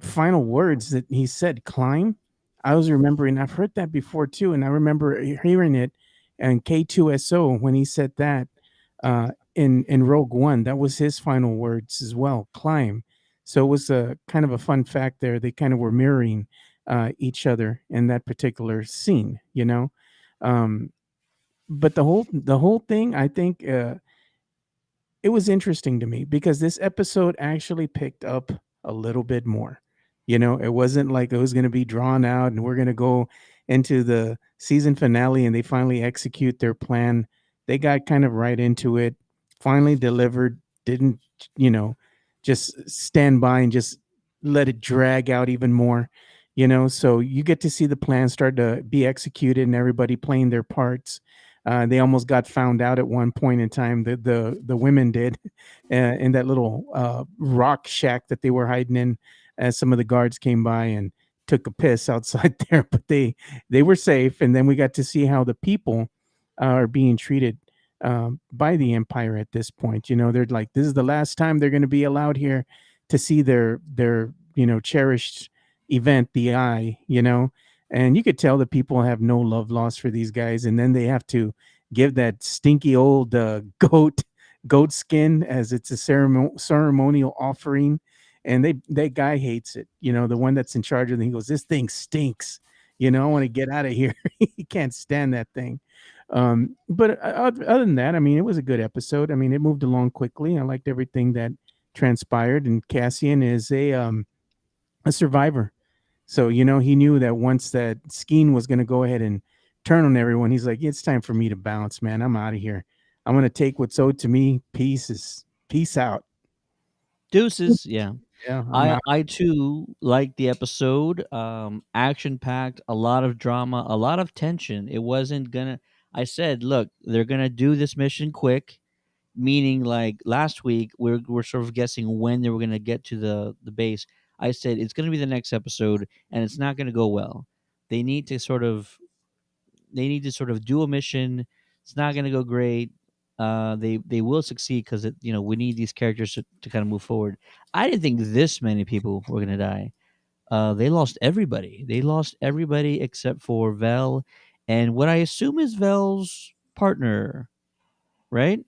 final words that he said, "Climb." I was remembering. I've heard that before too, and I remember hearing it. And K2SO when he said that in Rogue One, that was his final words as well. Climb. So it was a kind of a fun fact there. They kind of were mirroring each other in that particular scene. Um, but the whole thing, I think. It was interesting to me because this episode actually picked up a little bit more. It wasn't like it was going to be drawn out and we're going to go into the season finale and they finally execute their plan. They got kind of right into it, finally delivered, didn't, you know, just stand by and just let it drag out even more. So you get to see the plan start to be executed and everybody playing their parts. They almost got found out at one point in time, the women did, in that little rock shack that they were hiding in, as some of the guards came by and took a piss outside there, but they were safe. And then we got to see how the people are being treated by the Empire at this point. They're like, this is the last time they're going to be allowed here to see their cherished event, the eye. And you could tell that people have no love lost for these guys, and then they have to give that stinky old goat skin as it's a ceremonial offering, and that guy hates it. The one that's in charge of it, he goes, this thing stinks. I want to get out of here. He can't stand that thing. But other than that, I mean, it was a good episode. I mean, it moved along quickly. I liked everything that transpired, and Cassian is a survivor. So, he knew that once that Skeen was going to go ahead and turn on everyone, he's like, it's time for me to bounce, man. I'm out of here. I'm going to take what's owed to me. Peace out. Deuces. Yeah. Yeah, I'm I out. I too liked the episode. Action packed, a lot of drama, a lot of tension. It wasn't gonna. I said, look, they're gonna do this mission quick, meaning like last week we're sort of guessing when they were gonna get to the base. I said it's gonna be the next episode, and it's not gonna go well. They need to sort of do a mission. It's not gonna go great. They will succeed because we need these characters to kind of move forward. I didn't think this many people were gonna die. They lost everybody. They lost everybody except for Vel, and what I assume is Vel's partner, right?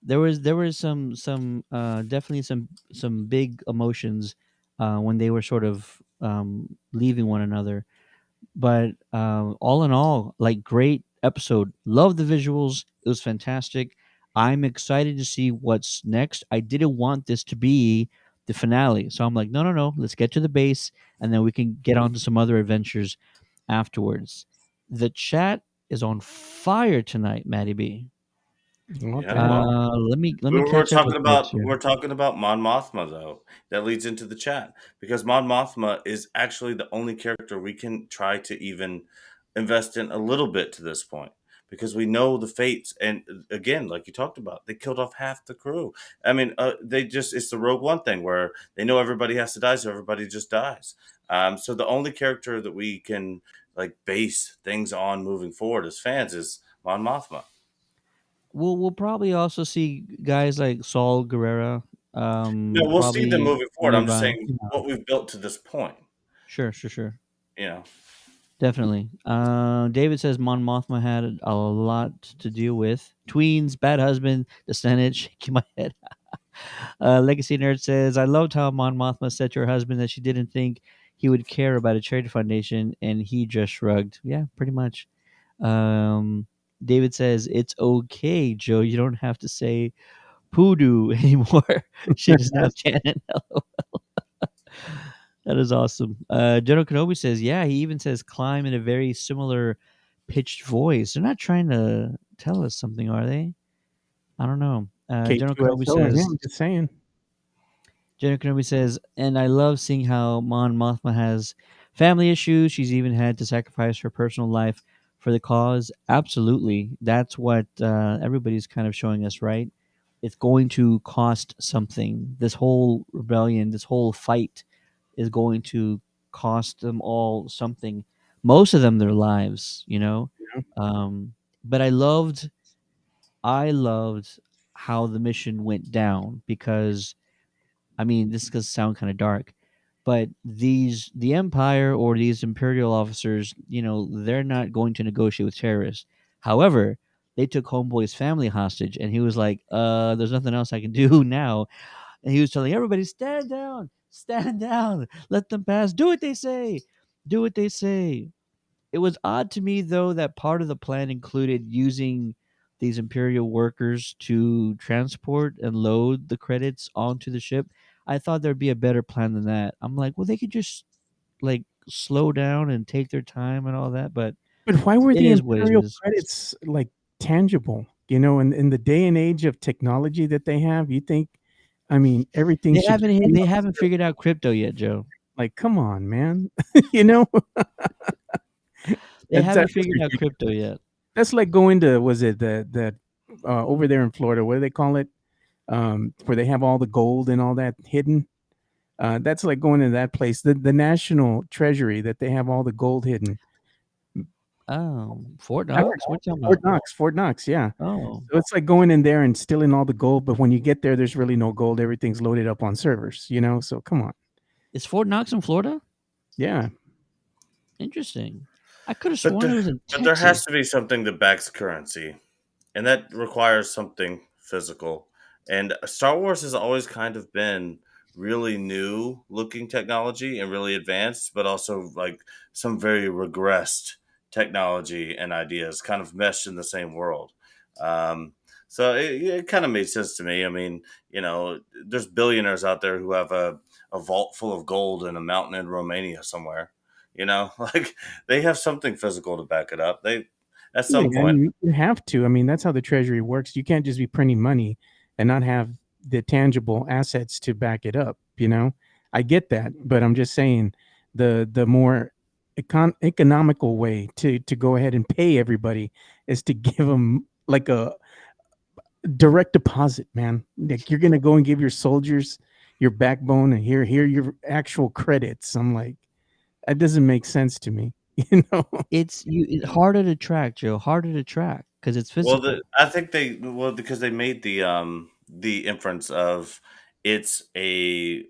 There was some definitely some big emotions when they were sort of leaving one another. But all in all, like, great episode. Love the visuals. It was fantastic. I'm excited to see what's next. I didn't want this to be the finale, so I'm like, no, no, no. Let's get to the base, and then we can get on to some other adventures afterwards. The chat is on fire tonight, Maddie B. Well, Yeah, well, Let me catch up with folks here. we're talking about Mon Mothma though. That leads into the chat because Mon Mothma is actually the only character we can try to even invest in a little bit to this point because we know the fates. And again, like you talked about, they killed off half the crew. I mean, it's the Rogue One thing where they know everybody has to die, so everybody just dies. So the only character that we can like base things on moving forward as fans is Mon Mothma. We'll probably also see guys like Saul Guerrera, No, we'll see them probably moving forward. I'm just nearby. saying what we've built to this point. Sure, sure, sure. You know, Definitely. David says Mon Mothma had a lot to deal with. Tweens, bad husband, the Senate, shaking my head. Legacy Nerd says, I loved how Mon Mothma said to her husband that she didn't think he would care about a charity foundation, and he just shrugged. Yeah, pretty much. Um, David says, it's okay, Joe. You don't have to say poodoo anymore. Shit is now canon. That is awesome. General Kenobi says, yeah, he even says climb in a very similar pitched voice. They're not trying to tell us something, are they? I don't know. General Kenobi K2SO, yeah, says, I'm just saying. and I love seeing how Mon Mothma has family issues. She's even had to sacrifice her personal life for the cause. Absolutely. That's what everybody's kind of showing us, right? It's going to cost something. This whole rebellion, this whole fight is going to cost them all something. Most of them their lives. Yeah. But I loved how the mission went down because I mean, this is going to sound kind of dark, but the Empire or these Imperial officers, they're not going to negotiate with terrorists. However, they took Homeboy's family hostage, and he was like, there's nothing else I can do now. And he was telling everybody, stand down, let them pass, do what they say, do what they say. It was odd to me, though, that part of the plan included using these Imperial workers to transport and load the credits onto the ship. I thought there'd be a better plan than that. I'm like, well, they could just like slow down and take their time and all that, but But why were it the is what it Imperial is. credits like tangible? In the day and age of technology that they have, you think, I mean, everything They should just haven't be they on haven't figured out crypto yet, Joe. Like, come on, man. you know, They haven't that's figured out ridiculous. crypto yet. That's like going to, was it the over there in Florida? What do they call it? Where they have all the gold and all that hidden. That's like going to that place, the National Treasury, that they have all the gold hidden. Oh, Fort I don't Knox? What you talking know. about? Fort Knox, yeah. Oh, So it's like going in there and stealing all the gold, but when you get there, there's really no gold. Everything's loaded up on servers, So come on. is Fort Knox in Florida? Yeah. Interesting. I could have But sworn it was in there has Texas. to be something that backs currency, and that requires something physical. And Star Wars has always kind of been really new looking technology and really advanced, but also like some very regressed technology and ideas kind of meshed in the same world. Um, so it kind of made sense to me. I mean, there's billionaires out there who have a vault full of gold in a mountain in Romania somewhere. Like they have something physical to back it up. They at Yeah, some point. and you have to. I mean, that's how the Treasury works. You can't just be printing money and not have the tangible assets to back it up. I get that, but I'm just saying the more economical way to go ahead and pay everybody is to give them like a direct deposit, man. Like you're gonna go and give your soldiers your backbone, and here are your actual credits. I'm like, that doesn't make sense to me. It's harder to track, Joe. Harder to track because it's Well, physical. I think because they made the inference of it's a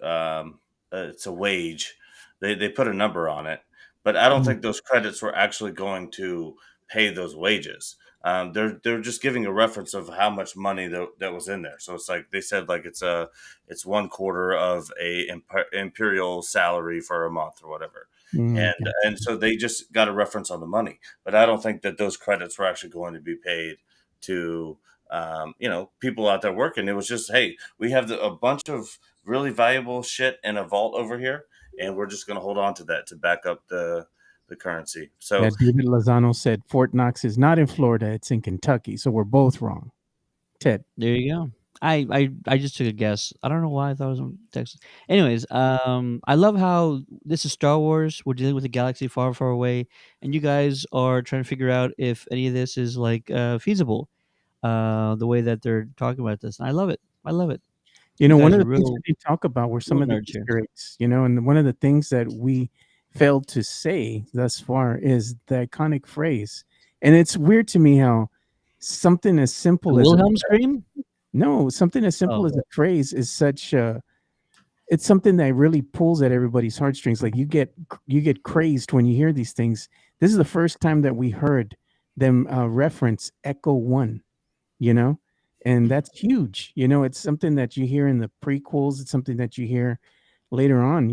wage. They put a number on it, but I don't Mm, think those credits were actually going to pay those wages. They're just giving a reference of how much money that was in there. So it's like they said like it's 1/4 of a imperial salary for a month or whatever, and gotcha. so they just got a reference on the money. But I don't think that those credits were actually going to be paid to people out there working. It was just, hey, we have a bunch of really valuable shit in a vault over here, and we're just going to hold on to that to back up the currency. Yeah, So David Lozano said Fort Knox is not in Florida, it's in Kentucky. So we're both wrong. Ted. There you go. I just took a guess. I don't know why I thought it was in Texas. Anyways, I love how this is Star Wars. We're dealing with a galaxy far, far away, and you guys are trying to figure out if any of this is like feasible. The way that they're talking about this, and I love it. I love it. You One guys of are the things we real, didn't talk about were some real of the nerds here. Easter eggs, and one of the things that we failed to say thus far is the iconic phrase. And it's weird to me how something as The simple as a Wilhelm scream. no, something as simple Oh, as a phrase is such it's something that really pulls at everybody's heartstrings. Like you get crazed when you hear these things. This is the first time that we heard them reference Echo One, you know, and that's huge. It's something that you hear in the prequels. It's something that you hear later on,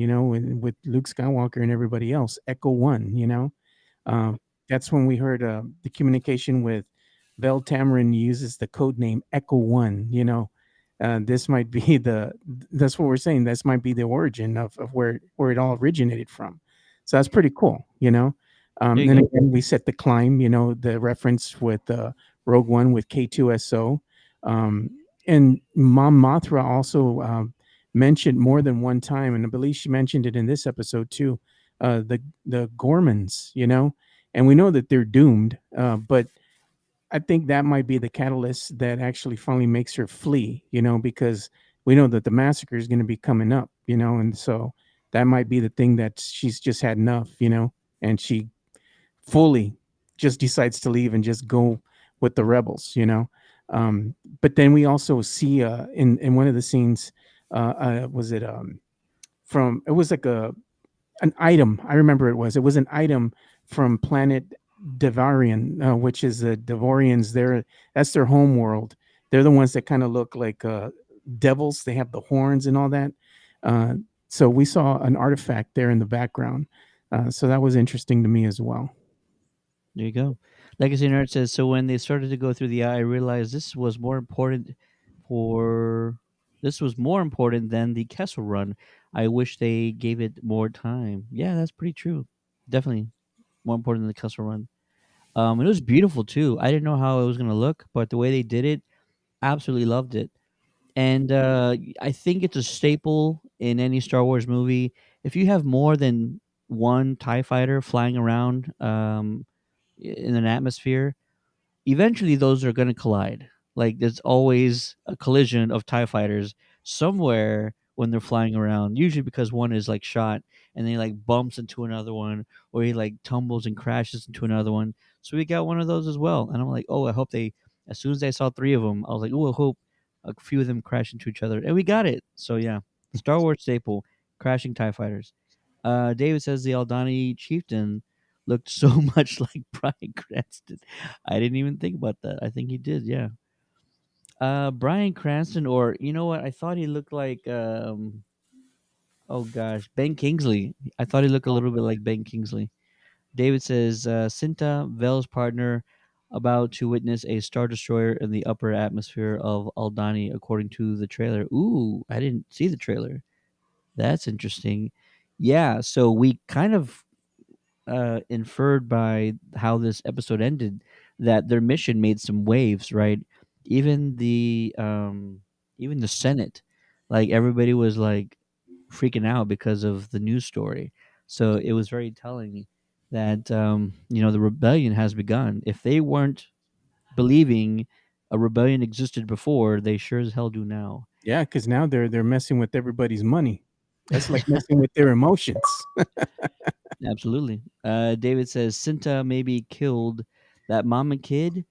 with Luke Skywalker and everybody else. Echo One, um, that's when we heard the communication with Vel Tamarin uses the code name Echo One. This might be that's what we're saying. This might be the origin of where it all originated from. So that's pretty cool. there you Then go. again, we set the climb. The reference with Rogue One with K2SO, um, and Mom Mothra also mentioned more than one time, and I believe she mentioned it in this episode too. The Gormans, and we know that they're doomed, but I think that might be the catalyst that actually finally makes her flee, because we know that the massacre is going to be coming up, and so that might be the thing that she's just had enough, and she fully just decides to leave and just go with the rebels. But then we also see in one of the scenes, was it from it was like an item. I remember it was an item from planet Devarian, which is the Devorians. That's their home world. They're the ones that kind of look like devils. They have the horns and all that. Uh, so we saw an artifact there in the background. So that was interesting to me as well. There you go. Legacy Nerd says, so when they started to go through the eye, I realized for this was more important than the Kessel Run. I wish they gave it more time. Yeah, that's pretty true. Definitely more important than the Kessel Run. It was beautiful too. I didn't know how it was gonna look, but the way they did it, absolutely loved it. And I think it's a staple in any Star Wars movie. if you have more than one TIE fighter flying around in an atmosphere, eventually those are going to collide. Like there's always a collision of TIE fighters somewhere when they're flying around, usually because one is like shot and then he like bumps into another one, or he like tumbles and crashes into another one. So we got one of those as well. And I'm like, oh, I hope they, as soon as I saw three of them, I was like, oh, I hope a few of them crash into each other. And we got it. So yeah, Star Wars staple, crashing TIE fighters. David says the Aldani chieftain looked so much like Bryan Cranston. I didn't even think about that. I think he did, yeah. Bryan Cranston, or you know what? I thought he looked like oh gosh, Ben Kingsley. I thought he looked a little bit like Ben Kingsley. David says Cinta, Vel's partner, about to witness a star destroyer in the upper atmosphere of Aldani, according to the trailer. Ooh, I didn't see the trailer. That's interesting. Yeah, so we kind of inferred by how this episode ended that their mission made some waves, right? Even the even the Senate, like everybody was like freaking out because of the news story. So it was very telling that the rebellion has begun. If they weren't believing a rebellion existed before, they sure as hell do now. Yeah, because now they're messing with everybody's money. That's like messing with their emotions. Absolutely. David says Cinta maybe killed that mom and kid.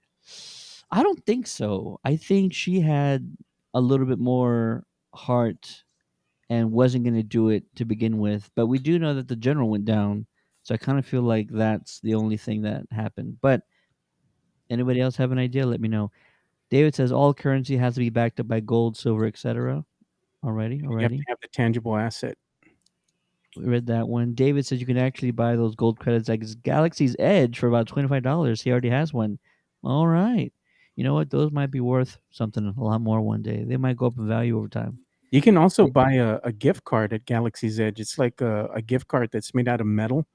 I don't think so. I think she had a little bit more heart and wasn't going to do it to begin with. But we do know that the general went down. So I kind of feel like that's the only thing that happened. But anybody else have an idea? Let me know. David says all currency has to be backed up by gold, silver, etc. Alrighty, You have to alrighty. have the tangible asset. We read that one. David says you can actually buy those gold credits like Galaxy's Edge for about $25. He already has one. All right. You know what? Those might be worth something a lot more one day. They might go up in value over time. You can also buy a gift card at Galaxy's Edge. It's like a gift card that's made out of metal,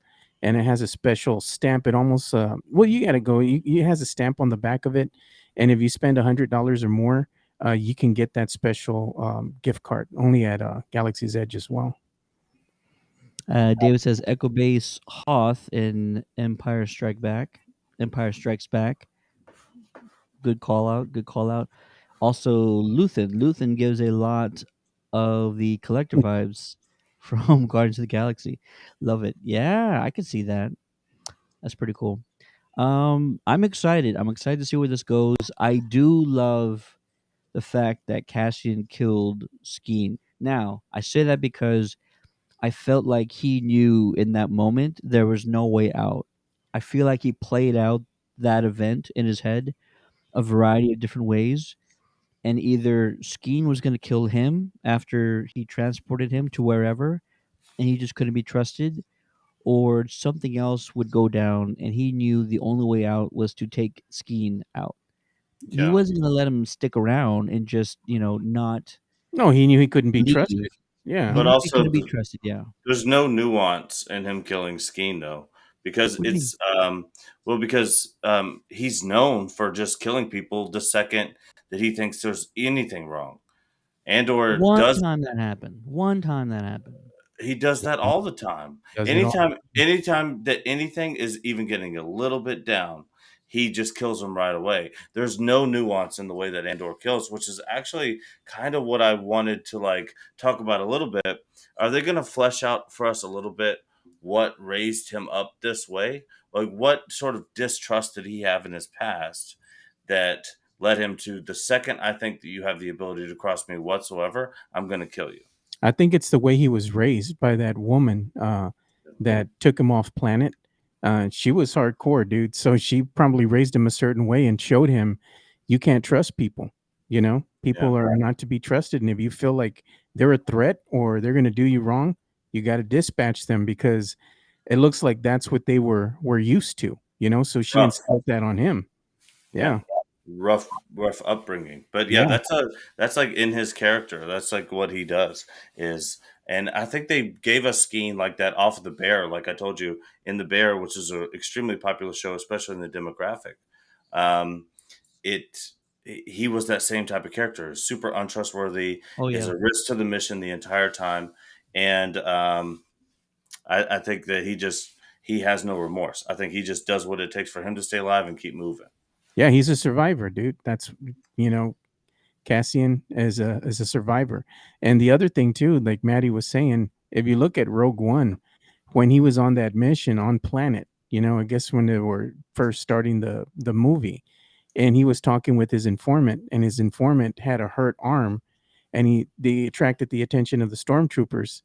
and it has a special stamp. It almost well, you gotta go. It has a stamp on the back of it, and if you spend $100 or more, you can get that special gift card only at Galaxy's Edge as well. David says Echo Base Hoth in Empire Strike Back. Empire Strikes Back. Good call out. Good call out. Also, Luthen. Luthen gives a lot of the collector vibes from Guardians of the Galaxy. Love it. Yeah, I can see that. That's pretty cool. I'm excited. I'm excited to see where this goes. I do love the fact that Cassian killed Skeen. Now, I say that because I felt like he knew in that moment there was no way out. I feel like he played out that event in his head a variety of different ways, and either Skeen was going to kill him after he transported him to wherever, and he just couldn't be trusted, or something else would go down, and he knew the only way out was to take Skeen out. He Yeah. wasn't going to let him stick around and just, not No, he knew he couldn't be leave. trusted. Yeah. He But knew he also, couldn't be trusted. Yeah. there's no nuance in him killing Skeen though, because What do you mean? it's because he's known for just killing people the second that he thinks there's anything wrong. Andor One does time that happened. One time that happened. he does that all the time. Does it all? Anytime that anything is even getting a little bit down, he just kills them right away. There's no nuance in the way that Andor kills, which is actually kind of what I wanted to like talk about a little bit. Are they going to flesh out for us a little bit what raised him up this way? Like what sort of distrust did he have in his past that led him to the second I think that you have the ability to cross me whatsoever, I'm going to kill you. I think it's the way he was raised by that woman that took him off planet. She was hardcore, dude. So she probably raised him a certain way and showed him you can't trust people. You know, people Yeah. are not to be trusted. And if you feel like they're a threat or they're going to do you wrong, you got to dispatch them because it looks like that's what they were used to. You know, so she Rough. instilled that on him. Yeah. rough upbringing, but yeah, Yeah. that's like in his character. That's like what he does is, and I think they gave us Skeen like that off of the Bear, like I told you, in the Bear, which is an extremely popular show, especially in the demographic. um it he was that same type of character, super untrustworthy, Oh is yeah. a risk to the mission the entire time, and I think that he has no remorse. I think he just does what it takes for him to stay alive and keep moving. Yeah, he's a survivor, dude. That's you know, Cassian as a survivor. And the other thing too, like Maddie was saying, if you look at Rogue One, when he was on that mission on planet, I guess when they were first starting the movie, and he was talking with his informant, and his informant had a hurt arm, and they attracted the attention of the stormtroopers.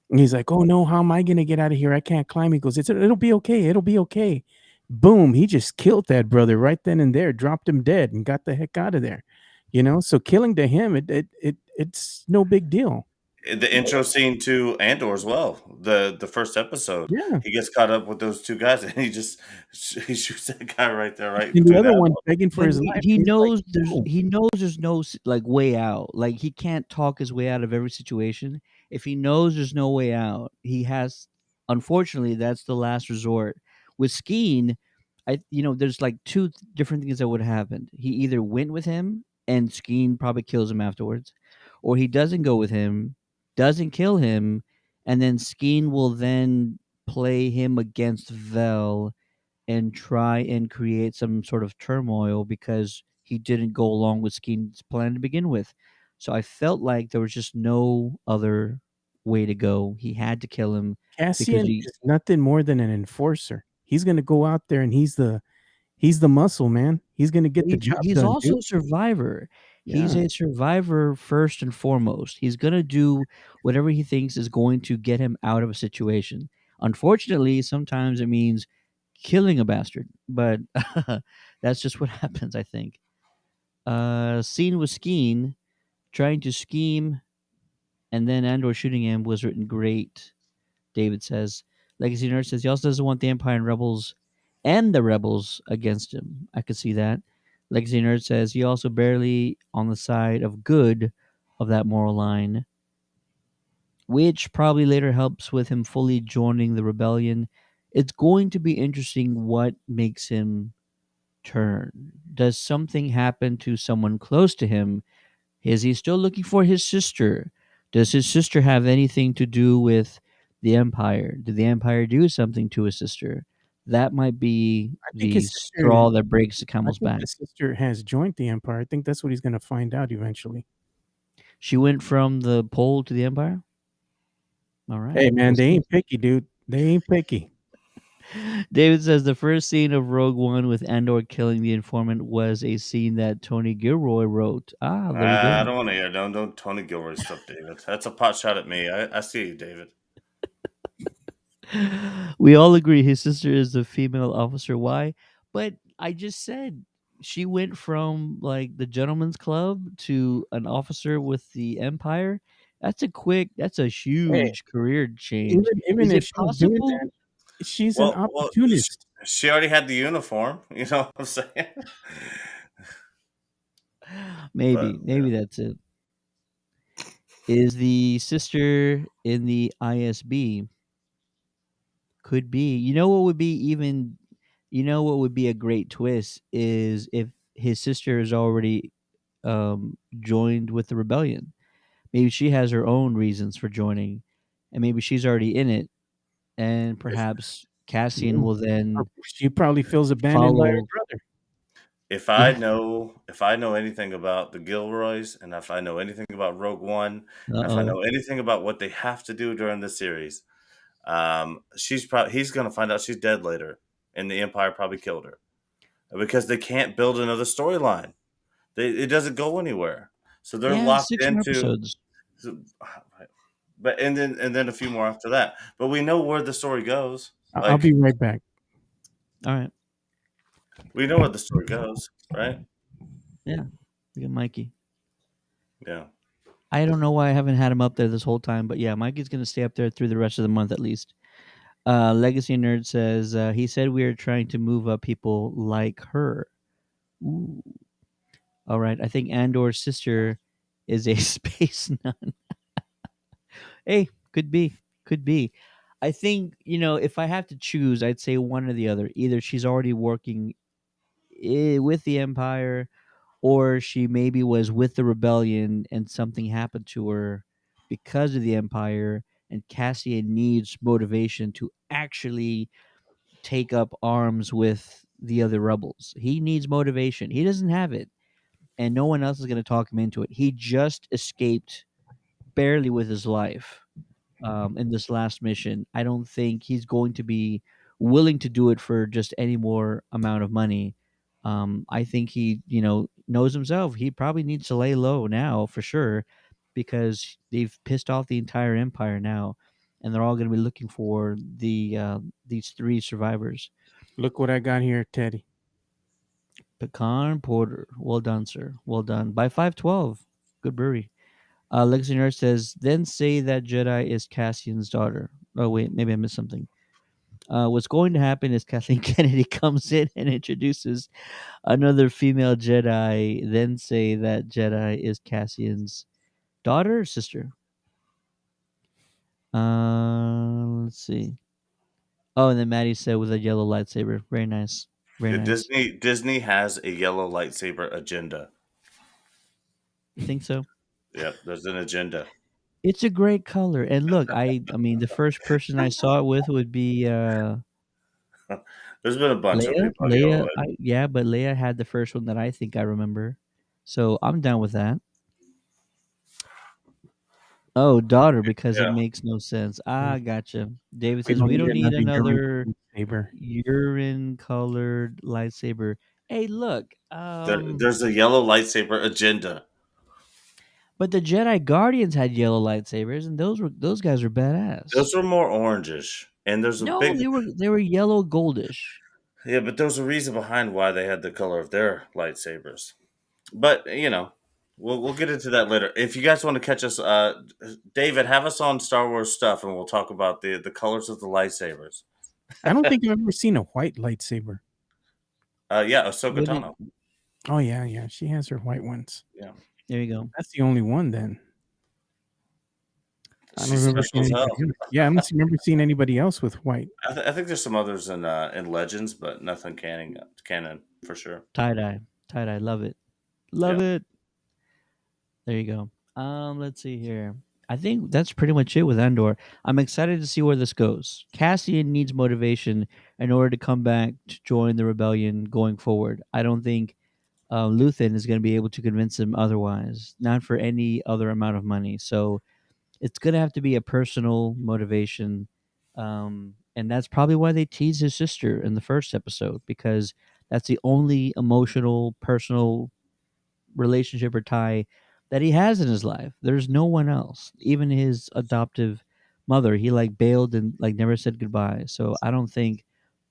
And he's like, "Oh no, how am I gonna get out of here? I can't climb." He goes, "It'll be okay. It'll be okay." Boom! He just killed that brother right then and there, dropped him dead, and got the heck out of there. So killing to him, it's no big deal. The intro scene to Andor as well. The first episode, Yeah. he gets caught up with those two guys, and he shoots that guy right there, right And the between the other one eyeball. begging for But his he, life. he He's like, knows "No." there's no like way out. Like he can't talk his way out of every situation. If he knows there's no way out, he has. Unfortunately, that's the last resort. With Skeen, there's like different things that would happen. He either went with him and Skeen probably kills him afterwards, or he doesn't go with him, doesn't kill him, and then Skeen will then play him against Vel and try and create some sort of turmoil because he didn't go along with Skeen's plan to begin with. So I felt like there was just no other way to go. He had to kill him because Cassian is nothing more than an enforcer. He's gonna go out there and he's the muscle, man. He's gonna get the job he's done, also dude. a survivor. He's Yeah. a survivor first and foremost. He's gonna do whatever he thinks is going to get him out of a situation. Unfortunately, sometimes it means killing a bastard, but that's just what happens, I think. Scene with Skeen trying to scheme and then Andor shooting him was written great, David says. Legacy Nerd says he also doesn't want the Empire and the Rebels against him. I could see that. Legacy Nerd says he also barely on the side of good of that moral line, which probably later helps with him fully joining the rebellion. It's going to be interesting what makes him turn. Does something happen to someone close to him? Is he still looking for his sister? Does his sister have anything to do with the Empire? Did the Empire do something to his sister? That might be I think the his sister straw that breaks the I camel's think back. his sister has joined the Empire. I think that's what he's gonna find out eventually. She went from the pole to the Empire? All right. Hey man, We'll they see. ain't picky, dude. They ain't picky. David says the first scene of Rogue One with Andor killing the informant was a scene that Tony Gilroy wrote. Ah, there you I go. don't want to hear don't Tony Gilroy stuff, David. That's a pot shot at me. I see you, David. We all agree his sister is the female officer. Why? But I just said she went from like the gentleman's club to an officer with the Empire. That's a Hey, huge career even change. even Is if it she's doing possible? that, she's an Well, opportunist. she already had the uniform. You know what I'm saying? But Maybe that's it. Is the sister in the ISB? Could be. What would be a great twist is if his sister is already joined with the rebellion. Maybe she has her own reasons for joining, and maybe she's already in it, and if perhaps Cassian Yeah. will Or then she probably feels abandoned by her follow. brother. Yeah. if I know anything about the Gilroys, and if I know anything about Rogue One, Uh and if I oh. know anything about what they have to do during the series, he's gonna find out she's dead later, and the Empire probably killed her because they can't build another storyline. It doesn't go anywhere, so they're Yeah, locked 6 more into. episodes. So, but and then a few more after that. But we know where the story goes. I'll Like be right back. All right. we know where the story goes, right? Yeah. We got Mikey. Yeah. I don't know why I haven't had him up there this whole time, but yeah, Mikey's gonna stay up there through the rest of the month at least. Legacy Nerd says he said we are trying to move up people like her. Ooh. All right. I think Andor's sister is a space nun. Hey, could be. Could be. I think, if I have to choose, I'd say one or the other. Either she's already working with the Empire, or she maybe was with the rebellion and something happened to her because of the Empire, and Cassian needs motivation to actually take up arms with the other rebels. He needs motivation. He doesn't have it, and no one else is going to talk him into it. He just escaped barely with his life in this last mission. I don't think he's going to be willing to do it for just any more amount of money. I think he, knows himself. He probably needs to lay low now for sure, because they've pissed off the entire empire now, and they're all going to be looking for these three survivors. Look what I got here, Teddy. Pecan Porter, well done, sir. Well done by 512. Good brewery. Legacy Nerd says, then say that Jedi is Cassian's daughter. Oh, wait, maybe I missed something. What's going to happen is Kathleen Kennedy comes in and introduces another female Jedi, then say that Jedi is Cassian's daughter or sister. Let's see. Oh, and then Maddie said with a yellow lightsaber. Very nice. Very Yeah, nice. Disney has a yellow lightsaber agenda. You think so? Yep, there's an agenda. It's a great color. And look, I mean, the first person I saw it with would be There's been a bunch of Leia. people. You know, Yeah, but Leia had the first one that I think I remember. So I'm down with that. Oh, daughter, because it yeah. makes no sense. Ah, gotcha. David We says we don't need another urine saber. urine colored lightsaber. Hey, look. There's a yellow lightsaber agenda. But the Jedi Guardians had yellow lightsabers, and those guys were badass. Those were more orangish, and there's a No, big they were yellow goldish. yeah, but there's a reason behind why they had the color of their lightsabers. But we'll get into that later. If you guys want to catch us, David, have us on Star Wars stuff, and we'll talk about the colors of the lightsabers. I don't think I've ever seen a white lightsaber. Yeah, Ahsoka Would it- Tano. Oh yeah, she has her white ones. Yeah, There you go. That's the only one then. I don't she's remember special seeing as hell. anybody else. Yeah, I don't remember seeing anybody else with white. I think there's some others in Legends, but nothing canon for sure. Tie dye, love it, love it. There you go. Let's see here. I think that's pretty much it with Andor. I'm excited to see where this goes. Cassian needs motivation in order to come back to join the rebellion going forward. I don't think Luthen is going to be able to convince him otherwise, not for any other amount of money. So it's going to have to be a personal motivation. And that's probably why they tease his sister in the first episode, because that's the only emotional, personal relationship or tie that he has in his life. There's no one else. Even his adoptive mother, he like bailed and like never said goodbye. So I don't think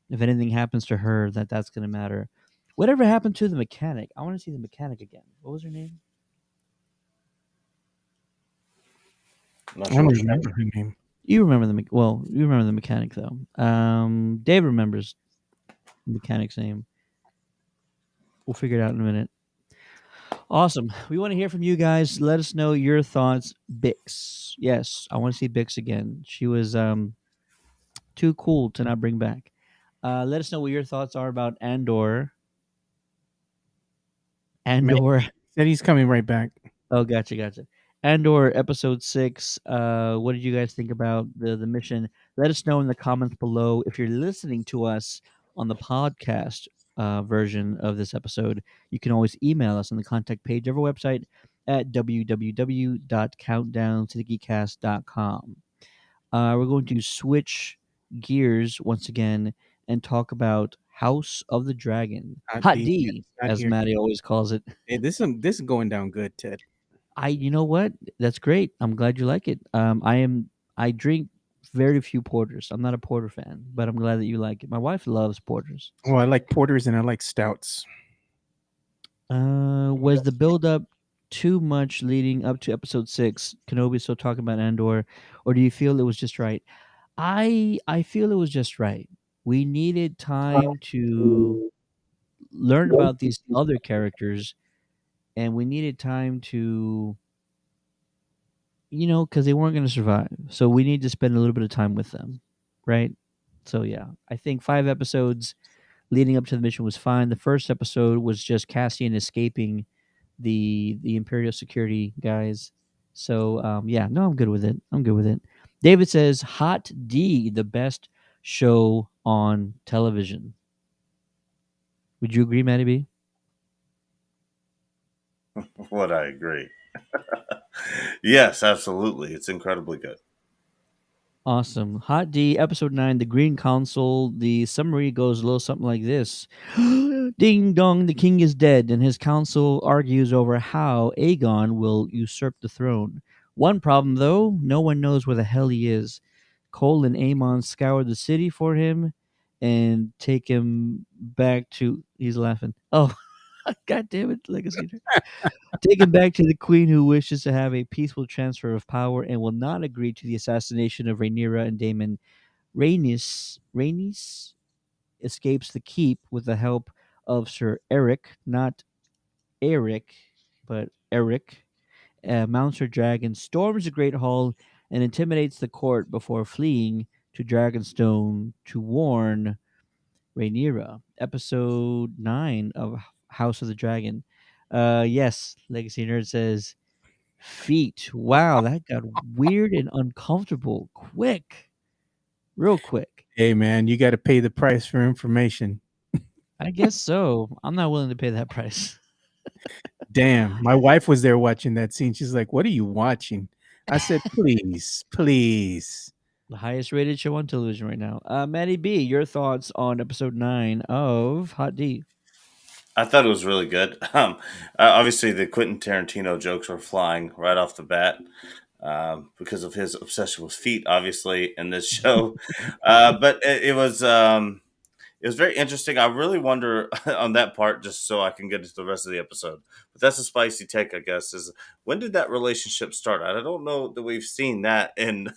if anything happens to her that's going to matter. Whatever happened to the mechanic? I want to see the mechanic again. What was her name? I'm not I sure don't what you're remember her name. You remember you remember the mechanic though. Dave remembers the mechanic's name. We'll figure it out in a minute. Awesome. We want to hear from you guys. Let us know your thoughts. Bix. Yes, I want to see Bix again. She was too cool to not bring back. Let us know what your thoughts are about Andor. Andor. Said he's coming right back. Oh, gotcha. Andor episode 6. What did you guys think about the mission? Let us know in the comments below. If you're listening to us on the podcast version of this episode, you can always email us on the contact page of our website at www.countdowntothegeekcast.com. We're going to switch gears once again and talk about House of the Dragon. Hot D, Not as here. Maddie always calls it. Hey, this is going down good, Ted. You know what? That's great. I'm glad you like it. I drink very few porters. I'm not a porter fan, but I'm glad that you like it. My wife loves porters. Well, I like porters and I like stouts. Was the build up too much leading up to episode 6? Kenobi still talking about Andor, or do you feel it was just right? I feel it was just right. We needed time to learn about these other characters, and we needed time to, because they weren't going to survive. So we need to spend a little bit of time with them, right? So yeah, I think 5 episodes leading up to the mission was fine. The first episode was just Cassian escaping the Imperial security guys. So yeah, no, I'm good with it. David says Hot D, the best show on television. Would you agree, Matty B? Would I agree? Yes, absolutely. It's incredibly good. Awesome. Hot D, episode 9, The Green Council. The summary goes a little something like this. Ding dong, the king is dead, and his council argues over how Aegon will usurp the throne. One problem, though, no one knows where the hell he is. Cole and Aemon scour the city for him and take him back to. He's laughing. Oh, God damn it, Legacy. Take him back to the queen, who wishes to have a peaceful transfer of power and will not agree to the assassination of Rhaenyra and Daemon. Rhaenys escapes the keep with the help of Sir Eric, not Eric, but Eric, mounts her dragon, storms the Great Hall, and intimidates the court before fleeing to Dragonstone to warn Rhaenyra. Episode 9 of House of the Dragon. Yes, Legacy Nerd says feet. Wow, that got weird and uncomfortable quick. Real quick. Hey, man, you got to pay the price for information. I guess so. I'm not willing to pay that price. Damn, my wife was there watching that scene. She's like, "What are you watching?" I said, "Please, please." The highest rated show on television right now. Maddie B, your thoughts on episode 9 of Hot D? I thought it was really good. Obviously, the Quentin Tarantino jokes were flying right off the bat because of his obsession with feet, obviously, in this show. But it was very interesting. I really wonder on that part, just so I can get into the rest of the episode. But that's a spicy take, I guess. Is when did that relationship start? I don't know that we've seen that in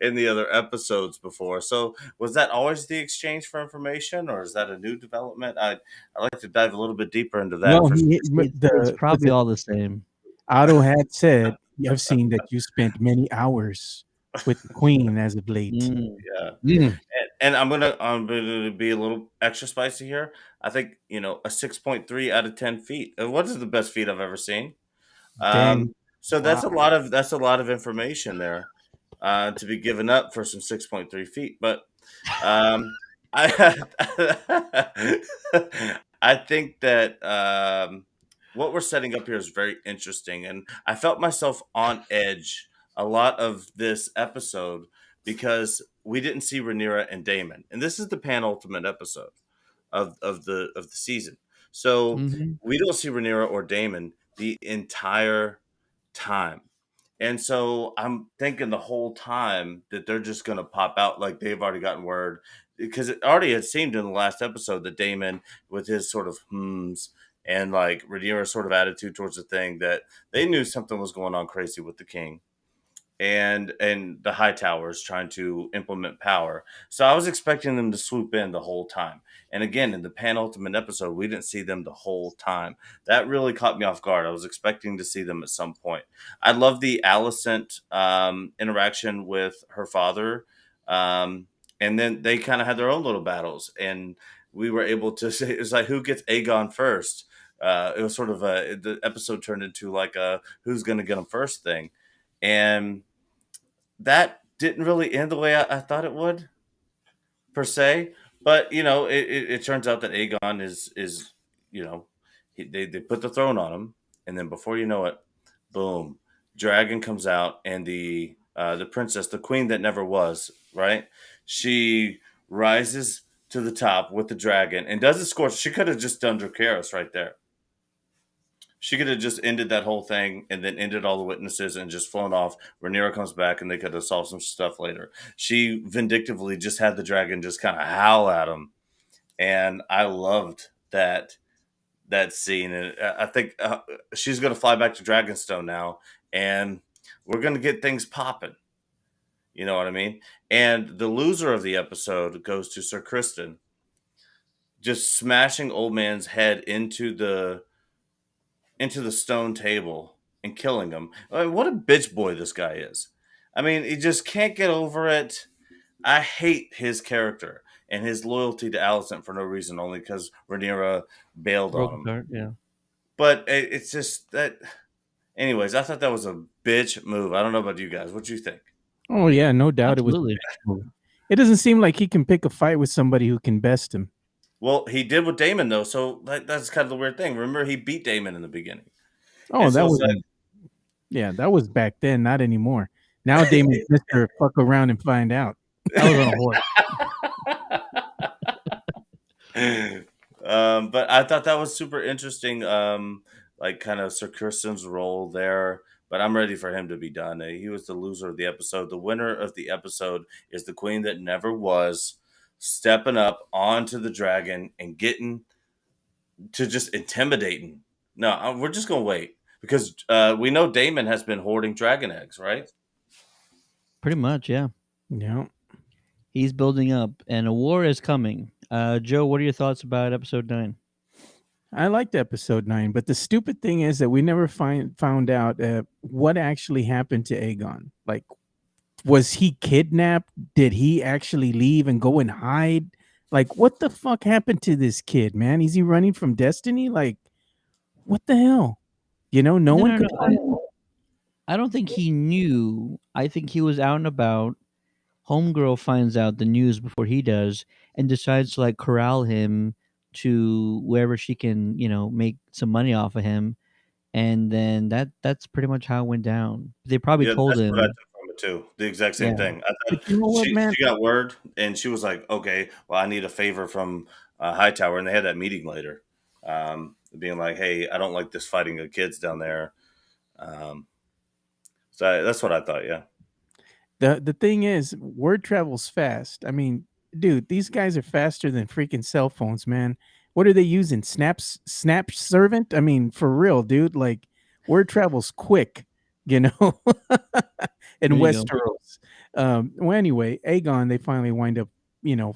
in the other episodes before. So was that always the exchange for information, or is that a new development? I'd like to dive a little bit deeper into that. Well, For It's the was probably it all the same. Otto had said, "I've seen that you spent many hours with the queen as of late." Mm. yeah, Mm. and I'm gonna be a little extra spicy here. I think a 6.3 out of 10 feet. What is the best feet I've ever seen? Um, Damn! so Wow. that's a lot of information there to be given up for some 6.3 feet. But I I think that what we're setting up here is very interesting, and I felt myself on edge a lot of this episode because we didn't see Rhaenyra and Daemon, and this is the penultimate episode of the season. So Mhm. we don't see Rhaenyra or Daemon the entire time. And so I'm thinking the whole time that they're just going to pop out like they've already gotten word because it already had seemed in the last episode that Damon, with his sort of and like Rhaenyra's sort of attitude towards the thing, that they knew something was going on crazy with the king and the high towers trying to implement power. So I was expecting them to swoop in the whole time. And again, in the penultimate episode, we didn't see them the whole time. That really caught me off guard. I was expecting to see them at some point. I love the Alicent interaction with her father. And then they kind of had their own little battles. And we were able to say, it was like, who gets Aegon first? It was sort of the episode turned into like a who's going to get him first thing. And that didn't really end the way I thought it would, per se. But it turns out that Aegon is they put the throne on him, and then before you know it, boom, dragon comes out, and the princess, the queen that never was, right? She rises to the top with the dragon and does the scorch. She could have just done Dracarys right there. She could have just ended that whole thing and then ended all the witnesses and just flown off. Rhaenyra comes back and they could have solved some stuff later. She vindictively just had the dragon just kind of howl at him, and I loved that scene. And I think she's going to fly back to Dragonstone now, and we're going to get things popping. You know what I mean? And the loser of the episode goes to Sir Kristen, just smashing old man's head into the stone table and killing him. I mean, what a bitch boy this guy is. I mean, he just can't get over it. I hate his character and his loyalty to Alicent for no reason, only because Rhaenyra bailed on Broke him. apart, yeah. But it's just that. Anyways, I thought that was a bitch move. I don't know about you guys. What do you think? Oh yeah, no doubt it was Absolutely. vengeful. It doesn't seem like he can pick a fight with somebody who can best him. Well, he did with Damon though, so that's kind of the weird thing. Remember, he beat Damon in the beginning, Oh, and so that it's was like, that was back then, not anymore. Now Damon's Mr. Fuck around and find out. I was on a horse. But I thought that was super interesting. Like kind of Sir Kirsten's role there. But I'm ready for him to be done. He was the loser of the episode. The winner of the episode is the queen that never was, stepping up onto the dragon and getting to just intimidating. No, we're just gonna wait because we know Damon has been hoarding dragon eggs, right? Pretty much, yeah. Yeah. He's building up, and a war is coming. Joe, what are your thoughts about episode 9? I liked episode 9, but the stupid thing is that we never found out what actually happened to Aegon. Like, was he kidnapped? Did he actually leave and go and hide? Like, what the fuck happened to this kid, man? Is he running from destiny? Like, what the hell? You know, no one could find him. I don't think he knew. I think he was out and about. Homegirl finds out the news before he does and decides to like corral him to wherever she can, make some money off of him. And then that's pretty much how it went down. They probably Yeah, told that's what I him. took from it too. The exact Yeah. same thing. I But thought you know what, man? she got word and she was like, "Okay, well, I need a favor from Hightower," and they had that meeting later, being like, "Hey, I don't like this fighting of kids down there." Um, that's what I thought. Yeah, The thing is, word travels fast. I mean, dude, these guys are faster than freaking cell phones, man. What are they using? Snap servant? I mean, for real, dude. Like, word travels quick, you know. In There you go. Westeros. Well, anyway, Aegon, they finally wind up,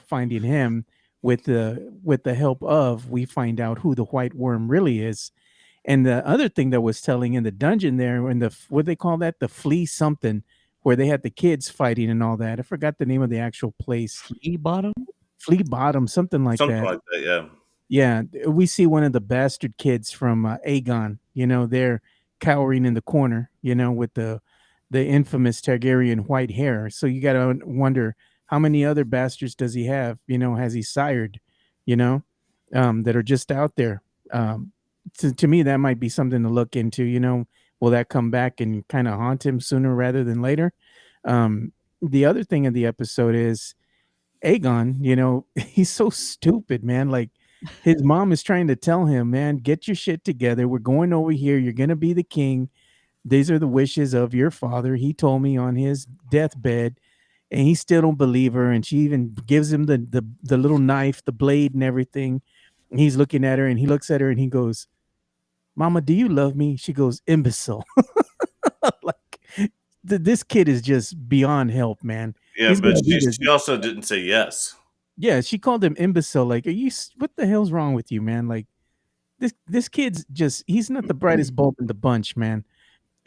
finding him with the help of, we find out who the White Worm really is. And the other thing that was telling in the dungeon there, in the what they call that, the flea something, where they had the kids fighting and all that. I forgot the name of the actual place. Flea bottom? Flea Bottom, something like something that. like that. Yeah, Yeah, we see one of the bastard kids from Aegon. They're cowering in the corner. With the infamous Targaryen white hair. So you got to wonder, how many other bastards does he have? Has he sired? That are just out there. To me, that might be something to look into. Will that come back and kind of haunt him sooner rather than later? The other thing of the episode is Aegon, he's so stupid, man. Like, his mom is trying to tell him, man, get your shit together. We're going over here. You're going to be the king. These are the wishes of your father. He told me on his deathbed, and he still don't believe her. And she even gives him the little knife, the blade and everything. And he's looking at her, and he looks at her and he goes, "Mama, do you love me?" She goes, "Imbecile." Like, this kid is just beyond help, man. yeah, He's but gonna be she also didn't say yes. Yeah, she called him imbecile. Like, what the hell's wrong with you, man? Like, this kid's he's not the brightest bulb in the bunch, man.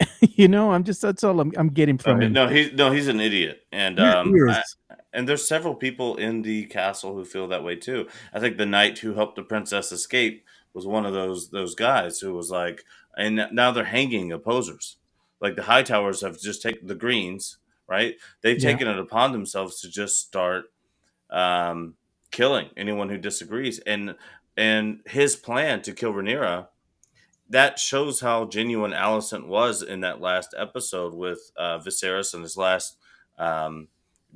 That's all I'm getting from him. He's an idiot, and Yeah, he is. and there's several people in the castle who feel that way too. I think the knight who helped the princess escape was one of those guys who was like, and now they're hanging opposers. Like the Hightowers have just taken the Greens, right? They've Yeah. taken it upon themselves to just start killing anyone who disagrees, and his plan to kill Rhaenyra, that shows how genuine Alicent was in that last episode with Viserys and his last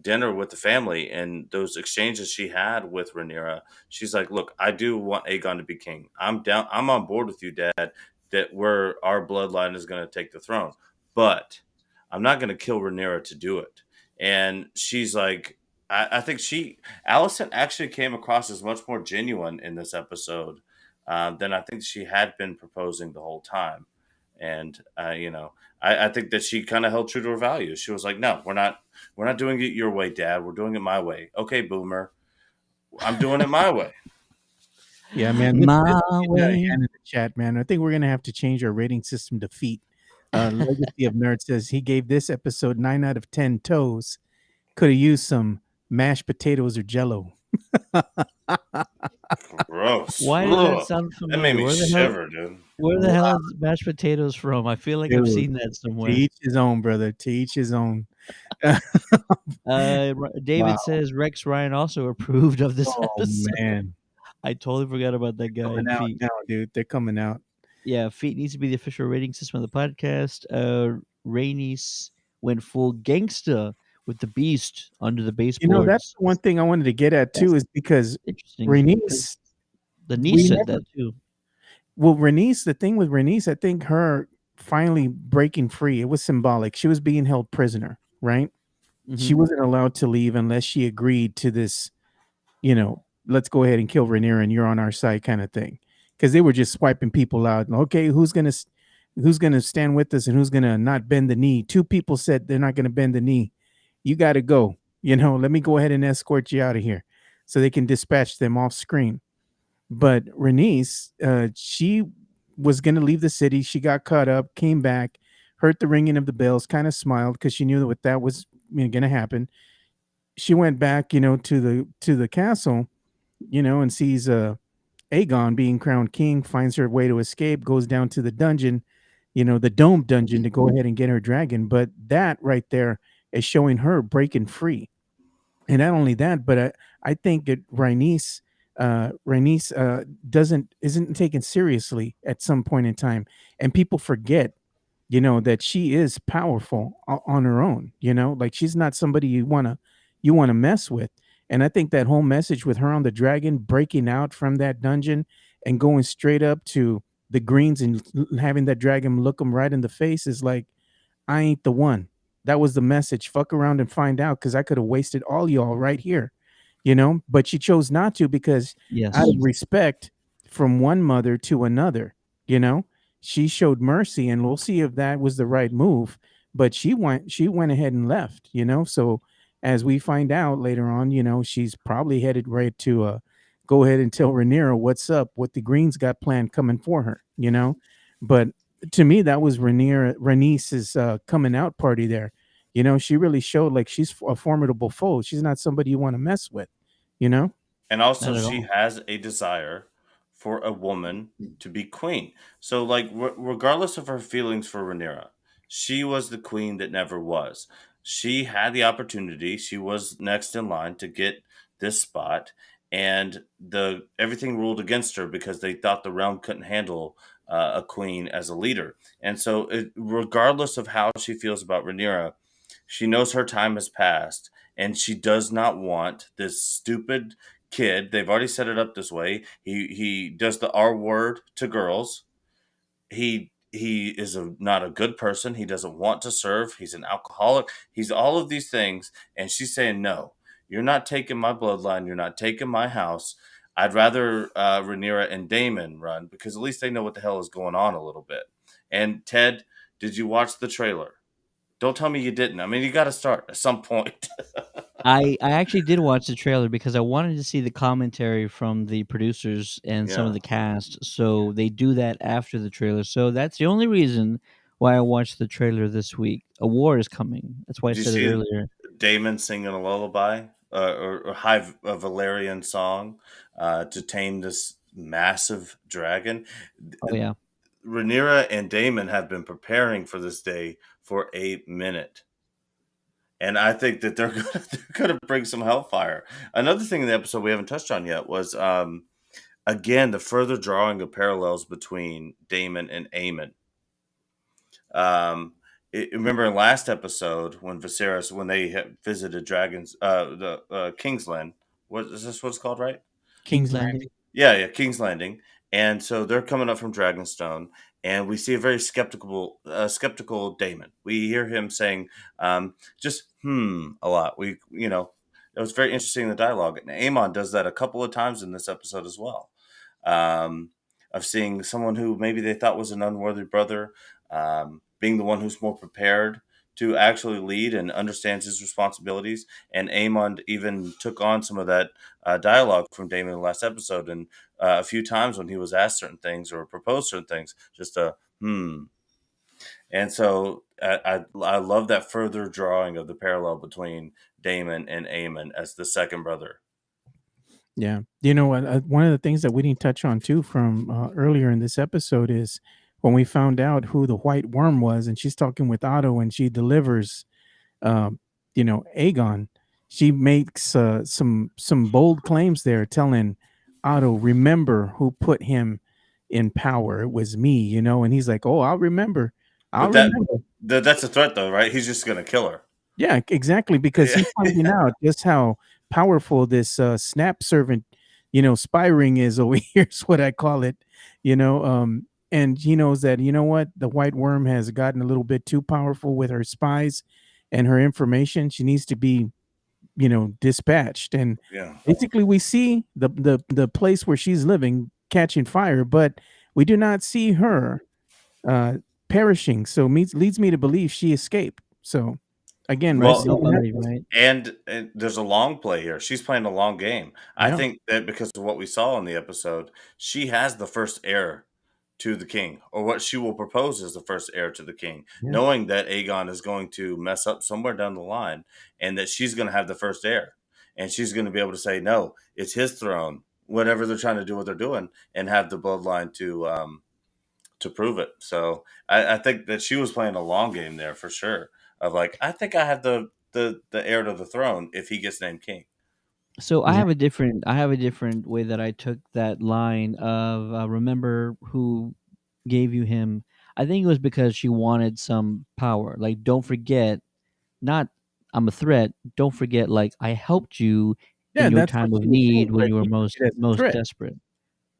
dinner with the family and those exchanges she had with Rhaenyra. She's like, "Look, I do want Aegon to be king. I'm down. I'm on board with you, Dad. That our bloodline is going to take the throne, but I'm not going to kill Rhaenyra to do it." And she's like, I think Alicent actually came across as much more genuine in this episode than I think she had been proposing the whole time. And I think that she kind of held true to her values. She was like, "No, we're not doing it your way, Dad. We're doing it my way." "Okay, Boomer, I'm doing it my way." Yeah, man. My Let's get that way. hand in the chat, man. I think we're gonna have to change our rating system to feet. Legacy of Nerd says he gave this episode 9 out of 10 toes. Could have used some mashed potatoes or Jello. Gross. Why does that Ugh. sound That familiar? made me Where the hell? shiver, dude. Where the hell is mashed potatoes from? I feel like I've Dude, seen that To somewhere. each his own, brother. To each his own. David Wow. says Rex Ryan also approved of this Oh episode. man, I totally forgot about that guy. coming out Feet. now, dude. They're coming out. Yeah, Feet needs to be the official rating system of the podcast. Rainice went full gangsta with the Beast under the That's baseboards. the one thing I wanted to get at That's too, is because interesting because Renice, the niece we said never. that too. Well, Renice, the thing with Renice, I think her finally breaking free, it was symbolic. She was being held prisoner, right? Hmm. She wasn't allowed to leave unless she agreed to this, let's go ahead and kill Rhaenyra and you're on our side kind of thing. Because they were just swiping people out. Okay, who's gonna stand with us and who's gonna not bend the knee? Two people said they're not gonna bend the knee. You got to go. Let me go ahead and escort you out of here, so they can dispatch them off screen. But Renice, she was going to leave the city. She got caught up, came back, heard the ringing of the bells, kind of smiled because she knew that that was going to happen. She went back, to the castle, and sees Aegon being crowned king. Finds her way to escape, goes down to the dungeon, the dome dungeon, to go ahead and get her dragon. But that right there is showing her breaking free. And not only that, but I think that Rhaenys isn't taken seriously at some point in time, and people forget, that she is powerful on her own. Like she's not somebody you wanna mess with. And I think that whole message with her on the dragon, breaking out from that dungeon and going straight up to the Greens and having that dragon look them right in the face is like, I ain't the one. That was the message. Fuck around and find out, because I could have wasted all y'all right here, But she chose not to, because out of Yes. respect from one mother to another, you know, she showed mercy, and we'll see if that was the right move. But she went ahead and left, So as we find out later on, she's probably headed right to go ahead and tell Rhaenyra what's up, what the Greens got planned coming for her. But to me, that was Rhaenys's coming out party there. She really showed like she's a formidable foe. She's not somebody you want to mess with, you know? And also, Not at she all. has a desire for a woman to be queen. So, like, regardless of her feelings for Rhaenyra, she was the queen that never was. She had the opportunity. She was next in line to get this spot, and the everything ruled against her because they thought the realm couldn't handle a queen as a leader. And so, regardless of how she feels about Rhaenyra, she knows her time has passed, and she does not want this stupid kid. They've already set it up this way. He does the R word to girls. He is not a good person. He doesn't want to serve. He's an alcoholic. He's all of these things, and she's saying no. You're not taking my bloodline. You're not taking my house. I'd rather Rhaenyra and Daemon run, because at least they know what the hell is going on a little bit. And Ted, did you watch the trailer? Don't tell me you didn't. I mean, you got to start at some point. I actually did watch the trailer because I wanted to see the commentary from the producers and some Yeah. of the cast. So they do that after the trailer. So that's the only reason why I watched the trailer this week. A war is coming. That's why I Did you said it see earlier. Damon singing a lullaby or high a Valerian song to tame this massive dragon? Oh yeah. Rhaenyra and Damon have been preparing for this day for a minute. And I think that they're gonna bring some hellfire. Another thing in the episode we haven't touched on yet was again the further drawing of parallels between Damon and Aemon. Um, remember in last episode when Viserys, when they visited dragons, the Kingsland. What is this? What it's called, right? King's King's Landing. Landing. Yeah, King's Landing. And so they're coming up from Dragonstone, and we see a very skeptical Damon. We hear him saying, just a lot. It was very interesting in the dialogue. And Aemon does that a couple of times in this episode as well. Um, of seeing someone who maybe they thought was an unworthy brother, being the one who's more prepared to actually lead and understands his responsibilities. And Aemon even took on some of that dialogue from Damon in the last episode, and a few times when he was asked certain things or proposed certain things, just a And so I love that further drawing of the parallel between Damon and Aemon as the second brother. Yeah. One of the things that we didn't touch on too from earlier in this episode is when we found out who the white worm was, and she's talking with Otto, and she delivers um, Aegon, she makes some bold claims there, telling Otto, "Remember who put him in power? It was me," and he's like, "Oh, I'll remember. I'll But that remember." that's a threat, though, right? He's just gonna kill her. Yeah, exactly, because Yeah. he's finding out just how powerful this snap servant, spy ring is over here is what I call it, and he knows that, what, the white worm has gotten a little bit too powerful with her spies and her information. She needs to be, dispatched. And Yeah. basically we see the place where she's living catching fire, but we do not see her uh, perishing. So leads me to believe she escaped. So again, we Right, Well, see what nobody, happens. right? and there's a long play here. She's playing a long game. I Yeah, think that because of what we saw in the episode, she has the first heir to the king, or what she will propose as the first heir to the king, yeah. knowing that Aegon is going to mess up somewhere down the line, and that she's going to have the first heir, and she's going to be able to say, "No, it's his throne." Whatever they're trying to do, what they're doing, and have the bloodline to prove it. So I think that she was playing a long game there for sure. Of like, I think I have the heir to the throne if he gets named king. So Yeah. I have a different way that I took that line of remember who gave you him. I think it was because she wanted some power. Like, don't forget, not I'm a threat. Don't forget, like I helped you Yeah, in your that's what time of she was saying, need when but you were he took most it as a most threat. desperate.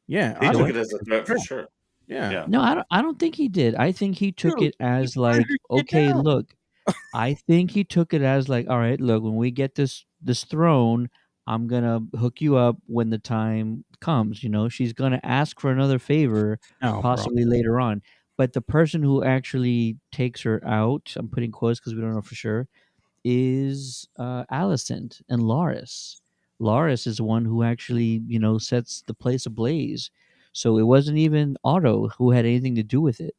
Yeah, He Say Otto took what? it took as it a as threat a for threat. sure. Yeah. Yeah. No, I don't think he did. I think he took Dude, it he's as trying like, to get okay, down. look, I think he took it as like, all right, look, when we get this throne, I'm gonna hook you up when the time comes. She's gonna ask for another favor, No, bro. possibly later on. But the person who actually takes her out, I'm putting quotes because we don't know for sure, is Alicent and Loris. Loris is the one who actually, sets the place ablaze. So it wasn't even Otto who had anything to do with it.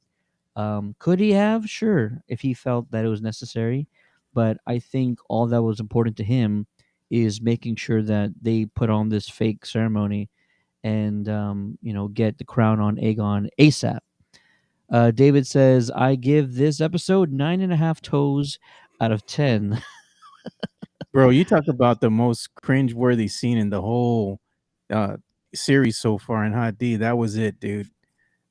Could he have? Sure, if he felt that it was necessary. But I think all that was important to him is making sure that they put on this fake ceremony and, get the crown on Aegon ASAP. David says, I give this episode 9.5 toes out of 10. Bro, you talk about the most cringe-worthy scene in the whole uh series so far in Hot D. That was it, dude.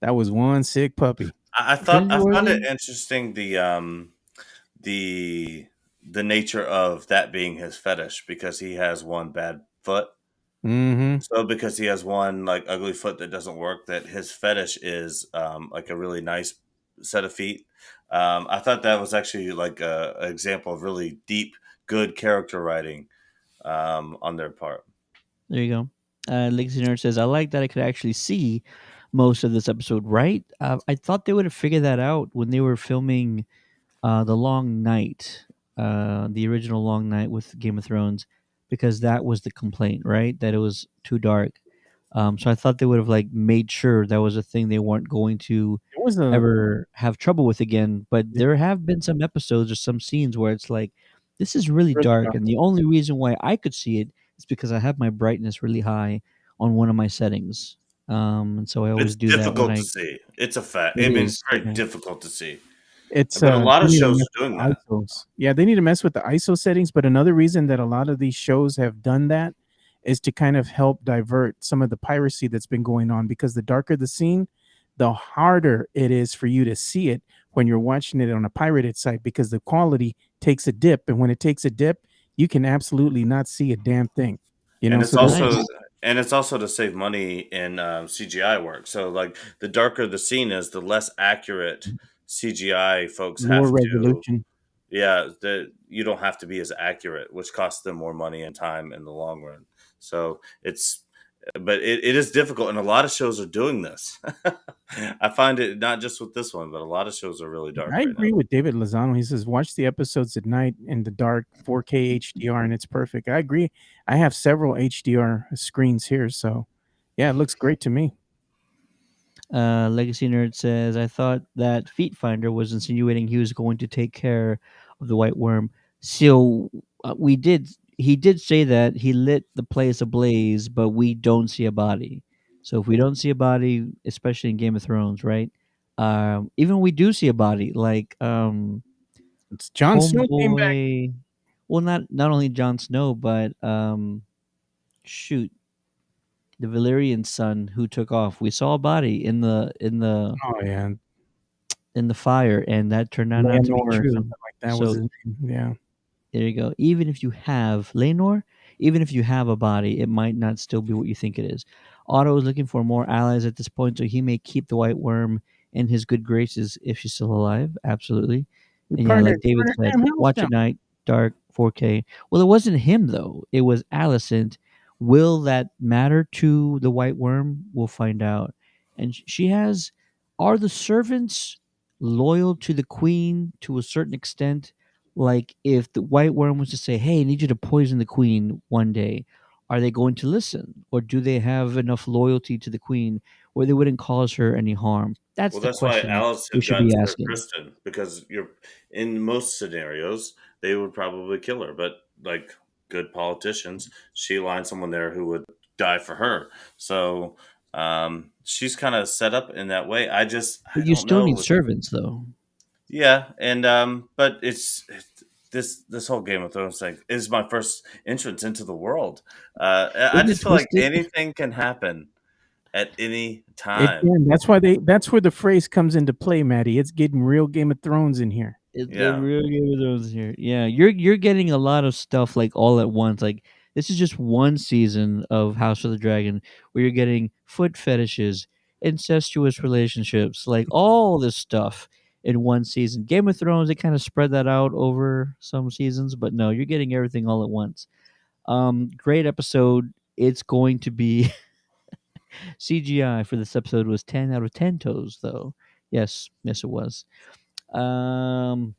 That was one sick puppy. I found it Cringeworthy? interesting the the nature of that being his fetish because he has one bad foot. Mm-hmm. So because he has one like ugly foot that doesn't work, that his fetish is like a really nice set of feet. I thought that was actually like an example of really deep, good character writing on their part. There you go. Legacy Nerd says, I like that I could actually see most of this episode, right? I thought they would have figured that out when they were filming The Long Night, the original Long Night with Game of Thrones, because that was the complaint, right? That it was too dark. So I thought they would have like made sure that was a thing they weren't going to It was a ever have trouble with again. But yeah, there have been some episodes or some scenes where it's like, this is really really dark, dark. and the only reason why I could see it is because I have my brightness really high on one of my settings. And so I It's always do that when difficult to I. see. It's a fact. I It mean, it's is. very Yeah. difficult to see. It's But a lot they of need to shows mess are with doing the that. ISOs. Yeah, they need to mess with the ISO settings, but another reason that a lot of these shows have done that is to kind of help divert some of the piracy that's been going on, because the darker the scene, the harder it is for you to see it when you're watching it on a pirated site, because the quality takes a dip, and when it takes a dip, you can absolutely not see a damn thing. And So it's that's also Nice. and it's also to save money in CGI work. So like the darker the scene is, the less accurate CGI folks lower have to. resolution. Yeah, you don't have to be as accurate, which costs them more money and time in the long run. So but it is difficult, and a lot of shows are doing this. I find it not just with this one, but a lot of shows are really dark I right now. agree with David Lozano. He says, watch the episodes at night in the dark, 4K HDR, and it's perfect. I agree. I have several HDR screens here. So, yeah, it looks great to me. Legacy Nerd says, I thought that Feet Finder was insinuating he was going to take care of the White Worm. So he did say that he lit the place ablaze, but we don't see a body. So if we don't see a body, especially in Game of Thrones, right? Even when we do see a body, like It's Jon Snow came back. homeboy. Well, not only Jon Snow, but shoot, the Valyrian son who took off. We saw a body Oh yeah, in the fire, and that turned out not to be Leonor or true. something like that was So his name. Yeah. there you go. Even if you have Lenor, even if you have a body, it might not still be what you think it is. Otto is looking for more allies at this point, so he may keep the White Worm in his good graces if she's still alive. Absolutely. We And yeah, like David partner said, damn house watch down. at night, dark, 4K. Well, it wasn't him though. It was Alicent. Will that matter to the White Worm? We'll find out. And she has. Are the servants loyal to the Queen to a certain extent? Like if the White Worm was to say, "Hey, I need you to poison the Queen one day," are they going to listen, or do they have enough loyalty to the Queen where they wouldn't cause her any harm? That's Well, the that's why question Alice we had should gotten be to her asking. Kristen, because you're in most scenarios they would probably kill her, but like good politicians, she lined someone there who would die for her. So she's kind of set up in that way. I But you don't still know need with servants, though. yeah, and but this whole Game of Thrones thing is my first entrance into the world. I Isn't it just feel like twisted? anything can happen at any It time. can. That's where the phrase comes into play, Maddie. It's getting real Game of Thrones in here. It's getting Yeah. real Game of Thrones here. Yeah, you're getting a lot of stuff like all at once. Like this is just one season of House of the Dragon where you're getting foot fetishes, incestuous relationships, like all this stuff in one season. Game of Thrones, they kind of spread that out over some seasons, but no, you're getting everything all at once. Great episode. It's going to be CGI for this episode was 10 out of 10 toes though. Yes, it was. Um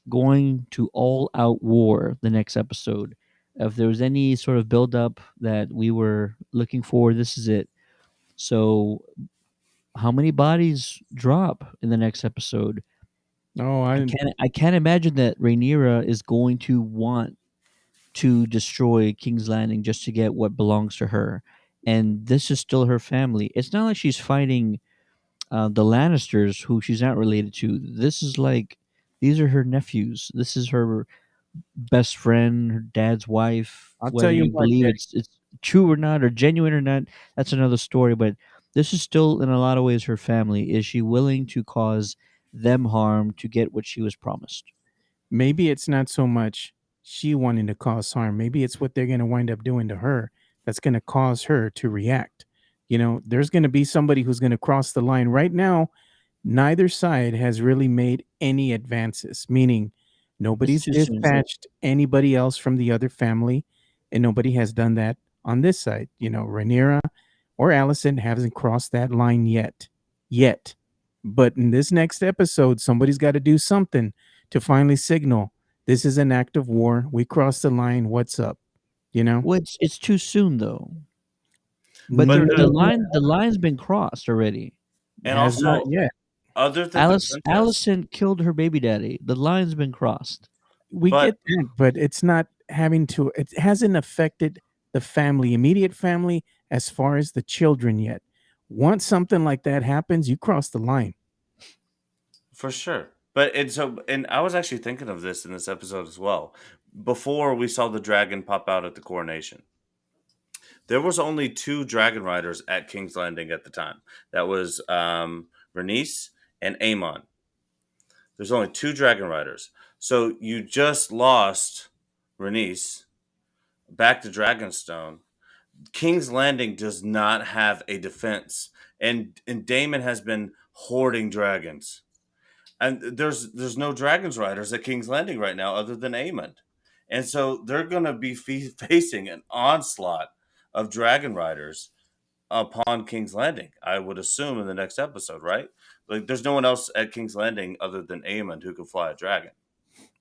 Going to all out war the next episode. If there was any sort of build up that we were looking for, this is it. So, how many bodies drop in the next episode? Oh, I can't imagine that Rhaenyra is going to want to destroy King's Landing just to get what belongs to her. And this is still her family. It's not like she's fighting the Lannisters, who she's not related to. This is like these are her nephews. This is her best friend, her dad's wife. I'll tell Whether you you what, believe Daddy. it's true or not, or genuine or not, that's another story. But this is still, in a lot of ways, her family. Is she willing to cause them harm to get what she was promised? Maybe it's not so much she wanting to cause harm. Maybe it's what they're going to wind up doing to her that's going to cause her to react. There's going to be somebody who's going to cross the line. Right now, neither side has really made any advances, meaning It's nobody's too soon. dispatched anybody else from the other family, and nobody has done that on this side. Rhaenyra or Allison hasn't crossed that line yet. Yet. But in this next episode, somebody's got to do something to finally signal this is an act of war. We crossed the line. What's up? Well, it's too soon though. But But the line's been crossed already. and Has not also, yet. other than the princess, Allison killed her baby daddy. The line's been crossed. We but get that, but it's not having to. It hasn't affected the family, immediate family, as far as the children yet. Once something like that happens, you cross the line. for sure. And I was actually thinking of this in this episode as well. Before we saw the dragon pop out at the coronation, there was only two dragon riders at King's Landing at the time. That was Rhaenys and Aemon. There's only two dragon riders. So you just lost Rhaenys back to Dragonstone. King's Landing does not have a defense, and Daemon has been hoarding dragons. And there's no dragons riders at King's Landing right now other than Aemon. And so they're going to be facing an onslaught of dragon riders upon King's Landing, I would assume, in the next episode, right? Like, there's no one else at King's Landing other than Aemon who can fly a dragon.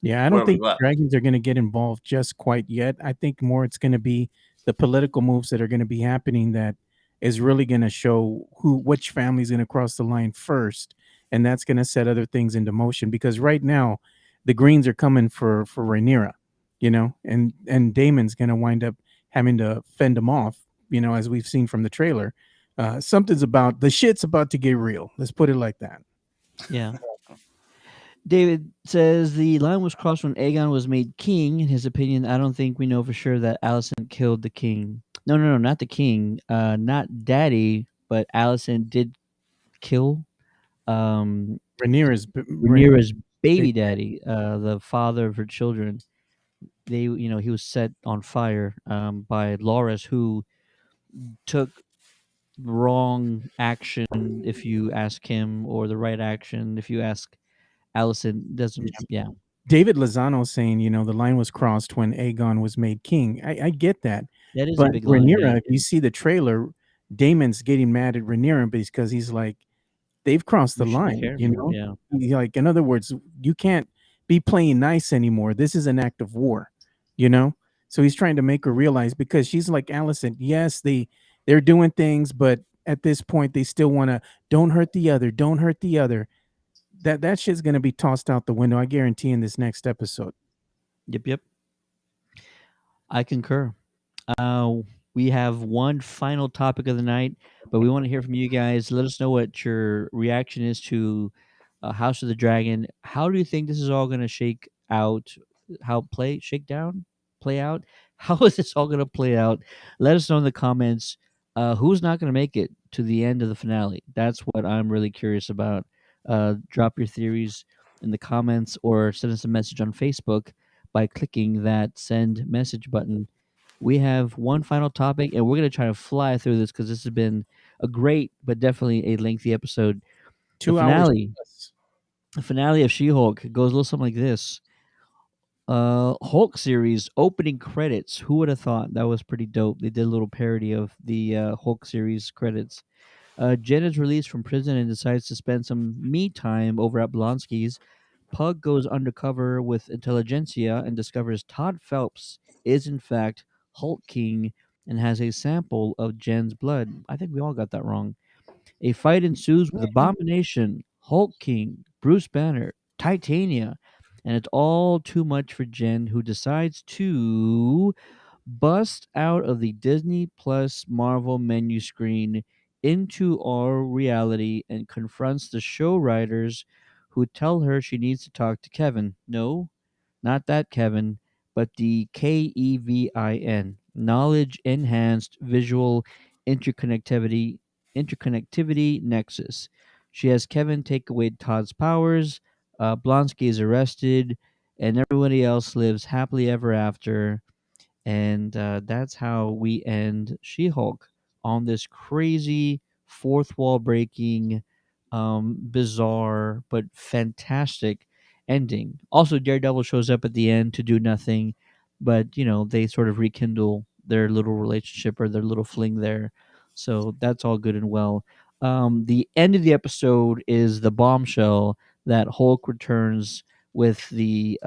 Yeah, I What don't are we think left? dragons are going to get involved just quite yet. I think more it's going to be the political moves that are going to be happening that is really going to show which family is going to cross the line first, and that's going to set other things into motion. Because right now, the Greens are coming for Rhaenyra, and Damon's going to wind up having to fend them off, as we've seen from the trailer. The shit's about to get real. Let's put it like that. Yeah. David says the line was crossed when Aegon was made king. In his opinion, I don't think we know for sure that Alicent killed the king. No, no, no, not the king. Not Daddy, but Alicent did kill um Rhaenyra's right. Rhaenyra's Big baby daddy, the father of her children. They, he was set on fire by Loras, who took wrong action if you ask him, or the right action if you ask Allison. Doesn't, yeah, David Lozano saying, the line was crossed when Aegon was made king. I get that. that is a But big line. Yeah, Rhaenyra, if you see the trailer, Damon's getting mad at Rhaenyra because he's like, they've crossed the you should be line, careful. Yeah, Like, in other words, you can't be playing nice anymore. This is an act of war, you know? So he's trying to make her realize, because she's like, Allison, yes, they're doing things, but at this point they still want to, don't hurt the other, don't hurt the other. That shit's gonna be tossed out the window, I guarantee, in this next episode. yep, yep. I concur. Uh, we have one final topic of the night, but we want to hear from you guys. Let us know what your reaction is to House of the Dragon. How do you think this is all going to shake out? Shake down, play out? How is this all going to play out? Let us know in the comments. Who's not going to make it to the end of the finale? That's what I'm really curious about. Drop your theories in the comments, or send us a message on Facebook by clicking that send message button. We have one final topic, and we're going to try to fly through this because this has been a great but definitely a lengthy episode. The 2 hours finale, plus. the finale of She-Hulk goes a little something like this. Hulk series opening credits. Who would have thought? That was pretty dope. They did a little parody of the Hulk series credits. Jen is released from prison and decides to spend some me time over at Blonsky's. Pug goes undercover with intelligentsia and discovers Todd Phelps is in fact Hulk King and has a sample of Jen's blood. I think we all got that wrong. A fight ensues with Abomination, Hulk King, Bruce Banner, Titania, and it's all too much for Jen, who decides to bust out of the Disney Plus Marvel menu screen into our reality and confronts the show writers, who tell her she needs to talk to Kevin. No, not that Kevin, but the KEVIN, Knowledge Enhanced Visual Interconnectivity Nexus. She has Kevin take away Todd's powers. Blonsky is arrested, and everybody else lives happily ever after. And that's how we end She Hulk, on this crazy fourth wall breaking, bizarre, but fantastic ending. Also, Daredevil shows up at the end to do nothing, but they sort of rekindle their little relationship or their little fling there. So that's all good and well. The end of the episode is the bombshell that Hulk returns with the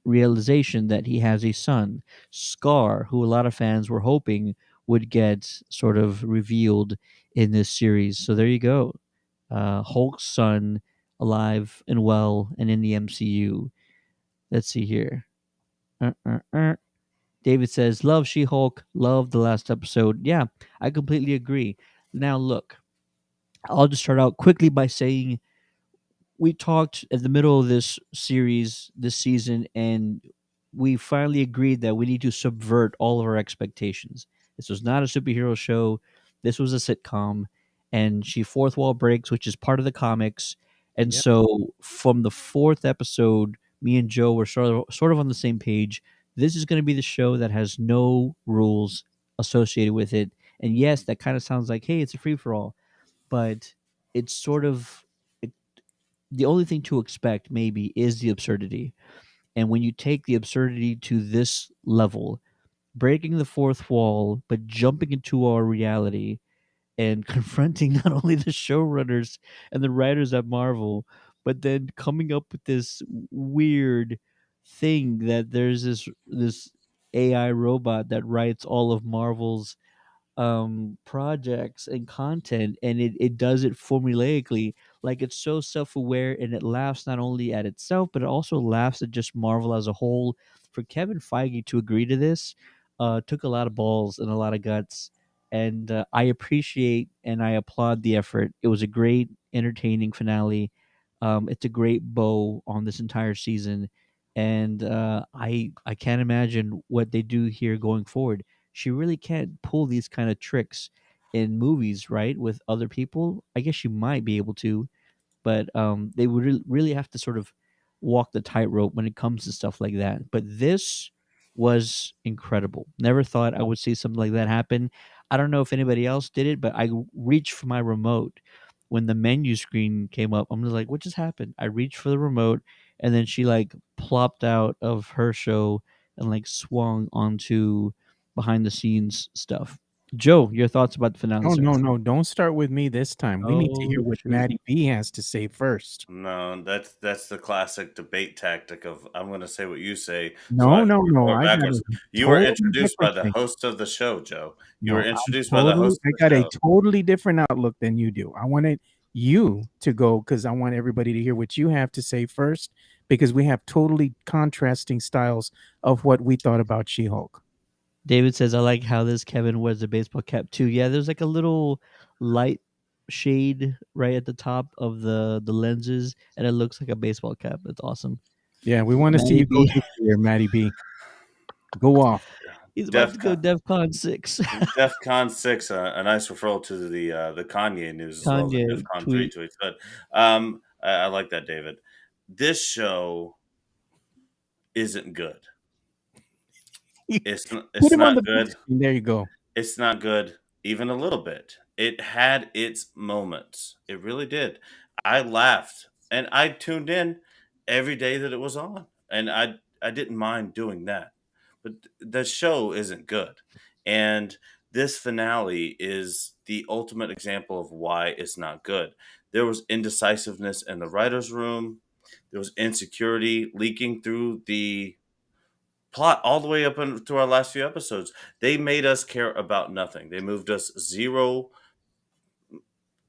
realization that he has a son, Scar, who a lot of fans were hoping would get sort of revealed in this series. So there you go. Hulk's son, alive and well and in the MCU. Let's see here. Uh, uh, uh. David says, love She Hulk, love the last episode. Yeah, I completely agree. Now, look, I'll just start out quickly by saying we talked at the middle of this series this season, and we finally agreed that we need to subvert all of our expectations. This was not a superhero show. This was a sitcom, and she fourth wall breaks, which is part of the comics. And Yep. so from the fourth episode, me and Joe were sort of on the same page. This is going to be the show that has no rules associated with it. And yes, that kind of sounds like, hey, it's a free for all, but it's sort of, the only thing to expect maybe is the absurdity. And when you take the absurdity to this level, breaking the fourth wall, but jumping into our reality and confronting not only the showrunners and the writers at Marvel, but then coming up with this weird thing that there's this AI robot that writes all of Marvel's projects and content, and it does it formulaically, like it's so self-aware, and it laughs not only at itself but it also laughs at just Marvel as a whole. For Kevin Feige to agree to this took a lot of balls and a lot of guts, and I appreciate and I applaud the effort. It was a great entertaining finale. It's a great bow on this entire season, and I can't imagine what they do here going forward. She really can't pull these kind of tricks in movies, right? With other people, I guess she might be able to, but they would really have to sort of walk the tightrope when it comes to stuff like that. But this was incredible. Never thought I would see something like that happen. I don't know if anybody else did it, but I reached for my remote when the menu screen came up. I'm just like, what just happened? I reached for the remote, and then she like plopped out of her show and like swung onto behind the scenes stuff. Joe, your thoughts about the finale, No, sir? no, no. Don't start with me this time. We need to Oh hear what shoot. Maddie B has to say first. No, that's the classic debate tactic of I'm going to say what you say, so I No, can no, no. report I got a backwards. You were totally introduced by different the thing. host of the show, Joe. You were No, introduced by the host I of the got a show. totally different outlook than you do. I wanted you to go because I want everybody to hear what you have to say first because we have totally contrasting styles of what we thought about She-Hulk. David says, I like how this Kevin wears a baseball cap too. Yeah, there's like a little light shade right at the top of the lenses, and it looks like a baseball cap. It's awesome. Yeah, we want to see Matty you go B, nuclear, Maddie B. Go off. he's about to go DefCon, DEFCON 6. DefCon 6, a nice referral to the Kanye news as well, the Kanye DefCon 3 tweet. tweets. But I like that, David. This show isn't good. It's Put it's him on the not big good. screen. There you go. It's not good even a little bit. It had its moments. It really did. I laughed and I tuned in every day that it was on. And I didn't mind doing that. But the show isn't good. And this finale is the ultimate example of why it's not good. There was indecisiveness in the writers' room. There was insecurity leaking through the plot all the way up into our last few episodes. They made us care about nothing. They moved us 0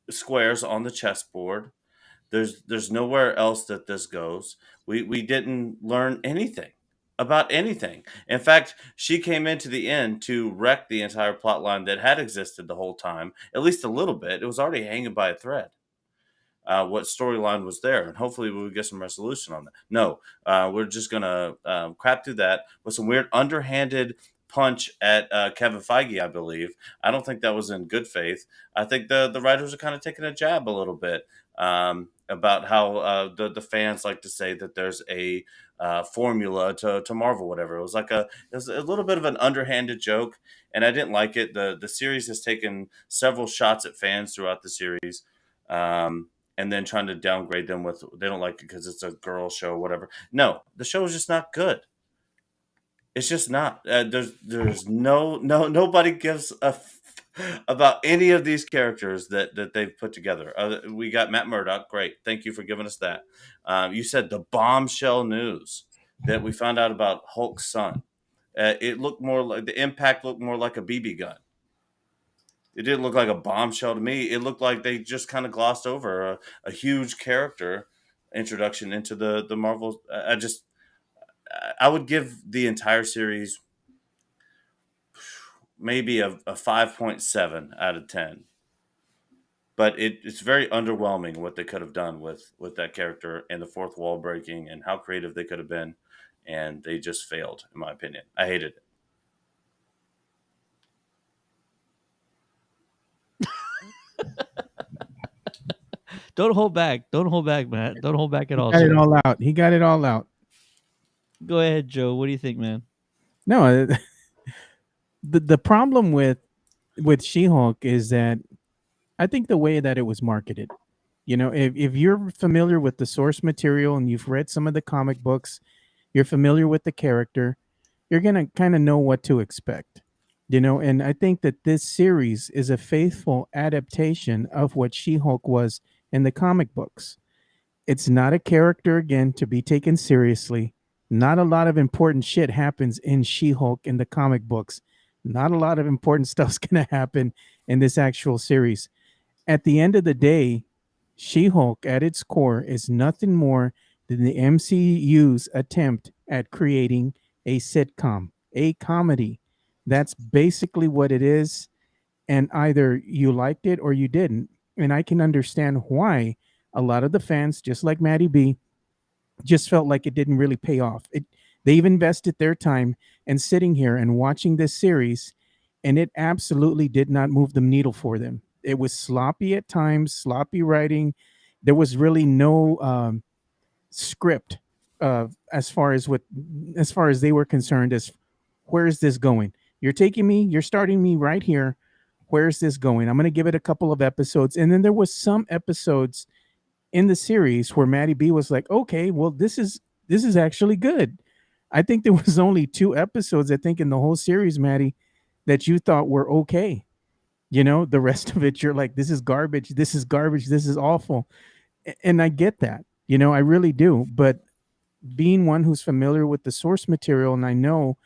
squares on the chessboard. There's nowhere else that this goes. We didn't learn anything about anything. In fact, she came into the end to wreck the entire plot line that had existed the whole time, at least a little bit. It was already hanging by a thread. What storyline was there, and hopefully we'll get some resolution on that. No, we're just gonna crap through that with some weird underhanded punch at Kevin Feige, I believe. I don't think that was in good faith. I think the writers are kind of taking a jab a little bit about how the fans like to say that there's a formula to Marvel, whatever. It was a little bit of an underhanded joke, and I didn't like it. The series has taken several shots at fans throughout the series. And then trying to downgrade them with they don't like it because it's a girl show or whatever. No, the show is just not good. It's just not. There's nobody gives about any of these characters that they've put together. We got Matt Murdock. Great, thank you for giving us that. You said the bombshell news that we found out about Hulk's son. It looked more like the impact looked more like a BB gun. It didn't look like a bombshell to me. It looked like they just kind of glossed over a huge character introduction into the Marvel. I would give the entire series maybe a 5.7 out of 10. But it's very underwhelming what they could have done with that character and the fourth wall breaking and how creative they could have been. And they just failed, in my opinion. I hated it. Don't hold back. Don't hold back, Matt. Don't hold back at all, Got it sir. all out. He got it all out. Go ahead, Joe. What do you think, man? No, the problem with She-Hulk is that I think the way that it was marketed. You know, if you're familiar with the source material and you've read some of the comic books, you're familiar with the character, you're going to kind of know what to expect. You know, and I think that this series is a faithful adaptation of what She-Hulk was in the comic books. It's not a character again to be taken seriously. Not a lot of important shit happens in She-Hulk in the comic books. Not a lot of important stuff's going to happen in this actual series. At the end of the day, She-Hulk at its core is nothing more than the MCU's attempt at creating a sitcom, a comedy. That's basically what it is. And either you liked it or you didn't. And I can understand why a lot of the fans, just like Maddie B, just felt like it didn't really pay off. They've invested their time and sitting here and watching this series, and it absolutely did not move the needle for them. It was sloppy at times, sloppy writing. There was really no script as far as they were concerned. As where is this going? You're starting me right here. Where is this going? I'm going to give it a couple of episodes, and then there was some episodes in the series where Maddie B was like, okay, well, this is actually good. I think there was only 2 episodes, I think, in the whole series, Maddie, that you thought were okay. The rest of it, you're like, this is garbage. This is garbage. This is awful. And I get that. I really do. But being one who's familiar with the source material, and I know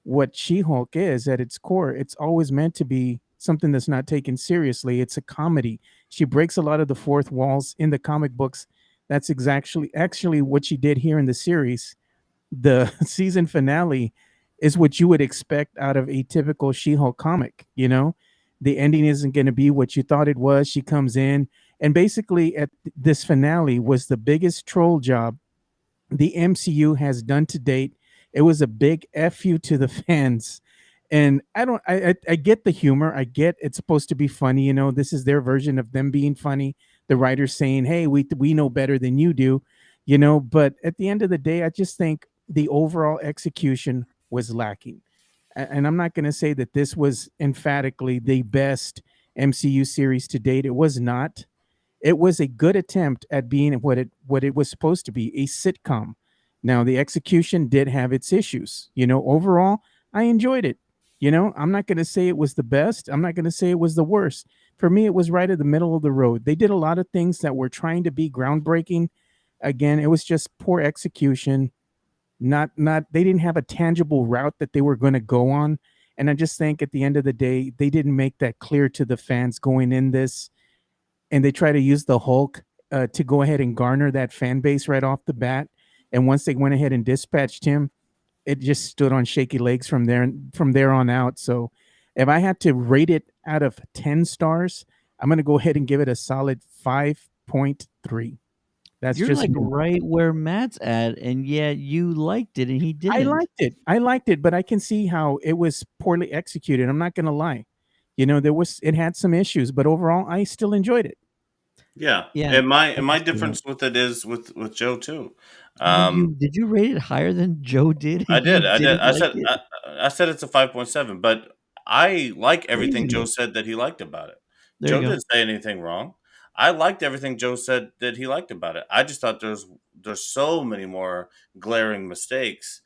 what She-Hulk is at its core, it's always meant to be something that's not taken seriously. It's a comedy. She breaks a lot of the fourth walls in the comic books. That's exactly actually what she did here in the series. The season finale is what you would expect out of a typical She-Hulk comic. The ending isn't going to be what you thought it was. She comes in, and basically at this finale was the biggest troll job the MCU has done to date. It was a big fu to the fans. And I get the humor. I get it's supposed to be funny. This is their version of them being funny. The writers saying, hey, we know better than you do. But at the end of the day, I just think the overall execution was lacking. And I'm not going to say that this was emphatically the best MCU series to date. It was not. It was a good attempt at being what it was supposed to be, a sitcom. Now the execution did have its issues. Overall, I enjoyed it. I'm not going to say it was the best. I'm not going to say it was the worst. For me, it was right at the middle of the road. They did a lot of things that were trying to be groundbreaking. Again, it was just poor execution. Not they didn't have a tangible route that they were going to go on. And I just think at the end of the day, they didn't make that clear to the fans going in this, and they try to use the Hulk to go ahead and garner that fan base right off the bat. And once they went ahead and dispatched him, it just stood on shaky legs from there on out. So if I had to rate it out of 10 stars, I'm going to go ahead and give it a solid 5.3. That's You're just like me. right where Matt's at, and yet you liked it and he I didn't. liked it. I liked it, but I can see how it was poorly executed. I'm not going to lie. It had some issues, but overall, I still enjoyed it. Yeah, Yeah, and my I and can my see that. difference with it is with Joe too. But Um, did you rate it higher than Joe did, I and you did, I did. didn't like it? I said it's a 5.7, but I like everything Joe Craziness. said that he liked about it. There you Joe go. didn't say anything wrong. I liked everything Joe said that he liked about it. I just thought there's so many more glaring mistakes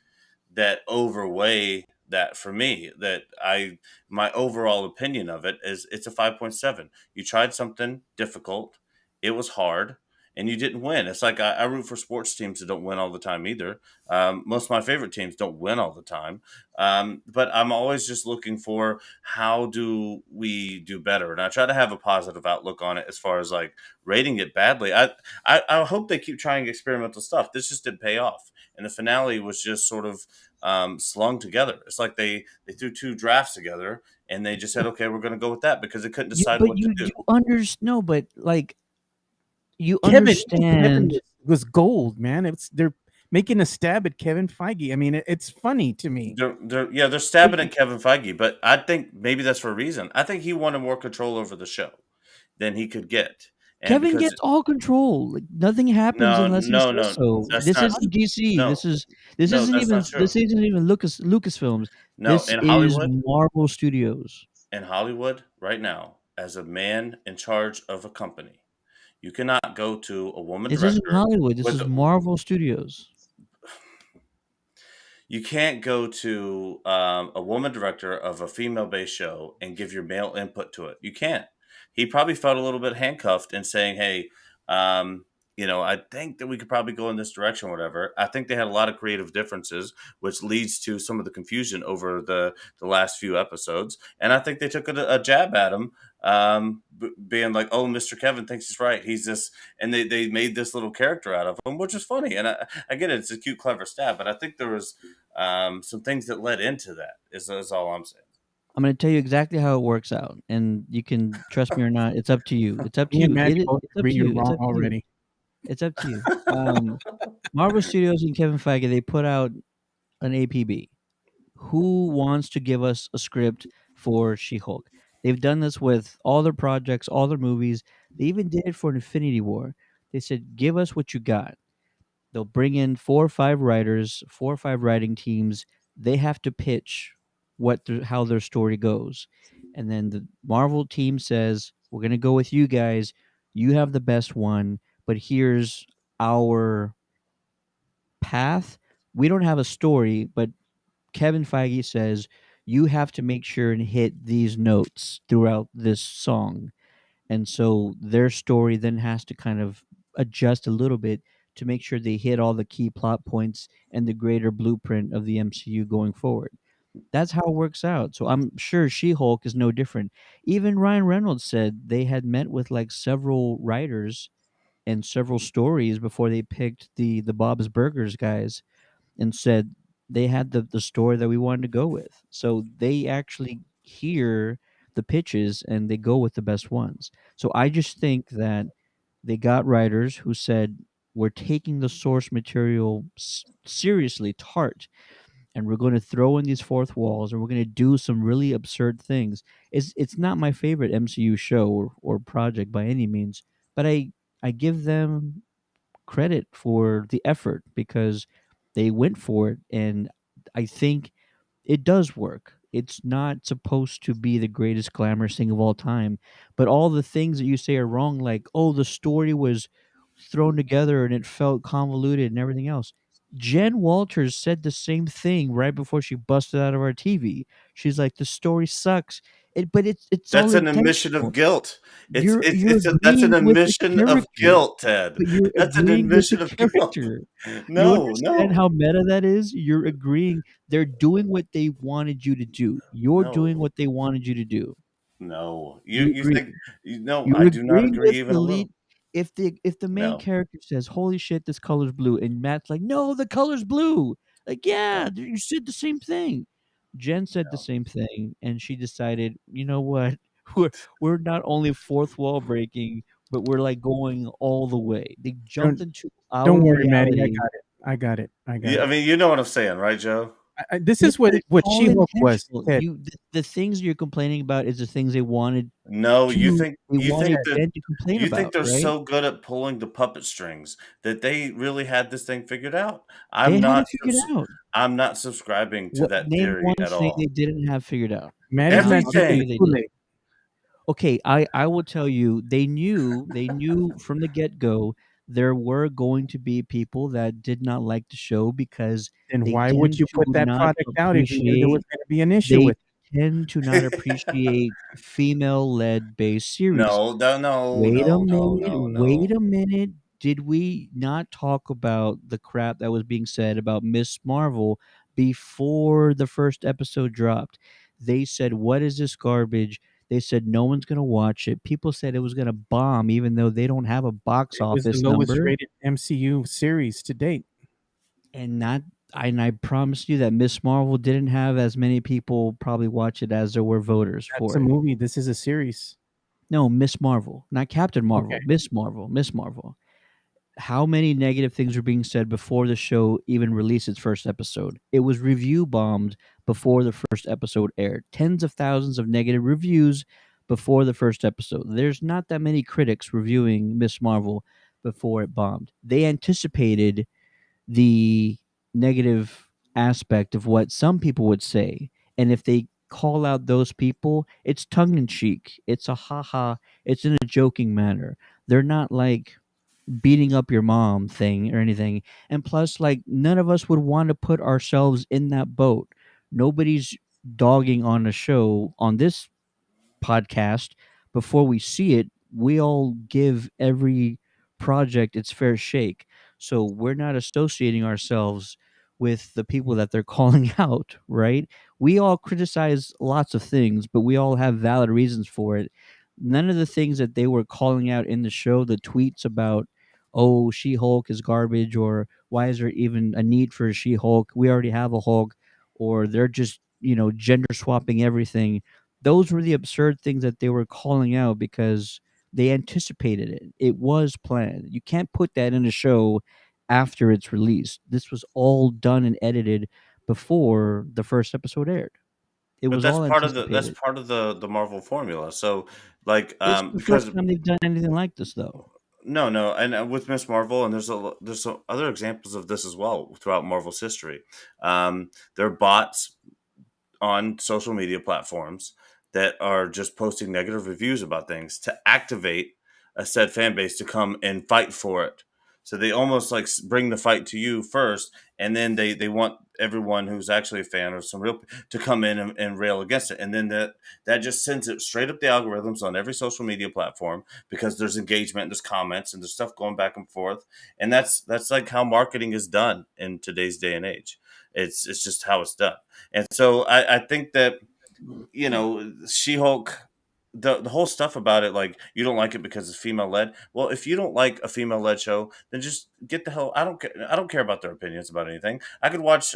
that overweigh that for me, that I my overall opinion of it is it's a 5.7. You tried something difficult, it was hard, and you didn't win. It's like I root for sports teams that don't win all the time either. Most of my favorite teams don't win all the time, but I'm always just looking for how do we do better, and I try to have a positive outlook on it as far as like rating it badly. I hope they keep trying experimental stuff. This just didn't pay off, and the finale was just sort of slung together. It's like they threw 2 drafts together and they just said, okay, we're going to go with that because they couldn't You decide but what to do. you understand. No, but like you Kevin understand. was gold, man. They're making a stab at Kevin Feige. I mean, it's funny to me. They're stabbing at Kevin Feige, but I think maybe that's for a reason. I think he wanted more control over the show than he could get, and Kevin because gets all control. Like nothing happens no, unless he no, says no, so. that's This not isn't DC. no, This no, isn't that's even not true. Lucasfilms. No, This is Marvel Studios. In Hollywood right now, as a man in charge of a company, you cannot go to a woman This isn't director Hollywood. This with is Marvel Studios. you can't go to a woman director of a female-based show and give your male input to it. You can't. He probably felt a little bit handcuffed in saying, "Hey, um, I think that we could probably go in this direction, or whatever." I think they had a lot of creative differences, which leads to some of the confusion over the last few episodes. And I think they took a jab at him, being like, "Oh, Mr. Kevin thinks he's right. He's this," and they made this little character out of him, which is funny. And I get it; it's a cute, clever stab, but I think there was some things that led into that. Is all I'm saying. I'm going to tell you exactly how it works out, and you can trust me or not. It's up to you. It's up to Me and you. Maddie both It's up agree to you're you. It's wrong up to you. already. It's up to you. Marvel Studios and Kevin Feige, they put out an APB. Who wants to give us a script for She-Hulk? They've done this with all their projects, all their movies. They even did it for Infinity War. They said, "Give us what you got." They'll bring in 4 or 5 writers, 4 or 5 writing teams. They have to pitch how their story goes. And then the Marvel team says, "We're going to go with you guys. You have the best one, but here's our path. We don't have a story, but Kevin Feige says you have to make sure and hit these notes throughout this song." And so their story then has to kind of adjust a little bit to make sure they hit all the key plot points and the greater blueprint of the MCU going forward. That's how it works out. So I'm sure She-Hulk is no different. Even Ryan Reynolds said they had met with like several writers and several stories before they picked the Bob's Burgers guys, and said they had the story that we wanted to go with. So they actually hear the pitches and they go with the best ones. So I just think that they got writers who said, "We're taking the source material seriously, tart, and we're going to throw in these fourth walls and we're going to do some really absurd things." It's not my favorite MCU show or project by any means, but I give them credit for the effort because they went for it, and I think it does work. It's not supposed to be the greatest glamorous thing of all time, but all the things that you say are wrong, like, oh, the story was thrown together and it felt convoluted and everything else. Jen Walters said the same thing right before she busted out of our TV. She's like, the story sucks. But it's all That's an admission of intentional. guilt. You're That's an agreeing with the admission of character, guilt, Ted. but you're That's an agreeing with the admission of guilt. character. You No, understand no, how meta that is? You're agreeing they're doing what they wanted you to do. You're doing no, what they wanted you to do. no. You You agree. think no? I You're do not agreeing agree with even the a lead. little. If the main No, character says, "Holy shit, this color's blue," and Matt's like, "No, the color's blue." Like, yeah, no, you said the same thing. Jen said the no. same thing, and she decided, you know what? We're we're not only fourth wall breaking, but we're like going all the way. They jumped Don't into don't our worry, Maddie. I reality. got it. I got it. I got Yeah, I it. mean, you know what I'm saying, right, Joe? This Yeah, is but it's what all She-Hulk was, intentional. Ted. The things you're complaining about is the things they wanted No, to they you think wanted that Jen to complain you think about, they're right? so good at pulling the puppet strings that they really had this thing figured out. They had it figured out. I'm not subscribing to What that name theory one at thing they all. didn't have figured out? Maddie's And not I'll tell drinking Everything. you the they did. Kool-Aid. Okay, I will tell you, they knew from the get-go there were going to be people that did not like the show because Then they why would tend you to put that not product out if you knew there was appreciate going to be an issue they with tend to not appreciate female-led based series. No, no, no, no, no, no, Wait no. a minute. Did we not talk about the crap that was being said about Miss Marvel before the first episode dropped? They said, "What is this garbage?" They said, "No one's going to watch it." People said it was going to bomb, even though they don't have a box it? It was the office lowest number. rated MCU series to date. And not, and I promise you that Miss Marvel didn't have as many people probably watch it as there were voters That's for a it. movie. This is a series. No, Miss Marvel, not Captain Okay. Marvel, Miss Marvel, Miss Marvel. How many negative things were being said before the show even released its first episode? It was review bombed before the first episode aired. Tens of thousands of negative reviews before the first episode. There's not that many critics reviewing Miss Marvel before it bombed. They anticipated the negative aspect of what some people would say. And if they call out those people, it's tongue in cheek. It's a haha. It's in a joking manner. They're not like beating up your mom thing or anything. And plus, like, none of us would want to put ourselves in that boat. Nobody's dogging on a show on this podcast before we see it. We all give every project its fair shake. So we're not associating ourselves with the people that they're calling out, right? We all criticize lots of things, but we all have valid reasons for it. None of the things that they were calling out in the show, the tweets about, oh, She Hulk is garbage, or why is there even a need for a She Hulk? We already have a Hulk, or they're just, gender swapping everything. Those were the absurd things that they were calling out because They anticipated it. It was planned. You can't put that in a show after it's released. This was all done and edited before the first episode aired. It But was all that's anticipated. part of the Marvel formula. So like It's the because first time they've done anything like this, though. no, and with Miss Marvel, and there's some other examples of this as well throughout Marvel's history. There are bots on social media platforms that are just posting negative reviews about things to activate a said fan base to come and fight for it. So they almost like bring the fight to you first, and then they want everyone who's actually a fan or some real to come in and rail against it, and then that just sends it straight up the algorithms on every social media platform because there's engagement, there's comments, and there's stuff going back and forth, and that's like how marketing is done in today's day and age. It's just how it's done. And so I think that, She-Hulk, the whole stuff about it, like you don't like it because it's female led. Well, if you don't like a female led show, then just get the hell. I don't care about their opinions about anything. I could watch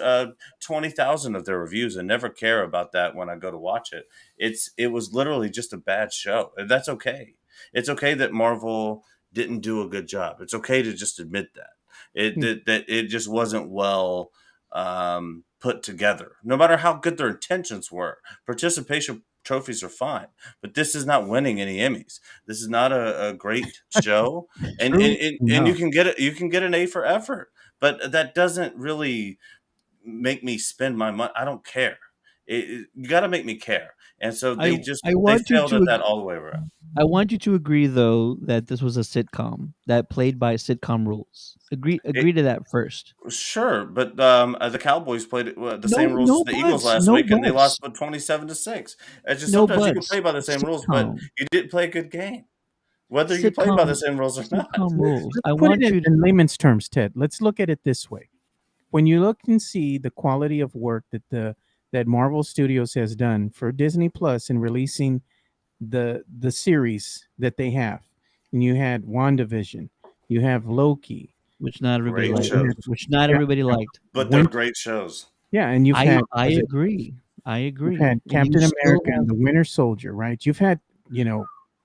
20,000 of their reviews and never care about that when I go to watch it. It was literally just a bad show. And that's okay. It's okay that Marvel didn't do a good job. It's okay to just admit that that it just wasn't well put together. No matter how good their intentions were, participation trophies are fine, but this is not winning any Emmys. This is not a great show, and, True. and you No. can get it. You can get an A for effort, but that doesn't really make me spend my money. I don't care. You got to make me care, and so I I they want you failed to at that all the way around. I want you to agree, though, that this was a sitcom that played by sitcom rules. It, Agree to that first. Sure, but the Cowboys played the No, same rules as no the Eagles buts, last no week, and they lost buts, 27-6. It's just no sometimes you can buts. play by the same rules, but Sitcom, you didn't play a good game, whether you play by the sitcom, same rules or not. sitcom rules. Let's I put it want you. in layman's terms, Ted. Let's look at it this way. When you look and see the quality of work that Marvel Studios has done for Disney Plus in releasing the series that they have, and you had WandaVision, you have Loki, Which not everybody Great liked. you shows, have, Which not yeah, everybody liked. but they're Winter, great shows. yeah, and you've had I was it agree. I you've agree. had And you Captain still America have and the Winter Soldier, right? You've had,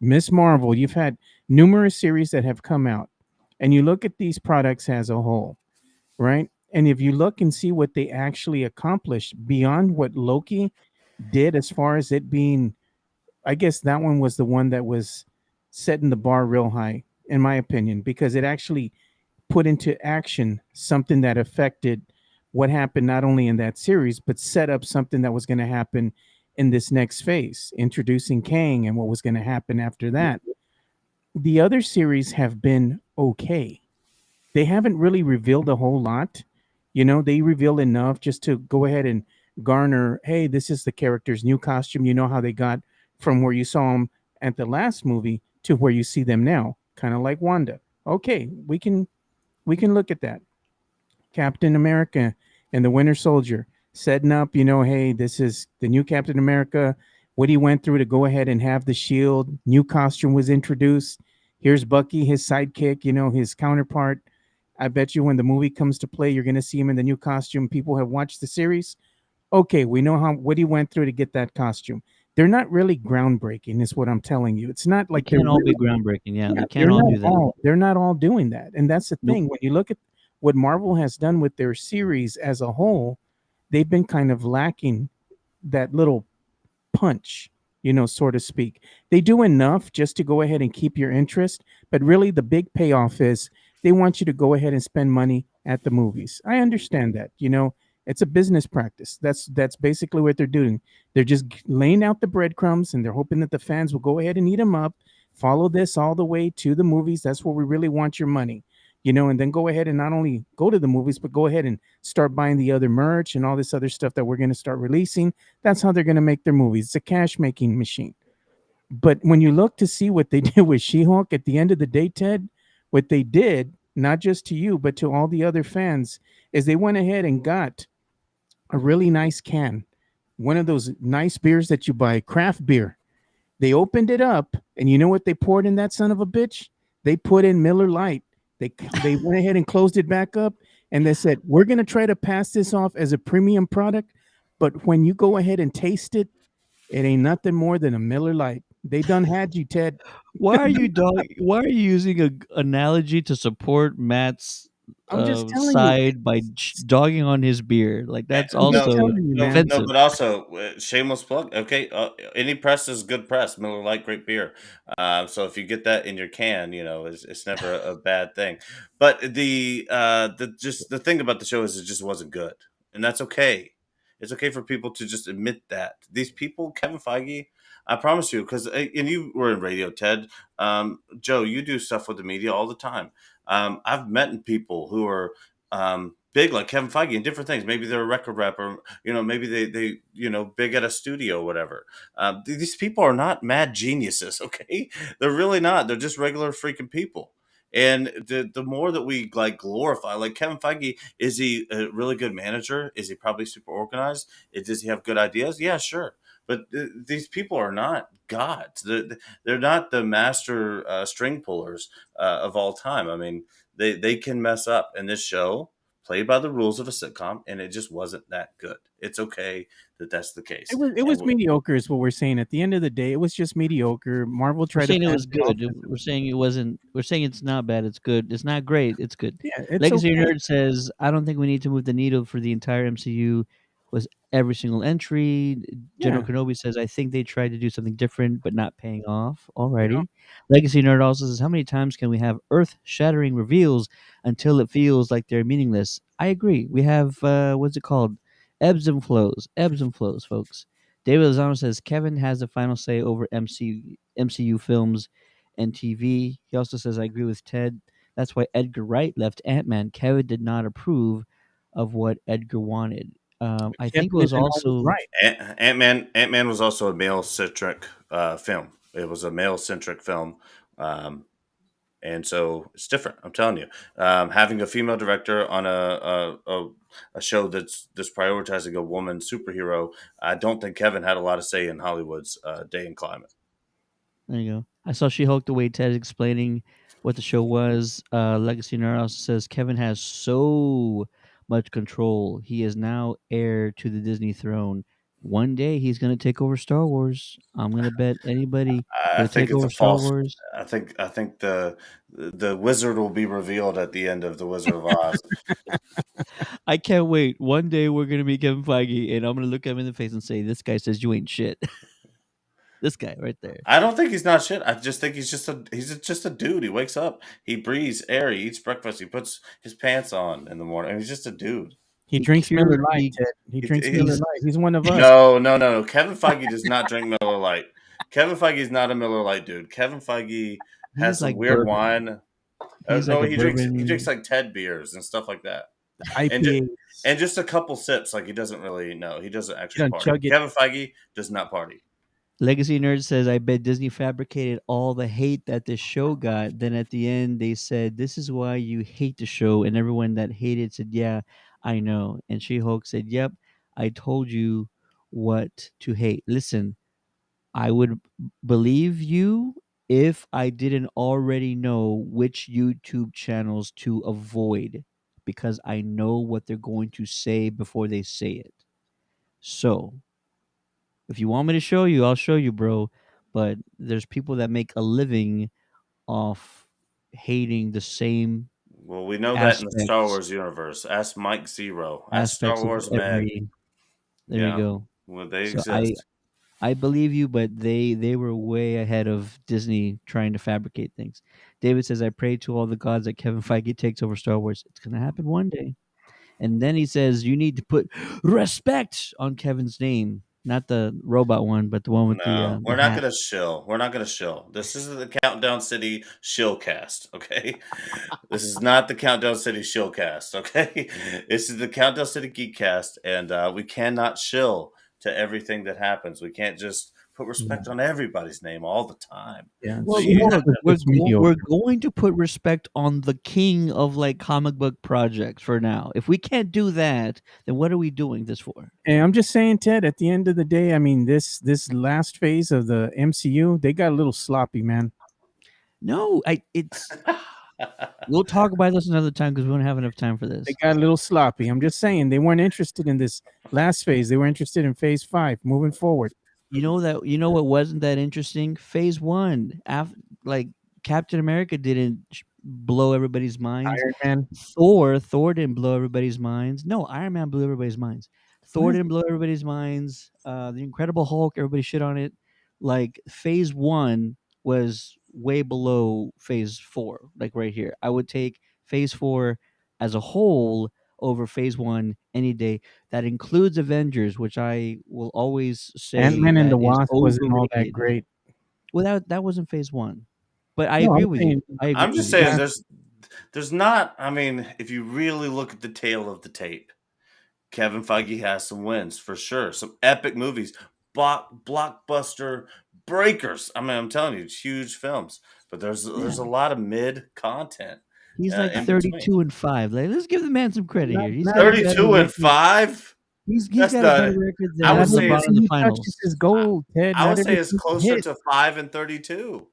Miss Marvel, you've had numerous series that have come out. And you look at these products as a whole, right? And if you look and see what they actually accomplished beyond what Loki did as far as it being, I guess that one was the one that was setting the bar real high, in my opinion, because it actually put into action something that affected what happened not only in that series, but set up something that was going to happen in this next phase, introducing Kang and what was going to happen after that. The other series have been okay. They haven't really revealed a whole lot. They reveal enough just to go ahead and garner, hey, this is the character's new costume. You know how they got from where you saw them at the last movie to where you see them now, kind of like Wanda. Okay, we can look at that. Captain America and the Winter Soldier setting up, hey, this is the new Captain America. What he went through to go ahead and have the shield. New costume was introduced. Here's Bucky, his sidekick, his counterpart. I bet you when the movie comes to play, you're going to see him in the new costume. People have watched the series. Okay, we know what he went through to get that costume. They're not really groundbreaking, is what I'm telling you. It's not they like they're can't all be really, groundbreaking. Yeah, yeah, they can't all do that. they're not all doing that. And that's the Nope. thing. When you look at what Marvel has done with their series as a whole, they've been kind of lacking that little punch, so to speak. They do enough just to go ahead and keep your interest, but really the big payoff is they want you to go ahead and spend money at the movies. I understand that, it's a business practice. That's basically what they're doing. They're just laying out the breadcrumbs and they're hoping that the fans will go ahead and eat them up. Follow this all the way to the movies. That's where we really want your money. And then go ahead and not only go to the movies, but go ahead and start buying the other merch and all this other stuff that we're going to start releasing. That's how they're going to make their movies. It's a cash making machine. But when you look to see what they did with She-Hulk at the end of the day, Ted, what they did, not just to you, but to all the other fans, is they went ahead and got a really nice can, one of those nice beers that you buy, craft beer. They opened it up, and you know what they poured in that son of a bitch? They put in Miller Lite. They went ahead and closed it back up, and they said, we're going to try to pass this off as a premium product, but when you go ahead and taste it, it ain't nothing more than a Miller Lite. They done had you, Ted. Why are you Why are you using a analogy to support Matt's I'm just telling you. side by dogging on his beer? Like that's I'm just No, also telling you, man. no, offensive. but also shameless plug. Okay, any press is good press. Miller Lite, great beer. So if you get that in your can, it's never a bad thing. But the thing about the show is it just wasn't good, and that's okay. It's okay for people to just admit that these people, Kevin Feige. I promise you, because and you were in radio, Ted. Joe, you do stuff with the media all the time. I've met people who are big like Kevin Feige and different things. Maybe they're a record rep, or maybe they big at a studio or whatever. These people are not mad geniuses, okay? They're really not. They're just regular freaking people. And the more that we like glorify, like Kevin Feige, is he a really good manager? Is he probably super organized? Does he have good ideas? Yeah, sure. But these people are not gods. They're not the master string pullers of all time. I mean, they can mess up. And this show played by the rules of a sitcom, and it just wasn't that good. It's okay that that's the case. It was mediocre, is what we're saying. At the end of the day, it was just mediocre. Marvel We're tried to saying it pass was it off. good. We're saying it wasn't. We're saying it's not bad. It's good. It's not great. It's good. Yeah, it's Legacy okay. Nerd says, I don't think we need to move the needle for the entire MCU. Was every single entry. General Yeah, Kenobi says, I think they tried to do something different, but not paying off. you know. Alrighty. Legacy Nerd also says, how many times can we have earth-shattering reveals until it feels like they're meaningless? I agree. We have what's it called? Ebbs and flows, folks. David Lozano says Kevin has the final say over MCU films and TV. He also says, I agree with Ted. That's why Edgar Wright left Ant-Man. Kevin did not approve of what Edgar wanted. I think it Kevin was isn't always also right. Ant-Man was also a male-centric film. It was a male-centric film. And so it's different. I'm telling you, having a female director on a show that's prioritizing a woman superhero, I don't think Kevin had a lot of say in Hollywood's day and climate. there you go. I saw She-Hulk the way Ted explaining what the show was. Legacy Nerd also says Kevin has so much control. He is now heir to the Disney throne. One day he's gonna take over Star Wars. I'm gonna bet anybody I he'll think take it's over a Star false. Wars. I think the wizard will be revealed at the end of the Wizard of Oz. I can't wait. One day we're gonna meet Kevin Feige, and I'm gonna look him in the face and say, "This guy says you ain't shit." This guy right there. I don't think he's not shit. I just think he's just a dude. He wakes up, he breathes air, he eats breakfast, he puts his pants on in the morning, and he's just a dude. He He drinks Miller cured. Lite, Ted. He drinks Miller He's Lite. He's one of us. no. Kevin Feige does not drink Miller Lite. Kevin Feige is not a Miller Lite dude. Kevin Feige He's has some like weird bourbon. wine. He's like No, a he drinks bourbon. like Ted beers and stuff like that, and just, IPAs. and just a couple sips. Like he doesn't really no, he doesn't He actually doesn't party. chug it. Kevin Feige does not party. Legacy Nerd says, I bet Disney fabricated all the hate that this show got. Then at the end, they said, this is why you hate the show. And everyone that hated said, yeah, I know. And She Hulk said, yep, I told you what to hate. Listen, I would believe you if I didn't already know which YouTube channels to avoid because I know what they're going to say before they say it. So if you want me to show you, I'll show you, bro. But there's people that make a living off hating the same Well, we know that in the Star aspects Wars universe. Ask Mike Zero. Ask Star aspects of Wars Meg. every. There you Yeah, go. well, they So I exist. I believe you, but they were way ahead of Disney trying to fabricate things. David says, I pray to all the gods that Kevin Feige takes over Star Wars. It's gonna happen one day. And then he says, you need to put respect on Kevin's name. Not the robot one, but the one with No, the we're not hat. gonna shill. We're not gonna shill. This is the Countdown City Shillcast, okay? This is not the Countdown City Shillcast, okay? This is the Countdown City Geekcast, and we cannot shill to everything that happens. We can't just put respect on everybody's name all the time. Yeah. Well, you look, have to- we're It's mediocre. we're going to put respect on the king of like comic book projects for now. If we can't do that, then what are we doing this for? And I'm just saying, Ted, at the end of the day, I mean, this last phase of the MCU, they got a little sloppy, man. No, it's we'll talk about this another time because we don't have enough time for this. They got a little sloppy. I'm just saying they weren't interested in this last phase. They were interested in phase 5 moving forward. You know what wasn't that interesting? Phase 1, like Captain America didn't blow everybody's minds. Iron Man. Thor didn't blow everybody's minds. No, Iron Man blew everybody's minds. Thor What is didn't blow everybody's minds. The Incredible Hulk, everybody shit on it. Like Phase 1 was way below Phase 4. Like right here, I would take Phase 4 as a whole over Phase 1 any day. That includes Avengers, which I will always say Ant-Man and the that is Wasp wasn't all that overrated. great. Well, that wasn't Phase 1, but I No, agree I'm with you. saying I agree I'm with just you. saying last there's not. I mean, if you really look at the tail of the tape, Kevin Feige has some wins for sure. Some epic movies, blockbuster breakers. I mean, I'm telling you, it's huge films. But Yeah. there's a lot of mid content He's like in between. 32-5. Like, let's give the man some credit not here. He's not got a every, better 32 and record. 5. He's That's got a better the. record I than would not say LeBron it's. in the everything he touches finals. is gold, Ted. I Not would say it's everything's a closer hit. to 5 and 32.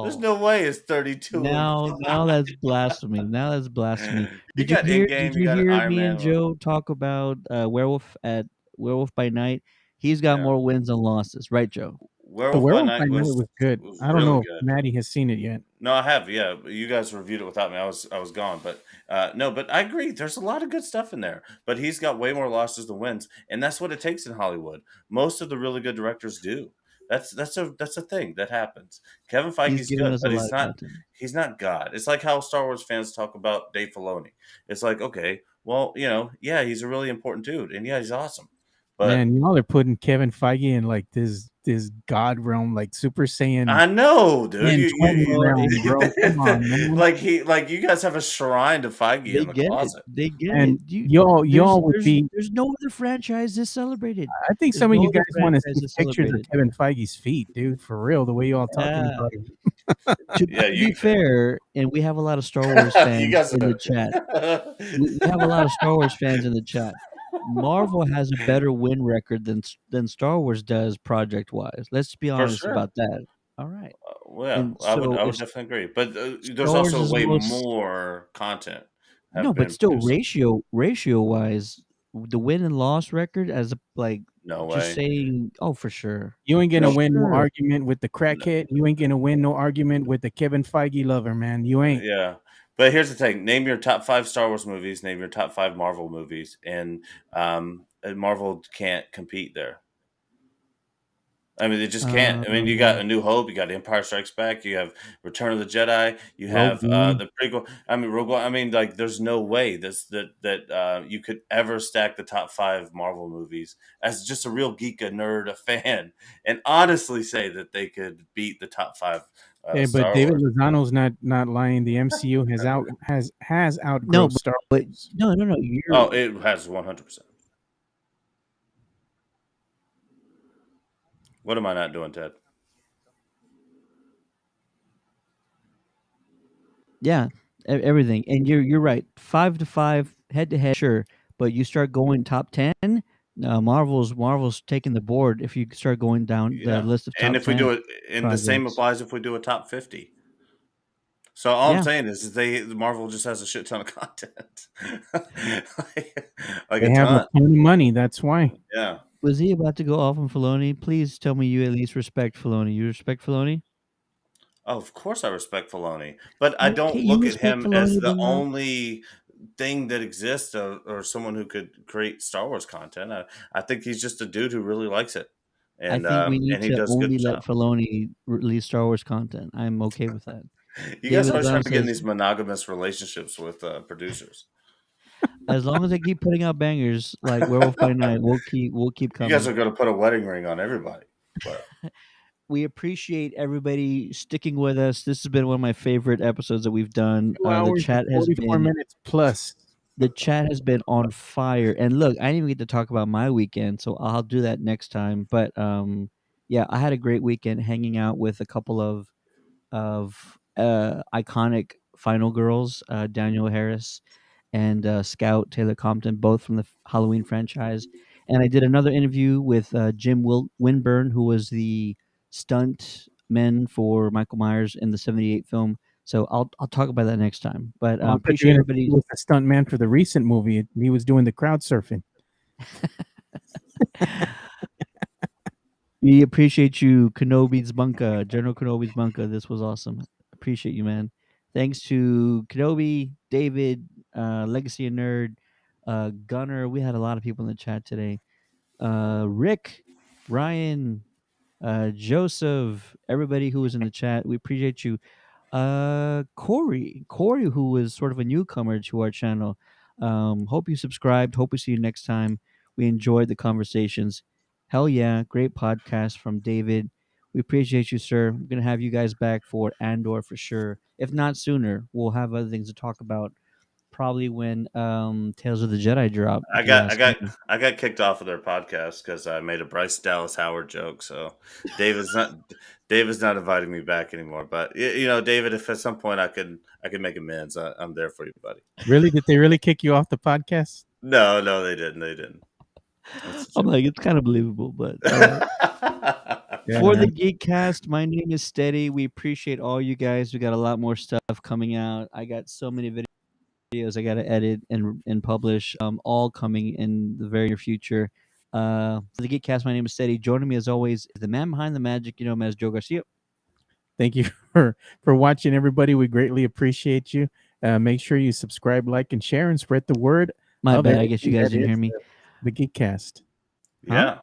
There's Oh, no way it's 32 and now 5. that's blasphemy. Now that's blasphemy. You got Did Endgame, you you got hear Iron me and Man. Joe talk about Werewolf by Night? He's got Yeah, more wins than losses, right, Joe? The Werewolf by Werewolf by Night Night was good. was I don't really know if good. Maddie has seen it yet. No, I have. Yeah, you guys reviewed it without me. I was gone, but no, but I agree. There's a lot of good stuff in there, but he's got way more losses than wins, and that's what it takes in Hollywood. Most of the really good directors do. That's a thing that happens. Kevin He's Feige's given good, us a but lot of content. he's not God. It's like how Star Wars fans talk about Dave Filoni. It's like, okay, well, yeah, he's a really important dude, and yeah, he's awesome, but Man, y'all are putting Kevin Feige in like this god realm, like Super Saiyan I know, dude. 10, 20 Well, realm, bro. Come on, man. like you guys have a shrine to Feige they in the get it. closet. They get it. And y'all would be. There's no other franchise that's celebrated. I think There's some of no you other guys want to franchise see that's pictures of celebrated. Kevin Feige's feet, dude. For real, the way y'all talking Yeah. about him. Yeah, To be you fair, and we have a lot of Star Wars you fans guys in the chat. We have a lot of Star Wars fans in the chat. Marvel has a better win record than Star Wars does project wise. Let's be for honest sure. about that. All right. Well, And I so would if definitely agree. But there's Star Wars also is the way most more content no, have but been still produced. ratio wise, the win and loss record as a like No just way. saying, oh for sure. You ain't gonna For win no sure. argument with the No, crackhead. You ain't gonna win no argument with the Kevin Feige lover, man. You ain't. yeah. But here's the thing: name your top 5 Star Wars movies. Name your top 5 Marvel movies, and Marvel can't compete there. I mean, they just can't. I mean, you got A New Hope, you got Empire Strikes Back, you have Return of the Jedi, you Rogue have One. the prequel. I mean, Rogue One. I mean, like, there's no way that you could ever stack the top 5 Marvel movies as just a real geek, a nerd, a fan, and honestly say that they could beat the top 5 Yeah, but Star David Wars. Lozano's not lying. The MCU has No, outgrown Star but Wars. no, Oh, it has 100%. What am I not doing, Ted? yeah, everything. And you're right. 5-5 head to head, sure. But you start going top 10, Marvel's taking the board if you start going down the Yeah, list of and top if we do 10 it, and the same projects. applies if we do a top 50. So all I'm Yeah. saying is Marvel just has a shit ton of content, like They a have a ton. ton of money. That's why. Yeah. Was he about to go off on Filoni? Please tell me you at least respect Filoni. You respect Filoni? Oh, of course I respect Filoni, but I Okay, don't you look at respect him as Filoni, the but not only thing that exists or someone who could create Star Wars content. I think he's just a dude who really likes it, I think we need and he to does a good only let job. Filoni release Star Wars content. I'm okay with that. You guys David are always trying Dunn to get in says, these monogamous relationships with producers. as long as they keep putting out bangers like Werewolf by Night, we'll keep You guys coming. are going to put a wedding ring on everybody. But We appreciate everybody sticking with us. This has been one of my favorite episodes that we've done. 2 hours and 44 minutes plus. The chat has been on fire. And look, I didn't even get to talk about my weekend, so I'll do that next time. But yeah, I had a great weekend hanging out with a couple of iconic final girls, Daniel Harris and Scout Taylor Compton, both from the Halloween franchise. And I did another interview with Jim Winburn, who was the stunt man for Michael Myers in the '78 film. So I'll talk about that next time. But Oh, I thought you appreciate were gonna say everybody. he was the stunt man for the recent movie. He was doing the crowd surfing. We appreciate you, Kenobi's Bunka, General Kenobi's Bunka. This was awesome. Appreciate you, man. Thanks to Kenobi, David, Legacy and Nerd, Gunner. We had a lot of people in the chat today. Rick, Ryan, Joseph, everybody who was in the chat. We appreciate you. Corey, who was sort of a newcomer to our channel. Hope you subscribed. Hope we see you next time. We enjoyed the conversations. Hell yeah, great podcast from David. We appreciate you, sir. I'm gonna have you guys back for Andor for sure. If not sooner, we'll have other things to talk about. Probably when Tales of the Jedi drop. I If you got I ask got me. I got kicked off of their podcast because I made a Bryce Dallas Howard joke. So David's not David's not inviting me back anymore. But David, if at some point I could make amends, I'm there for you, buddy. Really? Did they really kick you off the podcast? No, they didn't. They didn't. That's a I'm joke. like, it's kind of believable, but all right. For the Yeah. Geekcast, my name is Steady. We appreciate all you guys. We got a lot more stuff coming out. I got so many videos I got to edit and publish. All coming in the very near future. For the Geekcast, my name is Steady. Joining me as always is the man behind the magic. You know him as Joe Garcia. Thank you for watching, everybody. We greatly appreciate you. Make sure you subscribe, like, and share, and spread the word My of bad. I guess you everything guys that didn't hear is me. the Geekcast. Yeah,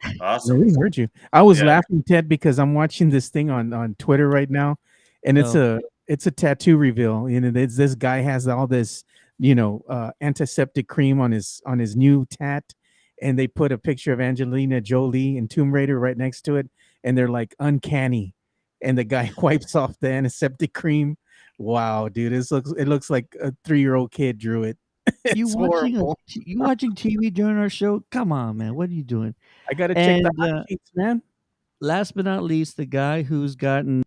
No, awesome. we heard you. I was Yeah. laughing, Ted, because I'm watching this thing on Twitter right now, and it's Oh. a tattoo reveal. This guy has all this, antiseptic cream on his new tat, and they put a picture of Angelina Jolie and Tomb Raider right next to it, and they're like uncanny, and the guy wipes off the antiseptic cream. Wow, dude, it looks like a 3-year-old kid drew it. You It's watching horrible. you watching TV during our show? Come on, man. What are you doing? I gotta check the And hot sheets, man. last but not least, the guy who's gotten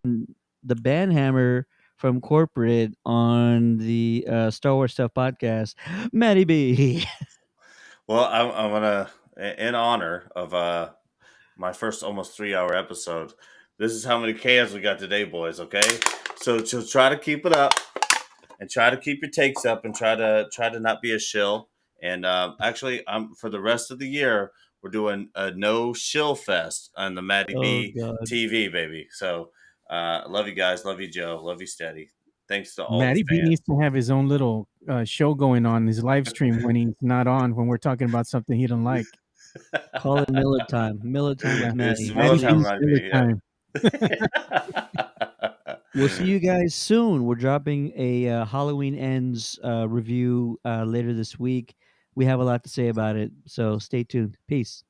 the ban hammer from corporate on the Star Wars Stuff podcast, Matty B. Well, I'm gonna, in honor of my first almost 3-hour episode. This is how many cans we got today, boys. Okay, so try to keep it up and try to keep your takes up and try to not be a shill. And actually, for the rest of the year, we're doing a no shill fest on the Matty Oh B God. TV, baby. So love you guys, love you, Joe, love you, Steady. Thanks to all the Matty B fans. needs to have his own little show going on his live stream when he's not on, when we're talking about something he don't like. Call it Miller time. Miller time Yeah. with It's Matty. Matty Military Please. B's Matty Miller B. time. We'll see you guys soon. We're dropping a Halloween Ends review later this week. We have a lot to say about it, so stay tuned. Peace.